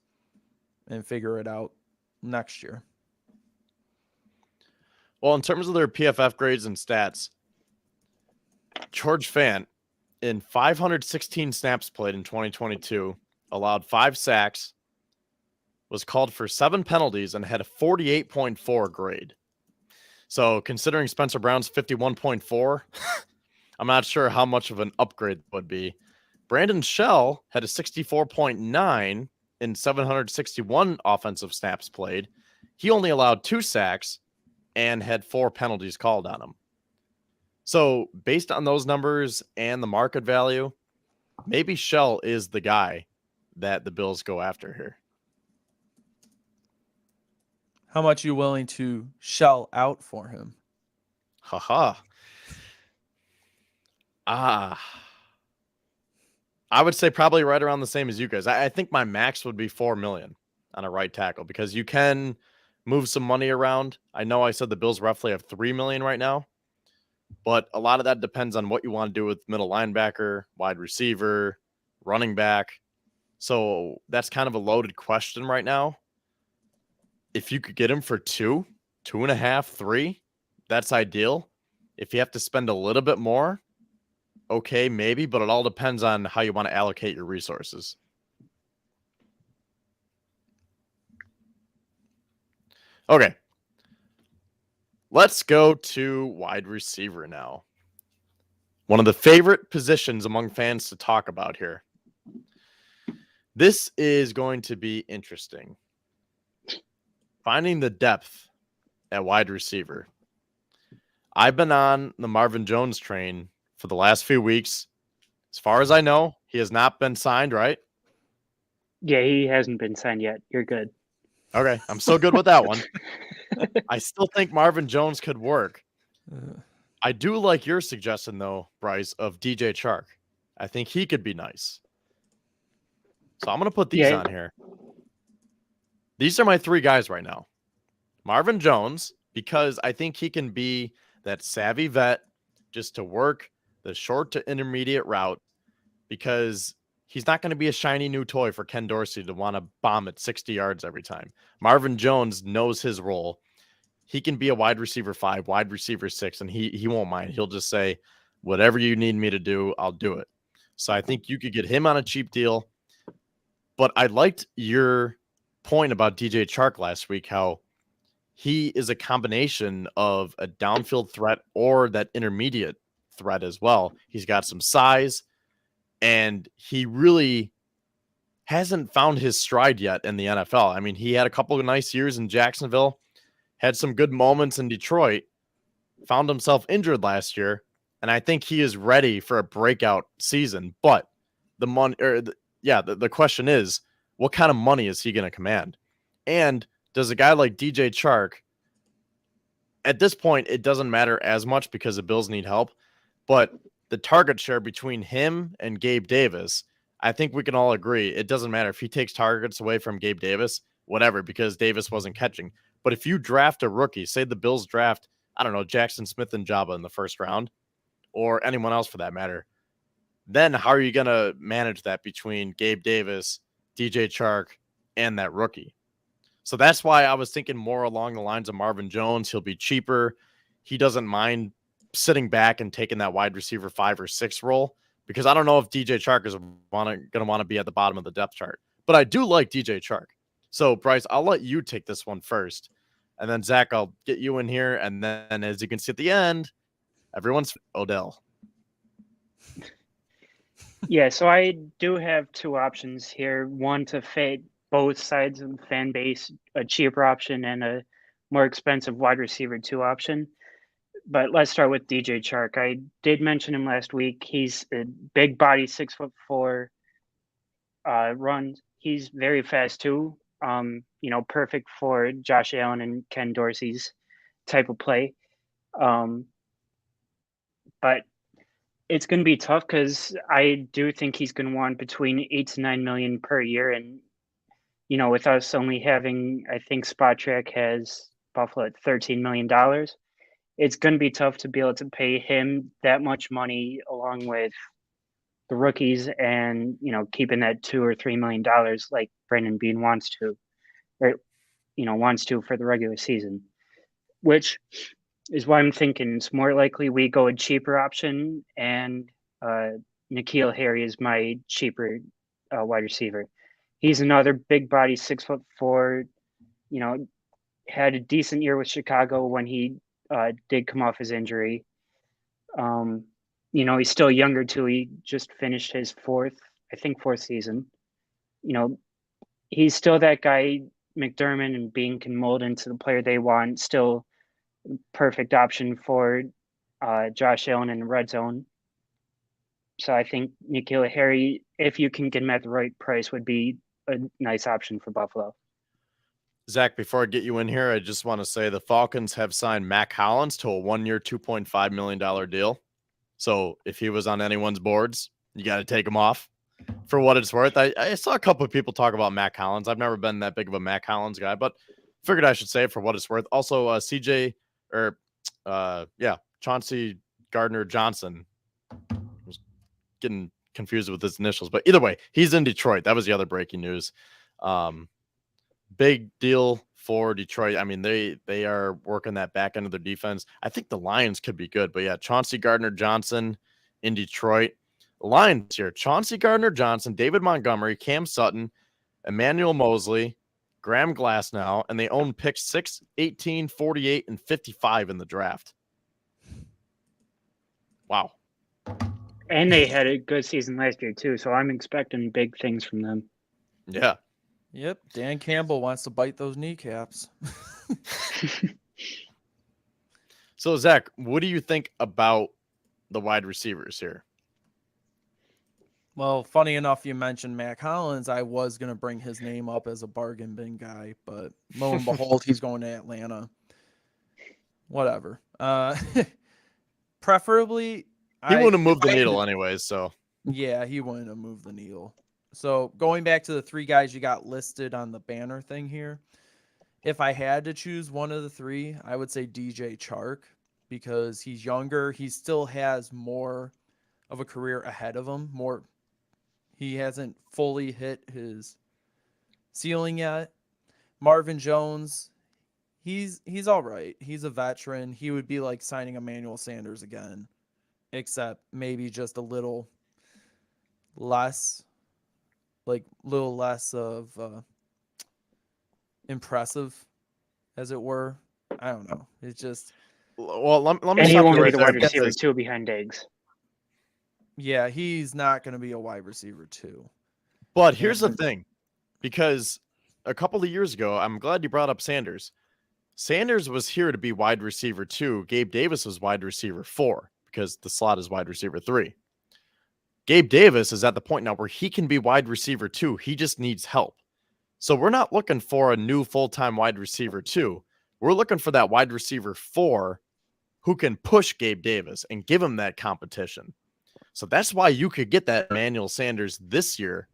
and figure it out next year. Well, in terms of their PFF grades and stats, George Fant, in 516 snaps played in 2022, allowed 5 sacks, was called for 7 penalties, and had a 48.4 grade. So considering Spencer Brown's 51.4, I'm not sure how much of an upgrade would be. Brandon Shell had a 64.9 in 761 offensive snaps played. He only allowed 2 sacks and had 4 penalties called on him. So based on those numbers and the market value, maybe Shell is the guy that the Bills go after here. How much are you willing to shell out for him? I would say probably right around the same as you guys. I think my max would be 4 million on a right tackle because you can move some money around. I know I said the Bills roughly have 3 million right now, but a lot of that depends on what you want to do with middle linebacker, wide receiver, running back. So that's kind of a loaded question right now. If you could get him for 2.5, 3, that's ideal. If you have to spend a little bit more, okay, maybe, but it all depends on how you want to allocate your resources. Okay. Let's go to wide receiver now. One of the favorite positions among fans to talk about here. This is going to be interesting. Finding the depth at wide receiver. I've been on the Marvin Jones train for the last few weeks. As far as I know, he has not been signed, right? Yeah, he hasn't been signed yet. You're good. Okay, I'm still good with that one. I still think Marvin Jones could work. I do like your suggestion, though, Bryce, of DJ Chark. I think he could be nice. So I'm going to put these on here. These are my three guys right now. Marvin Jones, because I think he can be that savvy vet just to work the short to intermediate route, because he's not going to be a shiny new toy for Ken Dorsey to want to bomb at 60 yards every time. Marvin Jones knows his role. He can be a wide receiver 5, wide receiver 6, and he won't mind. He'll just say, whatever you need me to do, I'll do it. So I think you could get him on a cheap deal. But I liked your point about DJ Chark last week, how he is a combination of a downfield threat or that intermediate threat as well. He's got some size, and he really hasn't found his stride yet in the NFL. I mean, he had a couple of nice years in Jacksonville, had some good moments in Detroit, found himself injured last year, and I think he is ready for a breakout season. But the question is, what kind of money is he going to command? And does a guy like DJ Chark, at this point, it doesn't matter as much because the Bills need help, but the target share between him and Gabe Davis, I think we can all agree it doesn't matter if he takes targets away from Gabe Davis, whatever, because Davis wasn't catching. But if you draft a rookie, say the Bills draft, I don't know, Jackson Smith and Jabba in the first round, or anyone else for that matter, then how are you going to manage that between Gabe Davis, DJ Chark, and that rookie? So that's why I was thinking more along the lines of Marvin Jones. He'll be cheaper. He doesn't mind sitting back and taking that wide receiver 5 or 6 role, because I don't know if DJ Chark is going to want to be at the bottom of the depth chart. But I do like DJ Chark. So, Bryce, I'll let you take this one first. And then, Zach, I'll get you in here. And then, as you can see at the end, everyone's Odell. Yeah, so I do have two options here. One to fit both sides of the fan base, a cheaper option and a more expensive wide receiver 2 option. But let's start with DJ Chark. I did mention him last week. He's a big body, 6'4", runs. He's very fast too. Perfect for Josh Allen and Ken Dorsey's type of play. But it's going to be tough because I do think he's going to want between $8 to $9 million per year. And, with us only having, I think Spot Track has Buffalo at $13 million. It's going to be tough to be able to pay him that much money along with the rookies and, keeping that $2 or $3 million like Brandon Beane wants to for the regular season, which is why I'm thinking it's more likely we go a cheaper option, and N'Keal Harry is my cheaper wide receiver. He's another big body, 6'4", had a decent year with Chicago when he did come off his injury. He's still younger too. He just finished his fourth season. He's still that guy McDermott and Bean can mold into the player they want. Still perfect option for Josh Allen in the red zone. So I think N'Keal Harry, if you can get him at the right price, would be a nice option for Buffalo. Zach, before I get you in here, I just want to say the Falcons have signed Mac Hollins to a 1-year, $2.5 million deal. So if he was on anyone's boards, you got to take him off. For what it's worth, I saw a couple of people talk about Mac Hollins. I've never been that big of a Mac Hollins guy, but figured I should say it for what it's worth. Also, Chauncey Gardner-Johnson. I was getting confused with his initials, but either way, he's in Detroit. That was the other breaking news. Big deal for Detroit. I mean, they are working that back end of their defense. I think the Lions could be good, but yeah, Chauncey Gardner-Johnson in Detroit. The Lions here: Chauncey Gardner-Johnson, David Montgomery, Cam Sutton, Emmanuel Mosley, Graham Glasnow, and they own picks 6, 18, 48, and 55 in the draft. Wow. And they had a good season last year too, so I'm expecting big things from them. Yeah. Yep. Dan Campbell wants to bite those kneecaps. So, Zach, what do you think about the wide receivers here? Well, funny enough, you mentioned Mac Hollins. I was going to bring his name up as a bargain bin guy, but lo and behold, he's going to Atlanta. Whatever. Preferably, He wouldn't have moved if the I had needle to- anyways, so. Yeah, he wouldn't have moved the needle. So going back to the three guys you got listed on the banner thing here, if I had to choose one of the three, I would say DJ Chark because he's younger. He still has more of a career ahead of him. He hasn't fully hit his ceiling yet. Marvin Jones, he's all right. He's a veteran. He would be like signing Emmanuel Sanders again, except maybe just a little less of impressive, as it were. I don't know. It's just Well, let me And he stop won't you be right the there wide receiver because too behind Diggs. yeah, he's not going to be a wide receiver too. But here's the And thing, because a couple of years ago, I'm glad you brought up Sanders. Sanders was here to be wide receiver 2. Gabe Davis was wide receiver 4 because the slot is wide receiver 3. Gabe Davis is at the point now where he can be wide receiver 2. He just needs help. So we're not looking for a new full-time wide receiver 2. We're looking for that wide receiver 4 who can push Gabe Davis and give him that competition. So that's why you could get that Emmanuel Sanders this year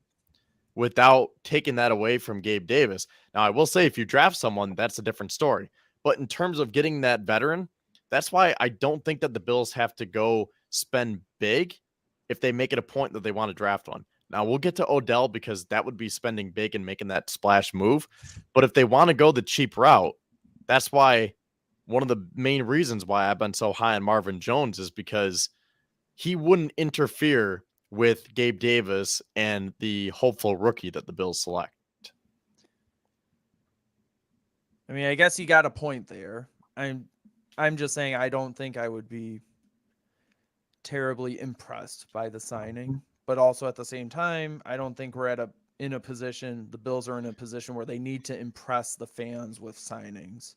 without taking that away from Gabe Davis. Now, I will say if you draft someone, that's a different story. But in terms of getting that veteran, that's why I don't think that the Bills have to go spend big if they make it a point that they want to draft one. Now, we'll get to Odell because that would be spending big and making that splash move. But if they want to go the cheap route, that's why one of the main reasons why I've been so high on Marvin Jones is because he wouldn't interfere with Gabe Davis and the hopeful rookie that the Bills select. I mean, I guess you got a point there. I'm just saying I don't think I would be terribly impressed by the signing, but also at the same time, I don't think we're in a position, the Bills are in a position where they need to impress the fans with signings.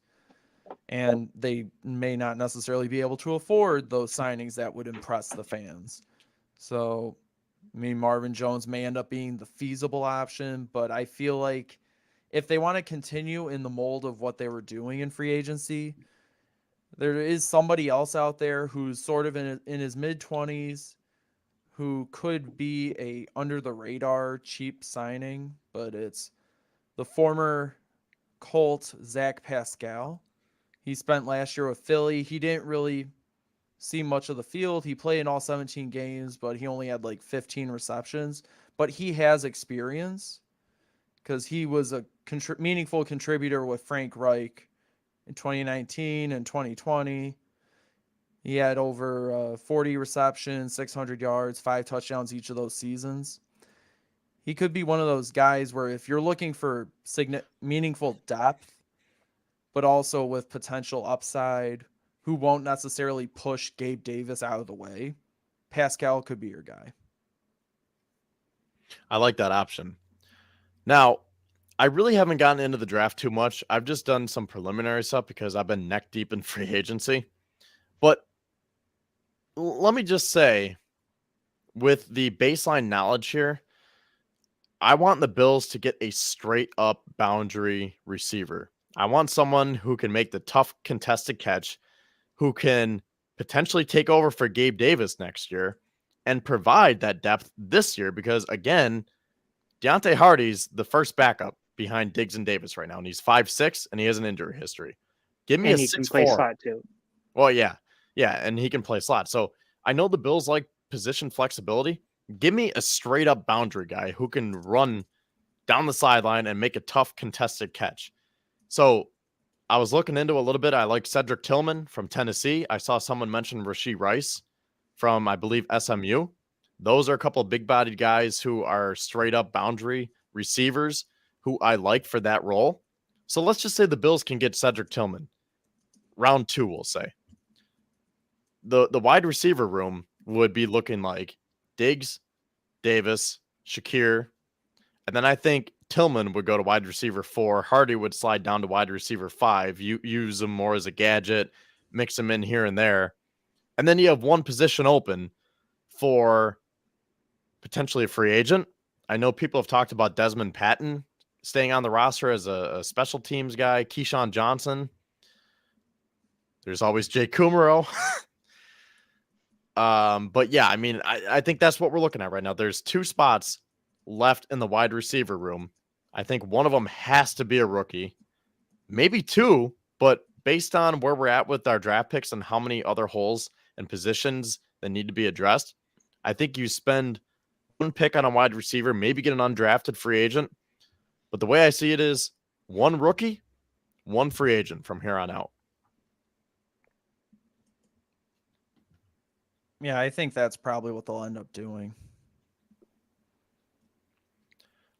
And they may not necessarily be able to afford those signings that would impress the fans. So, I mean, Marvin Jones may end up being the feasible option, but I feel like if they want to continue in the mold of what they were doing in free agency, there is somebody else out there who's sort of in his mid-20s who could be a under-the-radar cheap signing, but it's the former Colt Zach Pascal. He spent last year with Philly. He didn't really see much of the field. He played in all 17 games, but he only had like 15 receptions. But he has experience because he was a meaningful contributor with Frank Reich in 2019 and 2020. He had over 40 receptions, 600 yards, 5 touchdowns each of those seasons. He could be one of those guys where if you're looking for meaningful depth, but also with potential upside, who won't necessarily push Gabe Davis out of the way, Pascal could be your guy. I like that option. Now, I really haven't gotten into the draft too much. I've just done some preliminary stuff because I've been neck deep in free agency. But let me just say, with the baseline knowledge here, I want the Bills to get a straight up boundary receiver. I want someone who can make the tough contested catch, who can potentially take over for Gabe Davis next year and provide that depth this year because, again, Deontay Hardy's the first backup behind Diggs and Davis right now, and he's 5'6", and he has an injury history. Give me And a he can play 6'4". slot too. Well, yeah, and he can play slot. So I know the Bills like position flexibility. Give me a straight up boundary guy who can run down the sideline and make a tough contested catch. So I was looking into a little bit. I like Cedric Tillman from Tennessee. I saw someone mention Rashee Rice from, I believe, SMU. Those are a couple of big-bodied guys who are straight-up boundary receivers who I like for that role. So let's just say the Bills can get Cedric Tillman. Round 2, we'll say. The wide receiver room would be looking like Diggs, Davis, Shakir, and then I think Tillman would go to wide receiver 4. Hardy would slide down to wide receiver 5. You use him more as a gadget, mix him in here and there. And then you have one position open for potentially a free agent. I know people have talked about Desmond Patton staying on the roster as a special teams guy, Keyshawn Johnson. There's always Jay Kumaro. But yeah, I mean, I think that's what we're looking at right now. There's 2 spots left in the wide receiver room. I think one of them has to be a rookie, maybe 2, but based on where we're at with our draft picks and how many other holes and positions that need to be addressed, I think you spend 1 pick on a wide receiver, maybe get an undrafted free agent. But the way I see it is 1 rookie, 1 free agent from here on out. Yeah, I think that's probably what they'll end up doing.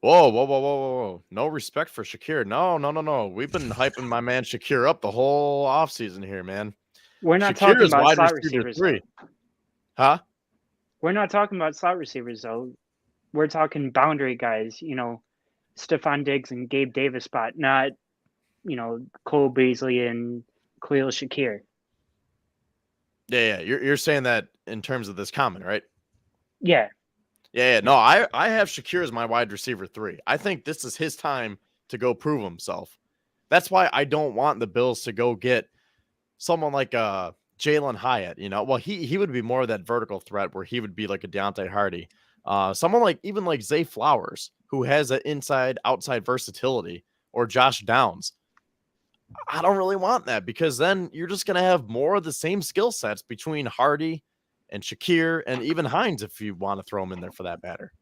Whoa. No respect for Shakir. No. We've been hyping my man Shakir up the whole offseason here, man. We're not Shakir talking is about wide slot receiver receivers. 3. Huh? We're not talking about slot receivers, though. We're talking boundary guys, Stephon Diggs and Gabe Davis spot, not, Cole Beasley and Khalil Shakir. Yeah. You're saying that in terms of this comment, right? Yeah. Yeah. No, I have Shakir as my wide receiver 3. I think this is his time to go prove himself. That's why I don't want the Bills to go get someone like Jalen Hyatt. Well, he would be more of that vertical threat where he would be like a Deontay Hardy. Someone like Zay Flowers, who has an inside-outside versatility, or Josh Downs. I don't really want that, because then you're just going to have more of the same skill sets between Hardy and Shakir and even Hines, if you want to throw him in there for that matter.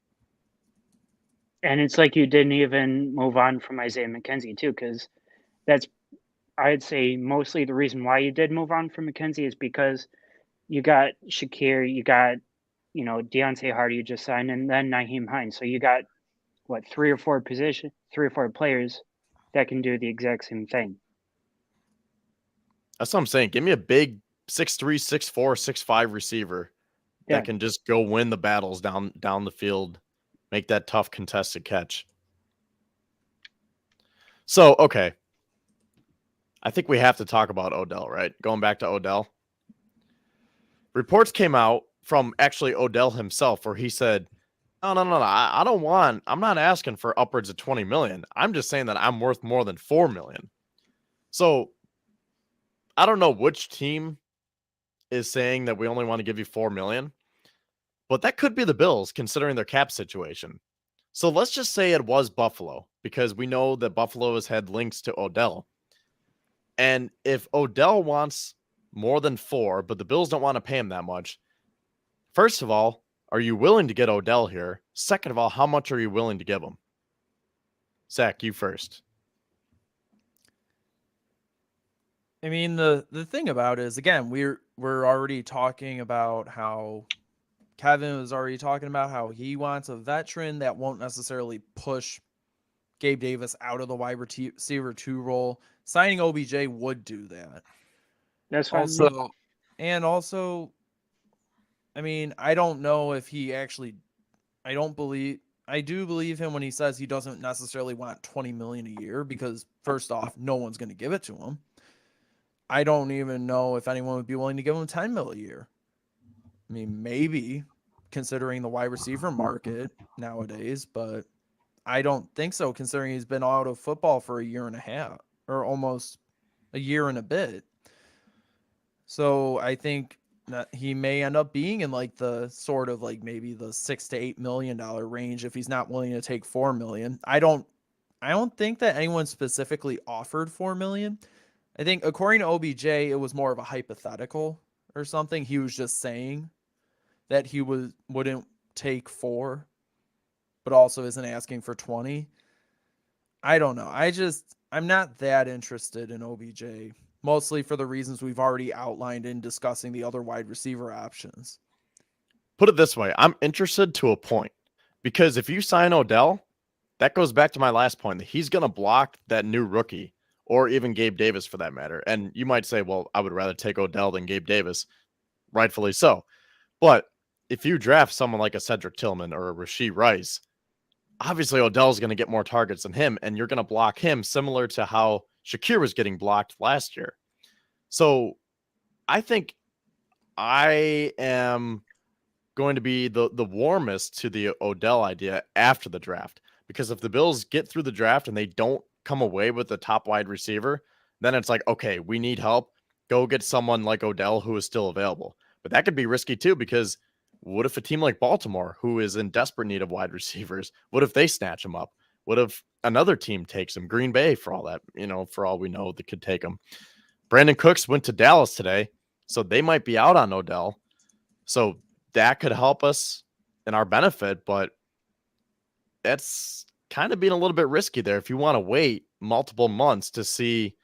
And it's like you didn't even move on from Isaiah McKenzie, too, because that's, I'd say, mostly the reason why you did move on from McKenzie is because you got Shakir, you got, Deontay Hardy you just signed, and then Nyheim Hines. So you got, 3 or 4 players that can do the exact same thing. That's what I'm saying. Give me a big 6'3", 6'4", 6'5" receiver that can just go win the battles down the field, make that tough contested catch. So, okay. I think we have to talk about Odell, right? Going back to Odell. Reports came out from actually Odell himself where he said, no. I'm not asking for upwards of 20 million. I'm just saying that I'm worth more than 4 million. So I don't know which team is saying that we only want to give you 4 million, but that could be the Bills considering their cap situation. So let's just say it was Buffalo, because we know that Buffalo has had links to Odell. And if Odell wants more than 4, but the Bills don't want to pay him that much, first of all, are you willing to get Odell here? Second of all, how much are you willing to give him? Zach, you first. I mean, the thing about it is, again, we're already talking about how Kevin was already talking about how he wants a veteran that won't necessarily push Gabe Davis out of the wide receiver 2 role. Signing OBJ would do that. That's fine. Also, I mean, I don't know if he actually, I do believe him when he says he doesn't necessarily want 20 million a year, because first off, no one's going to give it to him. I don't even know if anyone would be willing to give him 10 mil a year. I mean, maybe, considering the wide receiver market nowadays, but I don't think so, considering he's been out of football for a year and a half, or almost a year and a bit. So I think that he may end up being in like the sort of like maybe the $6 to $8 million range if he's not willing to take 4 million. I don't think that anyone specifically offered 4 million. I think according to OBJ, it was more of a hypothetical or something. He was just saying that he wouldn't take 4, but also isn't asking for 20. I don't know. I'm not that interested in OBJ, mostly for the reasons we've already outlined in discussing the other wide receiver options. Put it this way, I'm interested to a point, because if you sign Odell, that goes back to my last point, that he's going to block that new rookie, or even Gabe Davis for that matter. And you might say, well, I would rather take Odell than Gabe Davis. Rightfully so. But if you draft someone like a Cedric Tillman or a Rashee Rice, obviously Odell's going to get more targets than him, and you're going to block him similar to how Shakir was getting blocked last year. So I think I am going to be the warmest to the Odell idea after the draft, because if the Bills get through the draft and they don't come away with the top wide receiver, then it's like, okay, we need help. Go get someone like Odell who is still available. But that could be risky too, because what if a team like Baltimore, who is in desperate need of wide receivers, what if they snatch him up? What if another team takes him? Green Bay, for all that, for all we know, they could take him. Brandon Cooks went to Dallas today, so they might be out on Odell. So that could help us in our benefit, but that's kind of being a little bit risky there if you want to wait multiple months to see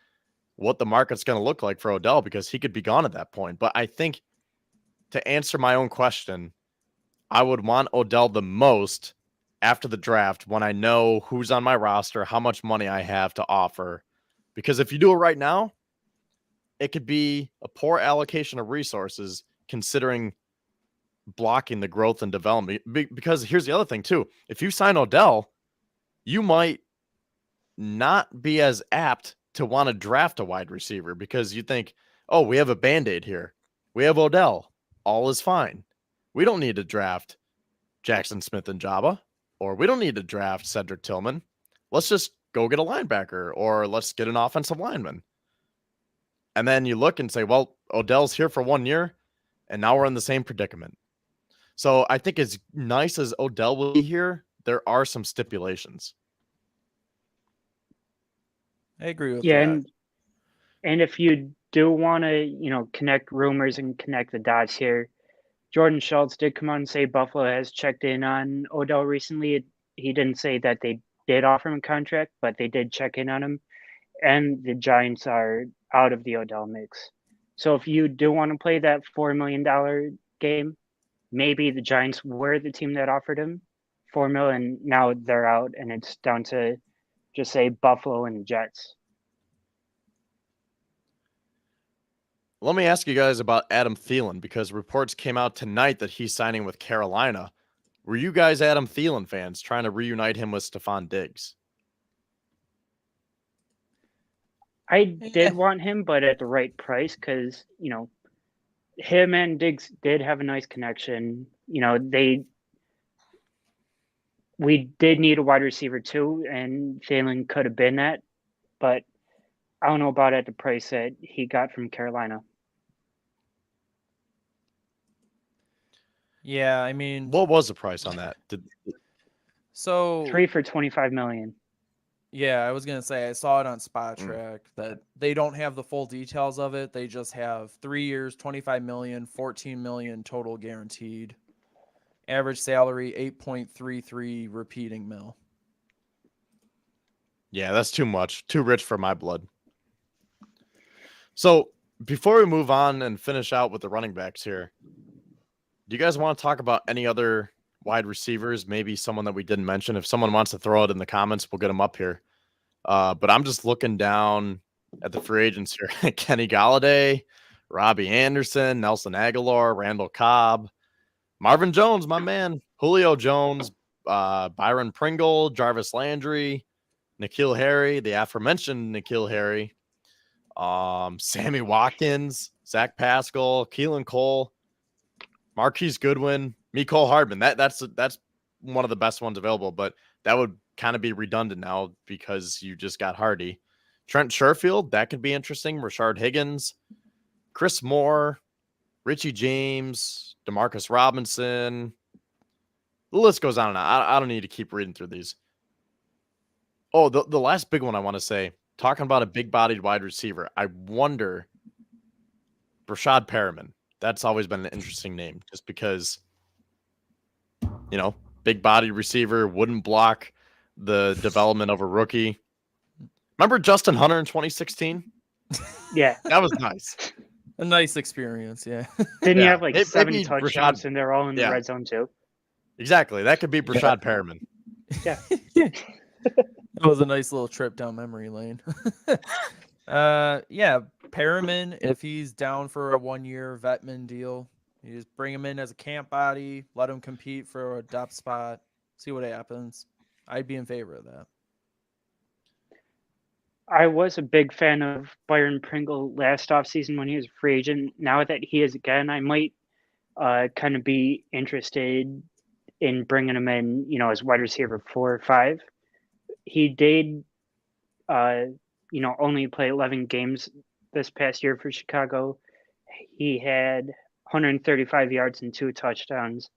what the market's going to look like for Odell, because he could be gone at that point. But I think, to answer my own question, I would want Odell the most after the draft, when I know who's on my roster, how much money I have to offer. Because if you do it right now, it could be a poor allocation of resources, considering blocking the growth and development. Because here's the other thing too. If you sign Odell, you might not be as apt to want to draft a wide receiver, because you think, oh, we have a Band-Aid here. We have Odell. All is fine. We don't need to draft Jackson Smith and Jabba, or we don't need to draft Cedric Tillman. Let's just go get a linebacker, or let's get an offensive lineman. And then you look and say, well, Odell's here for 1 year, and now we're in the same predicament. So I think, as nice as Odell will be here, there are some stipulations. I agree with Yeah, that. and if you do want to, connect rumors and connect the dots here, Jordan Schultz did come out and say Buffalo has checked in on Odell recently. He didn't say that they did offer him a contract, but they did check in on him, and the Giants are out of the Odell mix. So if you do want to play that $4 million game, maybe the Giants were the team that offered him $4 million, and now they're out, and it's down to just say Buffalo and the Jets. Let me ask you guys about Adam Thielen, because reports came out tonight that he's signing with Carolina. Were you guys Adam Thielen fans trying to reunite him with Stephon Diggs? I did want him, but at the right price, because, him and Diggs did have a nice connection. We did need a wide receiver too, and Thielen could have been that, but I don't know about at the price that he got from Carolina. Yeah, I mean, What was the price on that? so 3 for $25 million. yeah, I was gonna say I saw it on Spot Track that they don't have the full details of it. They just have 3 years, 25 million, 14 million total guaranteed. Average salary 8.33 repeating mil. Yeah, that's too much. Too rich for my blood. So before we move on and finish out with the running backs here, do you guys want to talk about any other wide receivers? Maybe someone that we didn't mention. If someone wants to throw it in the comments, we'll get them up here. But I'm just looking down at the free agents here. Kenny Galladay, Robbie Anderson, Nelson Aguilar, Randall Cobb, Marvin Jones, my man, Julio Jones, Byron Pringle, Jarvis Landry, N'Keal Harry, the aforementioned N'Keal Harry, Sammy Watkins, Zach Pascal, Keelan Cole, Marquise Goodwin, Mecole Hardman. That's one of the best ones available, but that would kind of be redundant now because you just got Hardy. Trent Sherfield, that could be interesting. Rashard Higgins, Chris Moore, Richie James, Demarcus Robinson. The list goes on and on. I don't need to keep reading through these. Oh, the last big one I want to say, talking about a big-bodied wide receiver, I wonder, Rashad Perriman. That's always been an interesting name, just because, big-bodied receiver, wouldn't block the development of a rookie. Remember Justin Hunter in 2016? Yeah. That was nice. A nice experience, yeah. Didn't you have like Maybe 7 touchdowns Rashad, and they're all in the red zone too? Exactly. That could be Rashad Perriman. Yeah. That was a nice little trip down memory lane. Yeah, Perriman, if he's down for a 1-year Vetman deal, you just bring him in as a camp body, let him compete for a depth spot, see what happens. I'd be in favor of that. I was a big fan of Byron Pringle last offseason when he was a free agent. Now that he is again, I might kind of be interested in bringing him in, as wide receiver 4 or 5. He did, only play 11 games this past year for Chicago. He had 135 yards and 2 touchdowns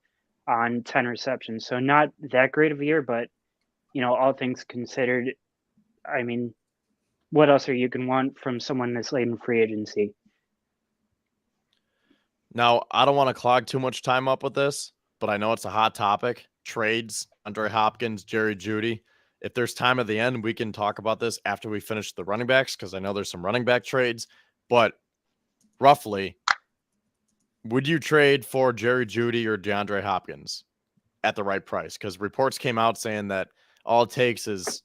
on 10 receptions. So not that great of a year, but, all things considered, I mean, what else are you going to want from someone that's late in free agency? Now, I don't want to clog too much time up with this, but I know it's a hot topic. Trades, Andre Hopkins, Jerry Jeudy. If there's time at the end, we can talk about this after we finish the running backs, because I know there's some running back trades. But roughly, would you trade for Jerry Jeudy or DeAndre Hopkins at the right price? Because reports came out saying that all it takes is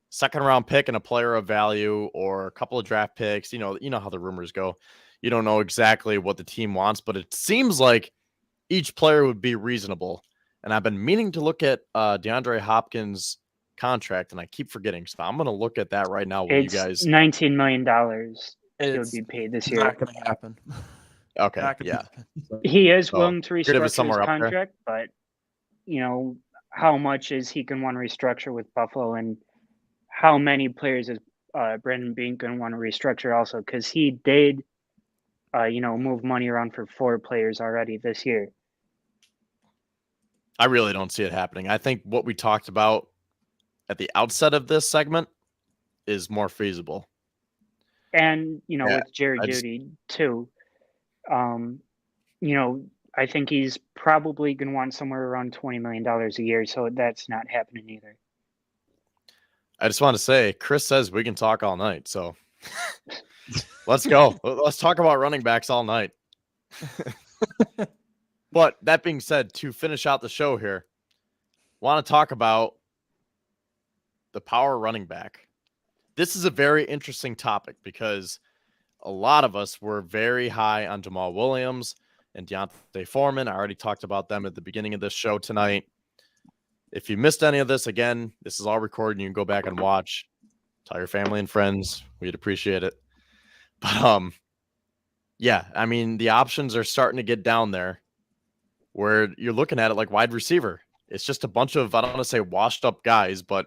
second round pick and a player of value or a couple of draft picks. You know how the rumors go. You don't know exactly what the team wants, but it seems like each player would be reasonable. And I've been meaning to look at DeAndre Hopkins' contract, and I keep forgetting. So I'm going to look at that right now. It's $19 million he would be paid this year. Not going to happen. Okay, yeah. He is willing to restructure his somewhere up there. contract, but how much is he going to want to restructure with Buffalo, and how many players is Brandon Beane going to want to restructure also? Because he did, move money around for 4 players already this year. I really don't see it happening. I think what we talked about at the outset of this segment is more feasible. And, with Jerry Jeudy too, I think he's probably going to want somewhere around $20 million a year. So that's not happening either. I just want to say, Chris says we can talk all night. So let's go. Let's talk about running backs all night. But that being said, to finish out the show here, want to talk about the power running back. This is a very interesting topic because a lot of us were very high on Jamal Williams and Deontay Foreman. I already talked about them at the beginning of this show tonight. If you missed any of this, again, this is all recorded. You can go back and watch. Tell your family and friends. We'd appreciate it. But yeah, I mean, the options are starting to get down there where you're looking at it like wide receiver. It's just a bunch of, I don't want to say washed up guys, but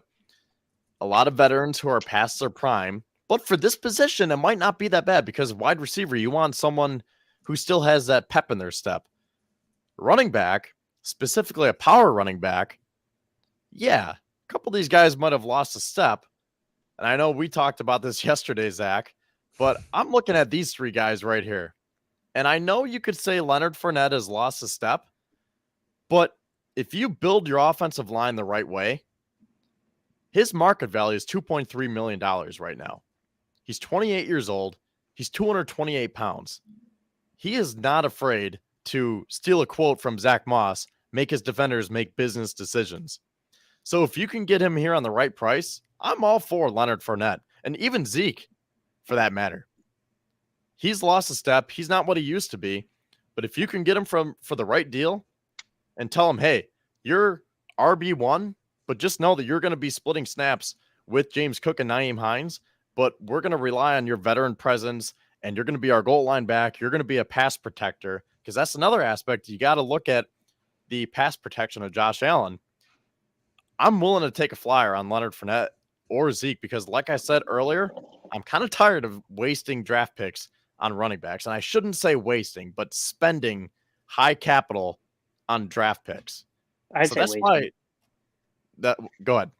a lot of veterans who are past their prime. But for this position, it might not be that bad because wide receiver, you want someone who still has that pep in their step. Running back, specifically a power running back, yeah, a couple of these guys might have lost a step. And I know we talked about this yesterday, Zach, but I'm looking at these 3 guys right here. And I know you could say Leonard Fournette has lost a step, but if you build your offensive line the right way, his market value is $2.3 million right now. He's 28 years old. He's 228 pounds. He is not afraid to steal a quote from Zach Moss, make his defenders make business decisions. So if you can get him here on the right price, I'm all for Leonard Fournette and even Zeke for that matter. He's lost a step. He's not what he used to be. But if you can get him for the right deal and tell him, hey, you're RB1, but just know that you're going to be splitting snaps with James Cook and Nyheim Hines, but we're going to rely on your veteran presence, and you're going to be our goal line back. You're going to be a pass protector, because that's another aspect. You got to look at the pass protection of Josh Allen. I'm willing to take a flyer on Leonard Fournette or Zeke because, like I said earlier, I'm kind of tired of wasting draft picks on running backs. And I shouldn't say wasting, but spending high capital on draft picks. I'd say wasting. Go ahead.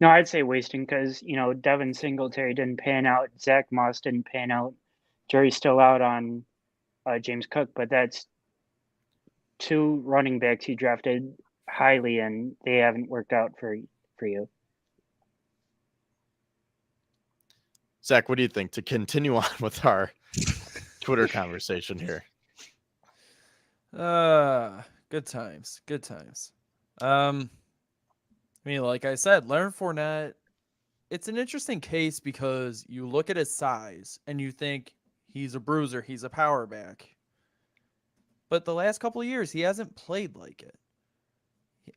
No, I'd say wasting because, Devin Singletary didn't pan out. Zach Moss didn't pan out. Jury's still out on James Cook, but that's 2 running backs he drafted highly, and they haven't worked out for you. Zach, what do you think to continue on with our Twitter conversation here? Good times. I mean, like I said, Leonard Fournette, it's an interesting case because you look at his size and you think he's a bruiser, he's a power back. But the last couple of years, he hasn't played like it.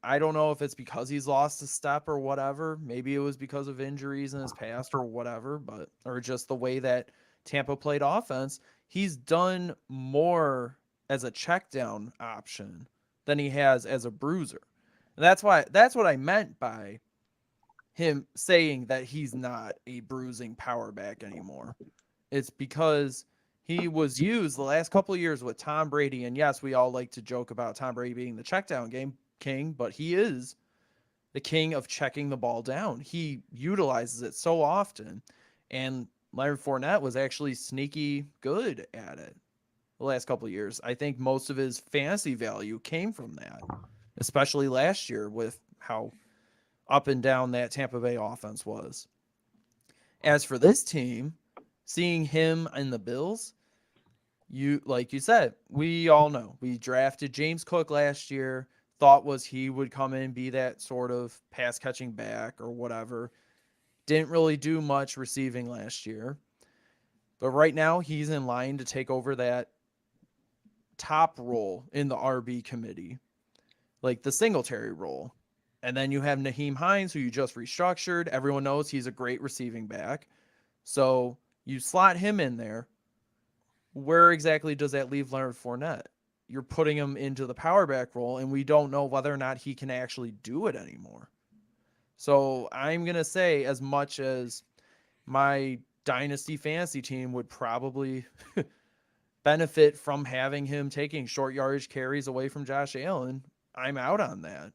I don't know if it's because he's lost a step or whatever. Maybe it was because of injuries in his past or whatever, or just the way that Tampa played offense. He's done more as a check down option than he has as a bruiser. And that's what I meant by him saying that he's not a bruising power back anymore. It's because he was used the last couple of years with Tom Brady. And yes, we all like to joke about Tom Brady being the check down game king, but he is the king of checking the ball down. He utilizes it so often. And Leonard Fournette was actually sneaky good at it the last couple of years. I think most of his fantasy value came from that, especially last year with how up and down that Tampa Bay offense was. As for this team, seeing him in the Bills, like you said, we all know we drafted James Cook last year. Thought was he would come in, be that sort of pass catching back or whatever. Didn't really do much receiving last year. But right now he's in line to take over that top role in the RB committee, like the Singletary role. And then you have Naheem Hines, who you just restructured. Everyone knows he's a great receiving back. So you slot him in there. Where exactly does that leave Leonard Fournette? You're putting him into the power back role, and we don't know whether or not he can actually do it anymore. So I'm going to say, as much as my dynasty fantasy team would probably benefit from having him taking short yardage carries away from Josh Allen, I'm out on that.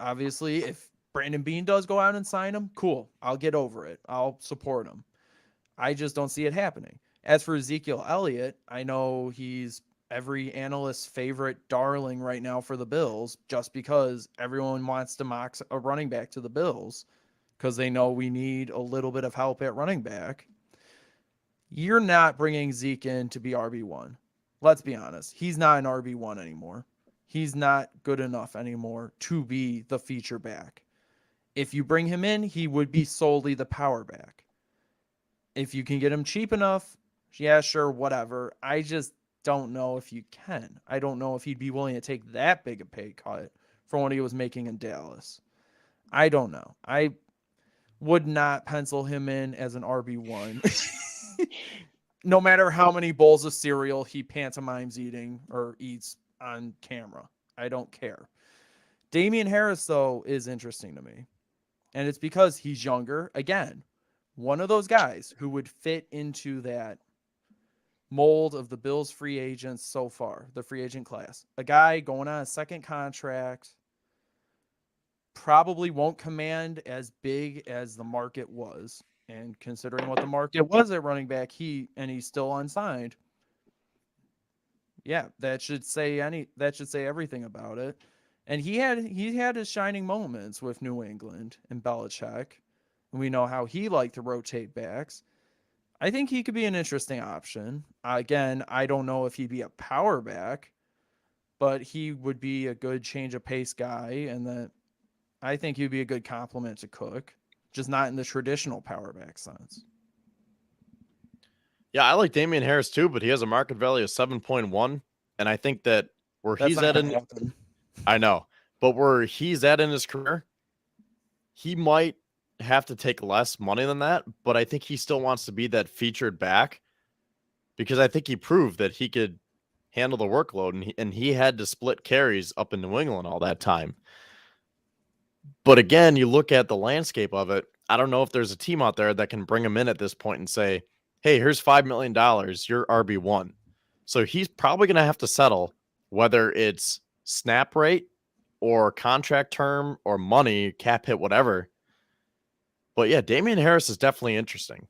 Obviously, if Brandon Beane does go out and sign him, cool. I'll get over it. I'll support him. I just don't see it happening. As for Ezekiel Elliott, I know he's every analyst's favorite darling right now for the Bills, just because everyone wants to mock a running back to the Bills because they know we need a little bit of help at running back. You're not bringing Zeke in to be RB1. Let's be honest. He's not an RB1 anymore. He's not good enough anymore to be the feature back. If you bring him in, he would be solely the power back. If you can get him cheap enough, yeah, sure, whatever. I just don't know if you can. I don't know if he'd be willing to take that big a pay cut from what he was making in Dallas. I don't know. I would not pencil him in as an RB1. No matter how many bowls of cereal he pantomimes eating or eats on camera. I don't care. Damian Harris, though, is interesting to me. And it's because he's younger. Again, one of those guys who would fit into that mold of the Bills free agents so far, the free agent class. A guy going on a second contract, probably won't command as big as the market was. And considering what the market was at running back, he's still unsigned. Yeah, that should say everything about it. And he had his shining moments with New England and Belichick. And we know how he liked to rotate backs. I think he could be an interesting option. Again, I don't know if he'd be a power back, but he would be a good change of pace guy, and that I think he'd be a good complement to Cook, just not in the traditional power back sense. Yeah, I like Damian Harris too, but he has a market value of 7.1, and I think that where That's he's not at gonna in happen. I know, but where he's at in his career, he might have to take less money than that, but I think he still wants to be that featured back because I think he proved that he could handle the workload, and he had to split carries up in New England all that time. But again, you look at the landscape of it, I don't know if there's a team out there that can bring him in at this point and say, hey, here's $5 million, you're RB1. So he's probably going to have to settle, whether it's snap rate or contract term or money, cap hit, whatever. But yeah, Damian Harris is definitely interesting.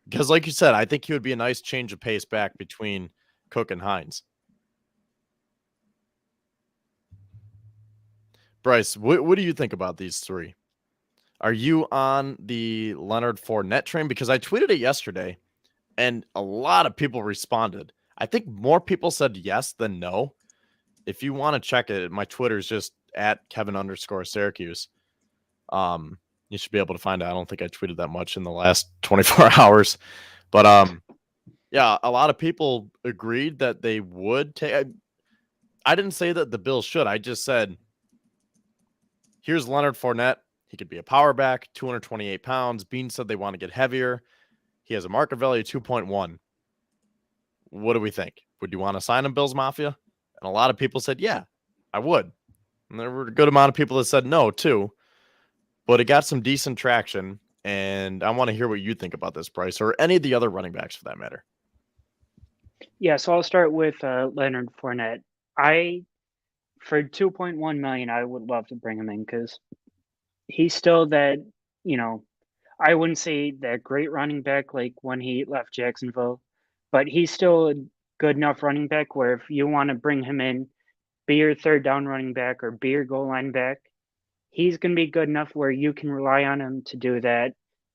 Because like you said, I think he would be a nice change of pace back between Cook and Hines. Bryce, what do you think about these three? Are you on the Leonard Fournette train? Because I tweeted it yesterday, and a lot of people responded. I think more people said yes than no. If you want to check it, my Twitter is just at Kevin_Syracuse. You should be able to find it. I don't think I tweeted that much in the last 24 hours. But yeah, a lot of people agreed that they would take. I didn't say that the Bills should. I just said Here's Leonard Fournette. He could be a power back, 228 pounds. Bean said they want to get heavier. He has a market value of 2.1. What do we think? Would you want to sign him, Bills Mafia? And a lot of people said, yeah, I would. And there were a good amount of people that said no, too. But it got some decent traction. And I want to hear what you think about this, Bryce, or any of the other running backs for that matter. Yeah, so I'll start with Leonard Fournette. For 2.1 million, I would love to bring him in because he's still that, I wouldn't say that great running back like when he left Jacksonville, but he's still a good enough running back where if you want to bring him in, be your third down running back or be your goal line back, he's going to be good enough where you can rely on him to do that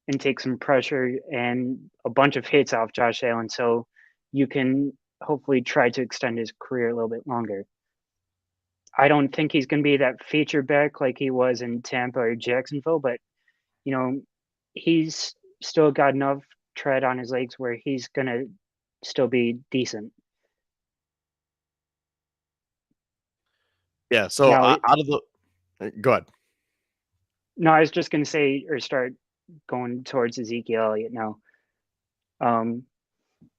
and take some pressure and a bunch of hits off Josh Allen. So you can hopefully try to extend his career a little bit longer. I don't think he's going to be that feature back like he was in Tampa or Jacksonville, but, he's still got enough tread on his legs where he's going to still be decent. Yeah, so Now, out of the – go ahead. No, I was just going to say or start going towards Ezekiel Elliott now. I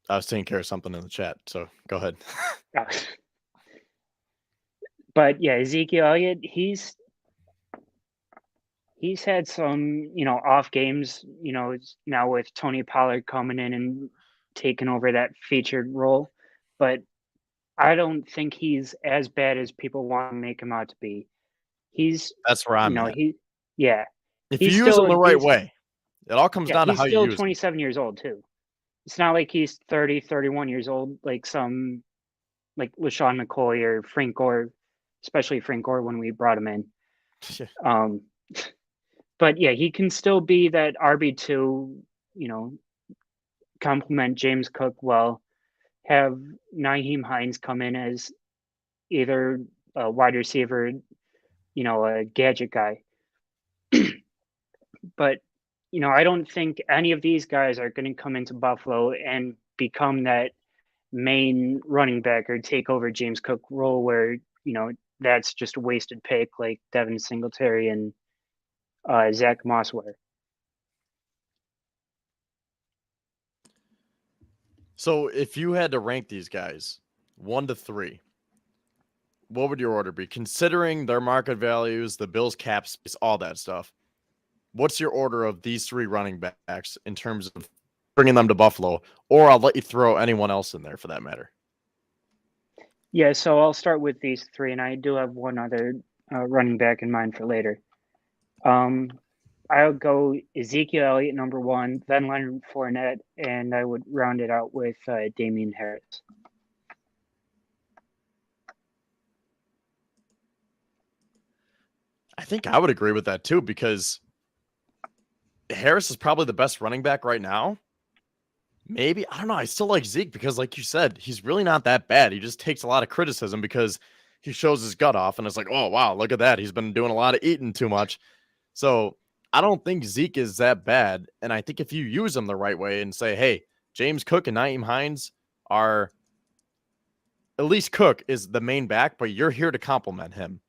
was taking care of something in the chat, so go ahead. But yeah, Ezekiel Elliott, he's had some, off games, now with Tony Pollard coming in and taking over that featured role. But I don't think he's as bad as people want to make him out to be. That's where I'm at. If you use him the right way, it all comes down to how you use him. He's still 27 years old too. It's not like he's 30, 31 years old, like some, like LaShawn McCoy or Frank Gore, especially Frank Gore when we brought him in. But yeah, he can still be that RB2, complement James Cook well, have Nyheim Hines come in as either a wide receiver, a gadget guy. But, I don't think any of these guys are going to come into Buffalo and become that main running back or take over James Cook role where, that's just a wasted pick like Devin Singletary and Zach Moss were. So if you had to rank these guys 1 to 3, what would your order be? Considering their market values, the Bills' cap space, all that stuff, what's your order of these 3 running backs in terms of bringing them to Buffalo? Or I'll let you throw anyone else in there for that matter. Yeah, so I'll start with these 3, and I do have one other running back in mind for later. I'll go Ezekiel Elliott number 1, then Leonard Fournette, and I would round it out with Damian Harris. I think I would agree with that too, because Harris is probably the best running back right now. Maybe, I don't know. I still like Zeke because, like you said, he's really not that bad. He just takes a lot of criticism because he shows his gut off, and it's like, oh, wow, look at that. He's been doing a lot of eating too much. So I don't think Zeke is that bad. And I think if you use him the right way and say, hey, James Cook and Nyheim Hines are, at least Cook is the main back, but you're here to compliment him.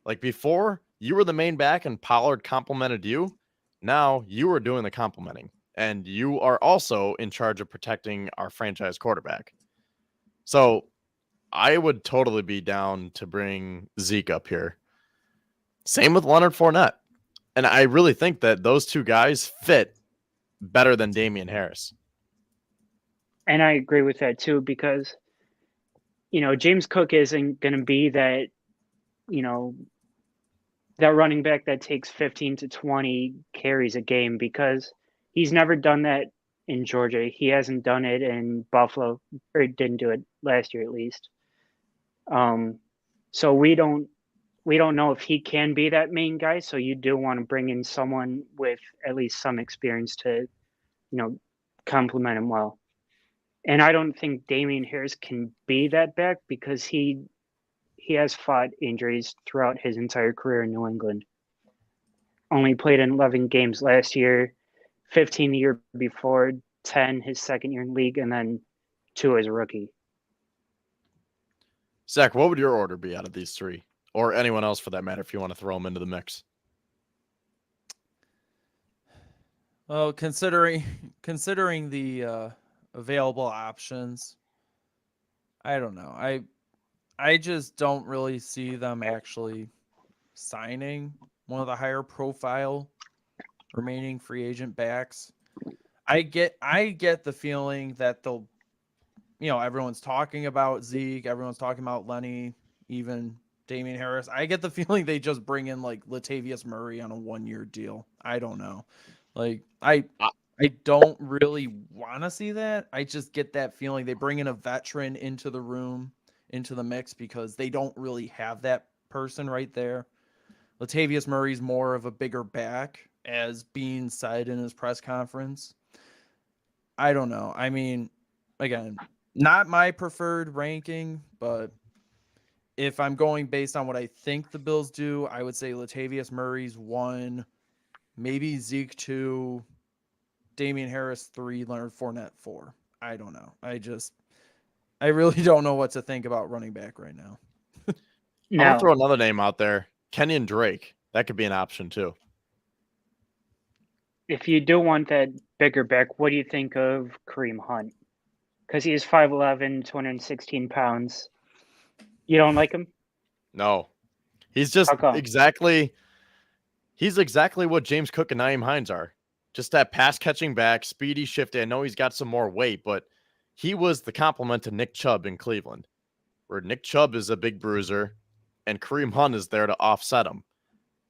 Like before, you were the main back and Pollard complimented you. Now you are doing the complimenting. And you are also in charge of protecting our franchise quarterback. So I would totally be down to bring Zeke up here. Same with Leonard Fournette. And I really think that those 2 guys fit better than Damian Harris. And I agree with that too, because, James Cook isn't going to be that, that running back that takes 15 to 20 carries a game because he's never done that in Georgia. He hasn't done it in Buffalo, or didn't do it last year at least. So we don't know if he can be that main guy. So you do want to bring in someone with at least some experience to, complement him well. And I don't think Damian Harris can be that back because he has fought injuries throughout his entire career in New England. Only played in 11 games last year, 15 the year before, 10 his second year in league, and then 2 as a rookie. Zach, what would your order be out of these 3? Or anyone else for that matter, if you want to throw them into the mix? Well, considering the available options, I don't know. I just don't really see them actually signing one of the higher profile remaining free agent backs. I get the feeling that they'll, everyone's talking about Zeke, everyone's talking about Lenny, even Damian Harris. I get the feeling they just bring in like Latavius Murray on a 1-year deal. I don't know. Like I don't really want to see that. I just get that feeling they bring in a veteran into the room, into the mix because they don't really have that person right there. Latavius Murray's more of a bigger back, as Bean said in his press conference. I don't know. I mean, again, not my preferred ranking, but if I'm going based on what I think the Bills do, I would say Latavius Murray's 1, maybe Zeke 2, Damian Harris 3, Leonard Fournette 4. I don't know. I really don't know what to think about running back right now. I'm Now, gonna throw another name out there. Kenyon Drake. That could be an option too. if you do want that bigger back, what do you think of Kareem Hunt? Because he is 5'11", 216 pounds. You don't like him? No. He's just How come? exactly what James Cook and Nyheim Hines are. Just that pass catching back, speedy, shifty. I know he's got some more weight, but he was the complement to Nick Chubb in Cleveland, where Nick Chubb is a big bruiser and Kareem Hunt is there to offset him.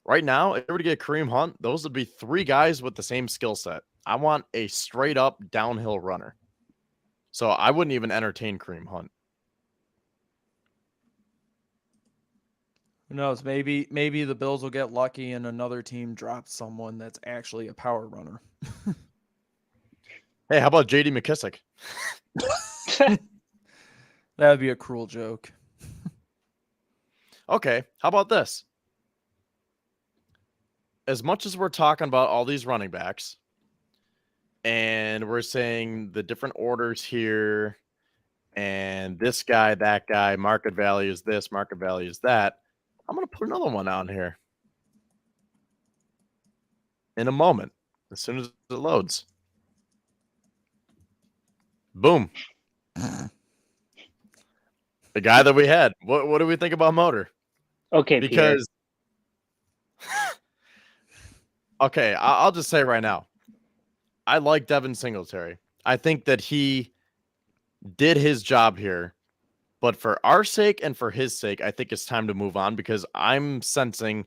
Right now, if you were to get Kareem Hunt, those would be 3 guys with the same skill set. I want a straight up downhill runner. So I wouldn't even entertain Kareem Hunt. Who knows? Maybe the Bills will get lucky and another team drops someone that's actually a power runner. Hey, how about JD McKissick? That would be a cruel joke. Okay, how about this? As much as we're talking about all these running backs, and we're saying the different orders here, and this guy, that guy, market value is this, market value is that, I'm going to put another one on here in a moment, as soon as it loads. Boom. The guy that we had. What do we think about Motor? Okay, Because, okay, I'll just say right now, I like Devin Singletary. I think that he did his job here, but for our sake and for his sake, I think it's time to move on because I'm sensing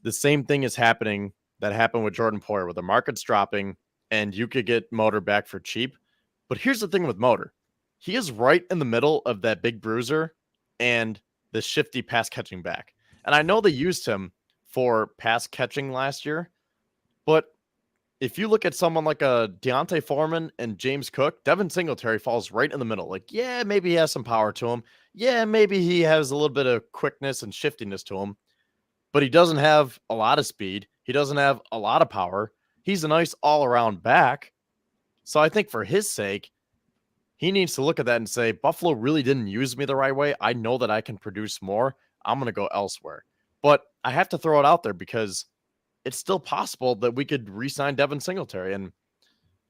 the same thing is happening that happened with Jordan Poyer, where the market's dropping and you could get Motor back for cheap. But here's the thing with Motor. He is right in the middle of that big bruiser and the shifty pass catching back. And I know they used him for pass catching last year, but if you look at someone like a Deontay Foreman and James Cook, Devin Singletary falls right in the middle. Like, yeah, maybe he has some power to him. Yeah, maybe he has a little bit of quickness and shiftiness to him, but he doesn't have a lot of speed. He doesn't have a lot of power. He's a nice all-around back. So I think for his sake, he needs to look at that and say, Buffalo really didn't use me the right way. I know that I can produce more. I'm going to go elsewhere. But I have to throw it out there because it's still possible that we could re-sign Devin Singletary. And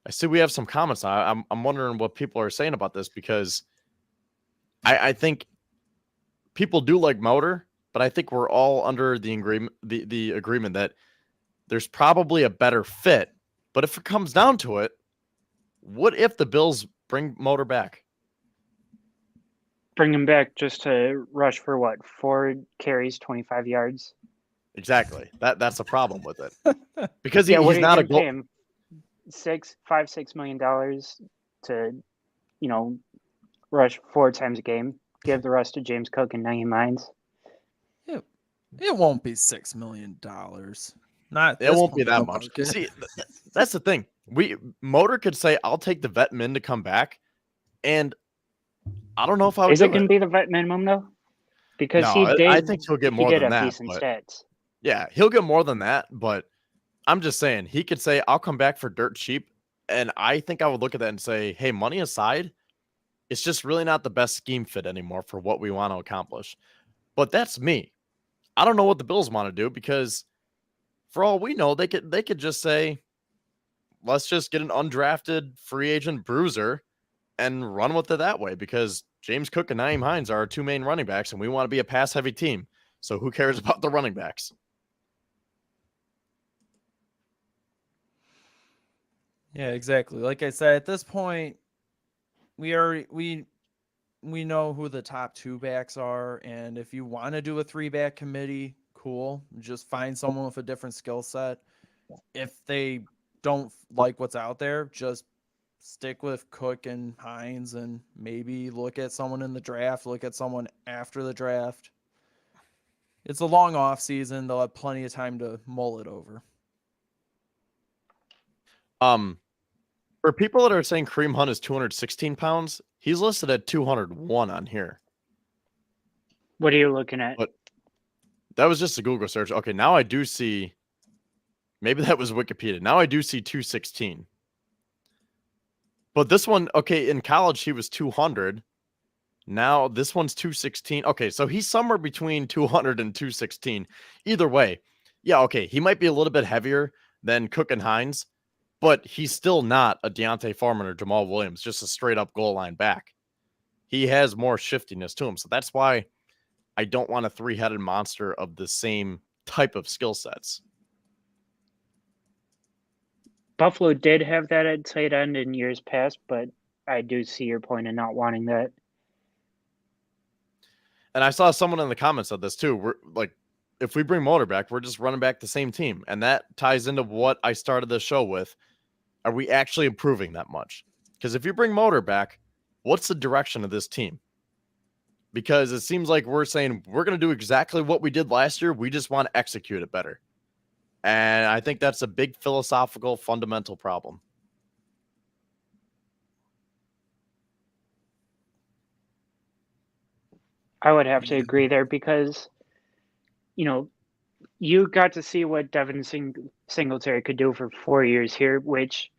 I see we have some comments. I'm wondering what people are saying about this because I think people do like Motor, but I think we're all under the agreement that there's probably a better fit. But if it comes down to it, what if the Bills bring Motor back? bring him back just to rush for what? 4 carries, 25 yards. Exactly. That's the problem with it. Because Yeah, what he's are you not going a to pay him? $6 million to, rush 4 times a game. Give the rest to James Cook and Nyheim Hines. It won't be $6 million. Not It won't point be in that the much. market. See, that's the thing. Motor could say, "I'll take the vet min to come back," and I don't know if I would Is it do going it. to be the vet minimum though? Because No, I think he'll get he more did than have that. decent But stats. yeah, he'll get more than that. But I'm just saying he could say, "I'll come back for dirt cheap," and I think I would look at that and say, "Hey, money aside, it's just really not the best scheme fit anymore for what we want to accomplish." But that's me. I don't know what the Bills want to do because, for all we know, they could just say, let's just get an undrafted free agent bruiser and run with it that way, because James Cook and Nyheim Hines are our two main running backs, and we want to be a pass-heavy team. So who cares about the running backs? Yeah, exactly. Like I said, at this point, we know who the top 2 backs are, and if you want to do a 3-back committee, cool. Just find someone with a different skill set. If they don't like what's out there, just stick with Cook and Hines, and maybe look at someone in the draft, look at someone after the draft. It's a long off season. They'll have plenty of time to mull it over. For people that are saying Kareem Hunt is 216 pounds, he's listed at 201 on here. What are you looking at? But that was just a Google search. Okay, now I do see, maybe that was Wikipedia. Now I do see 216. But this one, okay, in college he was 200. Now this one's 216. Okay, so he's somewhere between 200 and 216. Either way, yeah, okay, he might be a little bit heavier than Cook and Hines, but he's still not a Deontay Foreman or Jamal Williams, just a straight-up goal line back. He has more shiftiness to him, so that's why I don't want a 3-headed monster of the same type of skill sets. Buffalo did have that at tight end in years past, but I do see your point in not wanting that. And I saw someone in the comments of this too. We're like, if we bring Motor back, we're just running back the same team. And that ties into what I started the show with. Are we actually improving that much? Because if you bring Motor back, what's the direction of this team? Because it seems like we're saying we're going to do exactly what we did last year. We just want to execute it better. And I think that's a big philosophical, fundamental problem. I would have to agree there because, you got to see what Devin Singletary could do for 4 years here, which,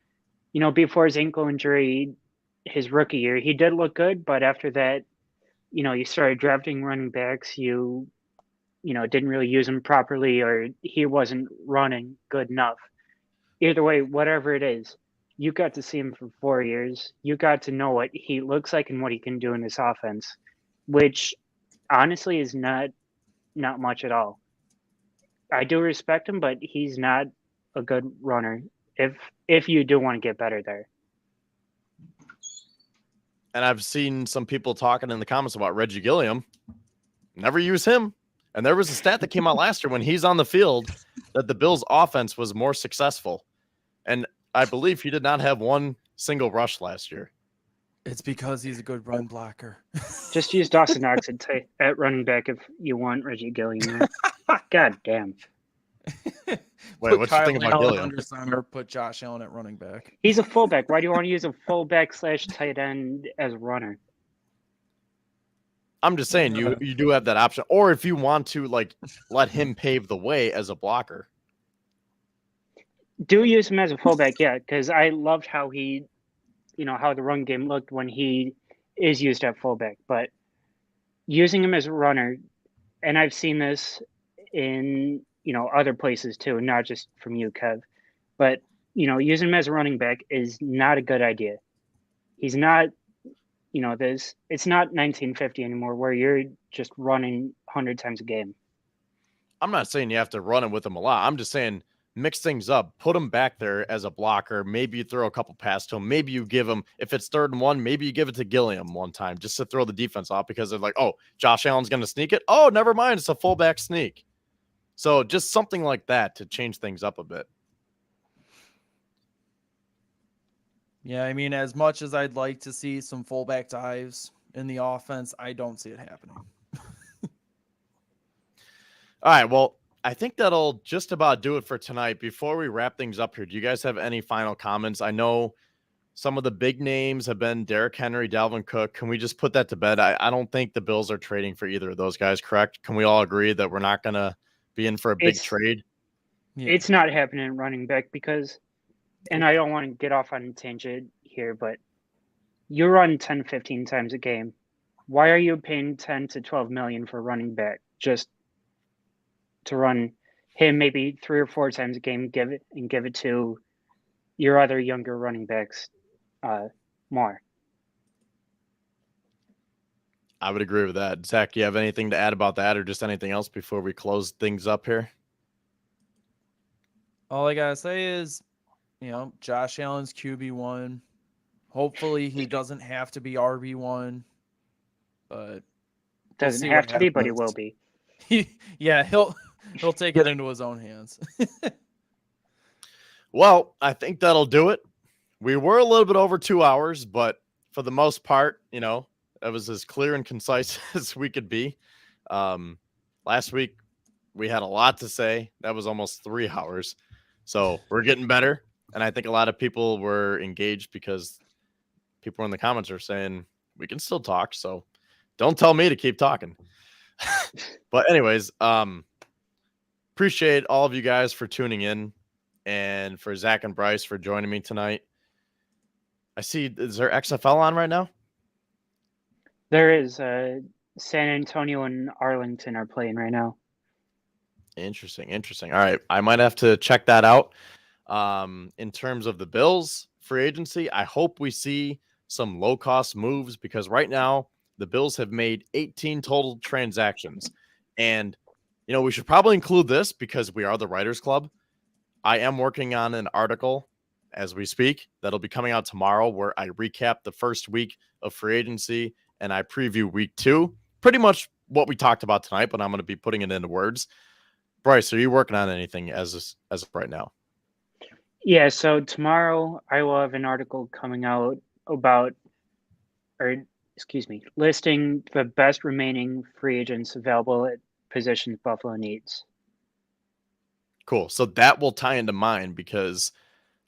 before his ankle injury, his rookie year, he did look good. But after that, you started drafting running backs. You didn't really use him properly, or he wasn't running good enough. Either way, whatever it is, you got to see him for 4 years. You got to know what he looks like and what he can do in this offense, which honestly is not much at all. I do respect him, but he's not a good runner if you do want to get better there. And I've seen some people talking in the comments about Reggie Gilliam. Never use him. And there was a stat that came out last year when he's on the field that the Bills' offense was more successful. And I believe he did not have one single rush last year. It's because he's a good run blocker. Just use Dawson Knox at running back if you want Reggie Gilliam. God damn. Wait, what you think about Gilliam? Under center, put Josh Allen at running back. He's a fullback. Why do you want to use a fullback / tight end as a runner? I'm just saying you do have that option. Or if you want to let him pave the way as a blocker. Do use him as a fullback, yeah, because I loved how he, how the run game looked when he is used at fullback. But using him as a runner, and I've seen this in, other places too, not just from you, Kev, but, using him as a running back is not a good idea. He's not, it's not 1950 anymore where you're just running 100 times a game. I'm not saying you have to run him with him a lot. I'm just saying mix things up, put him back there as a blocker. Maybe you throw a couple passes to him. Maybe you give him, if it's 3rd and 1, maybe you give it to Gilliam one time just to throw the defense off because they're like, oh, Josh Allen's going to sneak it. Oh, never mind. It's a fullback sneak. So just something like that to change things up a bit. Yeah, I mean, as much as I'd like to see some fullback dives in the offense, I don't see it happening. All right, well, I think that'll just about do it for tonight. Before we wrap things up here, do you guys have any final comments? I know some of the big names have been Derrick Henry, Dalvin Cook. Can we just put that to bed? I don't think the Bills are trading for either of those guys, correct? Can we all agree that we're not going to be in for a big trade? Yeah. It's not happening running back because, and I don't want to get off on a tangent here, but you run 10, 15 times a game. Why are you paying 10 to 12 million for running back? Just to run him maybe 3 or 4 times a game, give it to, your other younger running backs more. I would agree with that. Zach, you have anything to add about that or just anything else before we close things up here? All I gotta say is, Josh Allen's QB1. Hopefully he doesn't have to be RB1, but Doesn't see have what to be, but he will happens. be. Yeah, he'll take it into his own hands. Well, I think that'll do it. We were a little bit over 2 hours, but for the most part, it was as clear and concise as we could be. Last week, we had a lot to say. That was almost 3 hours. So we're getting better. And I think a lot of people were engaged because people in the comments are saying we can still talk. So don't tell me to keep talking. But anyways, appreciate all of you guys for tuning in and for Zach and Bryce for joining me tonight. I see, is there XFL on right now? There is. San Antonio and Arlington are playing right now. Interesting. All right. I might have to check that out. In terms of the Bills free agency, I hope we see some low-cost moves because right now the Bills have made 18 total transactions. And, we should probably include this because we are the Writers Club. I am working on an article as we speak that'll be coming out tomorrow where I recap the first week of free agency and I preview week 2. Pretty much what we talked about tonight, but I'm going to be putting it into words. Bryce, are you working on anything as of right now? Yeah, so tomorrow I will have an article coming out listing the best remaining free agents available at positions Buffalo needs. Cool. So that will tie into mine because,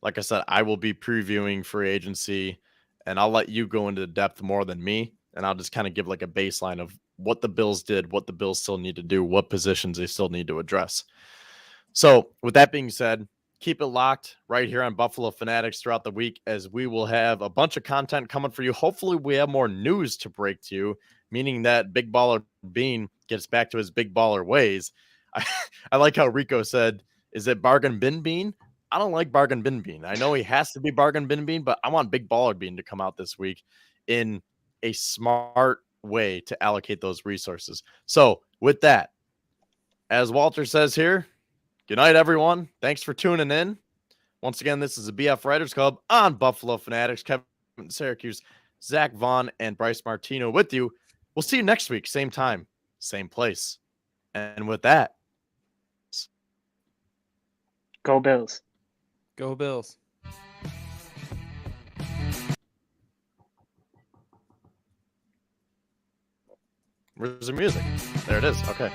like I said, I will be previewing free agency and I'll let you go into depth more than me. And I'll just kind of give like a baseline of what the Bills did, what the Bills still need to do, what positions they still need to address. So with that being said, keep it locked right here on Buffalo Fanatics throughout the week as we will have a bunch of content coming for you. Hopefully we have more news to break to you, meaning that Big Baller Bean gets back to his big baller ways. I like how Rico said, is it Bargain Bin Bean? I don't like Bargain Bin Bean. I know he has to be Bargain Bin Bean, but I want Big Baller Bean to come out this week in a smart way to allocate those resources. So with that, as Walter says here, good night, everyone. Thanks for tuning in. Once again, this is the BF Writers Club on Buffalo Fanatics. Kevin Syracuse, Zach Vaughn, and Bryce Martino with you. We'll see you next week. Same time, same place. And with that, Go Bills. Go Bills. where's the music? There it is. Okay.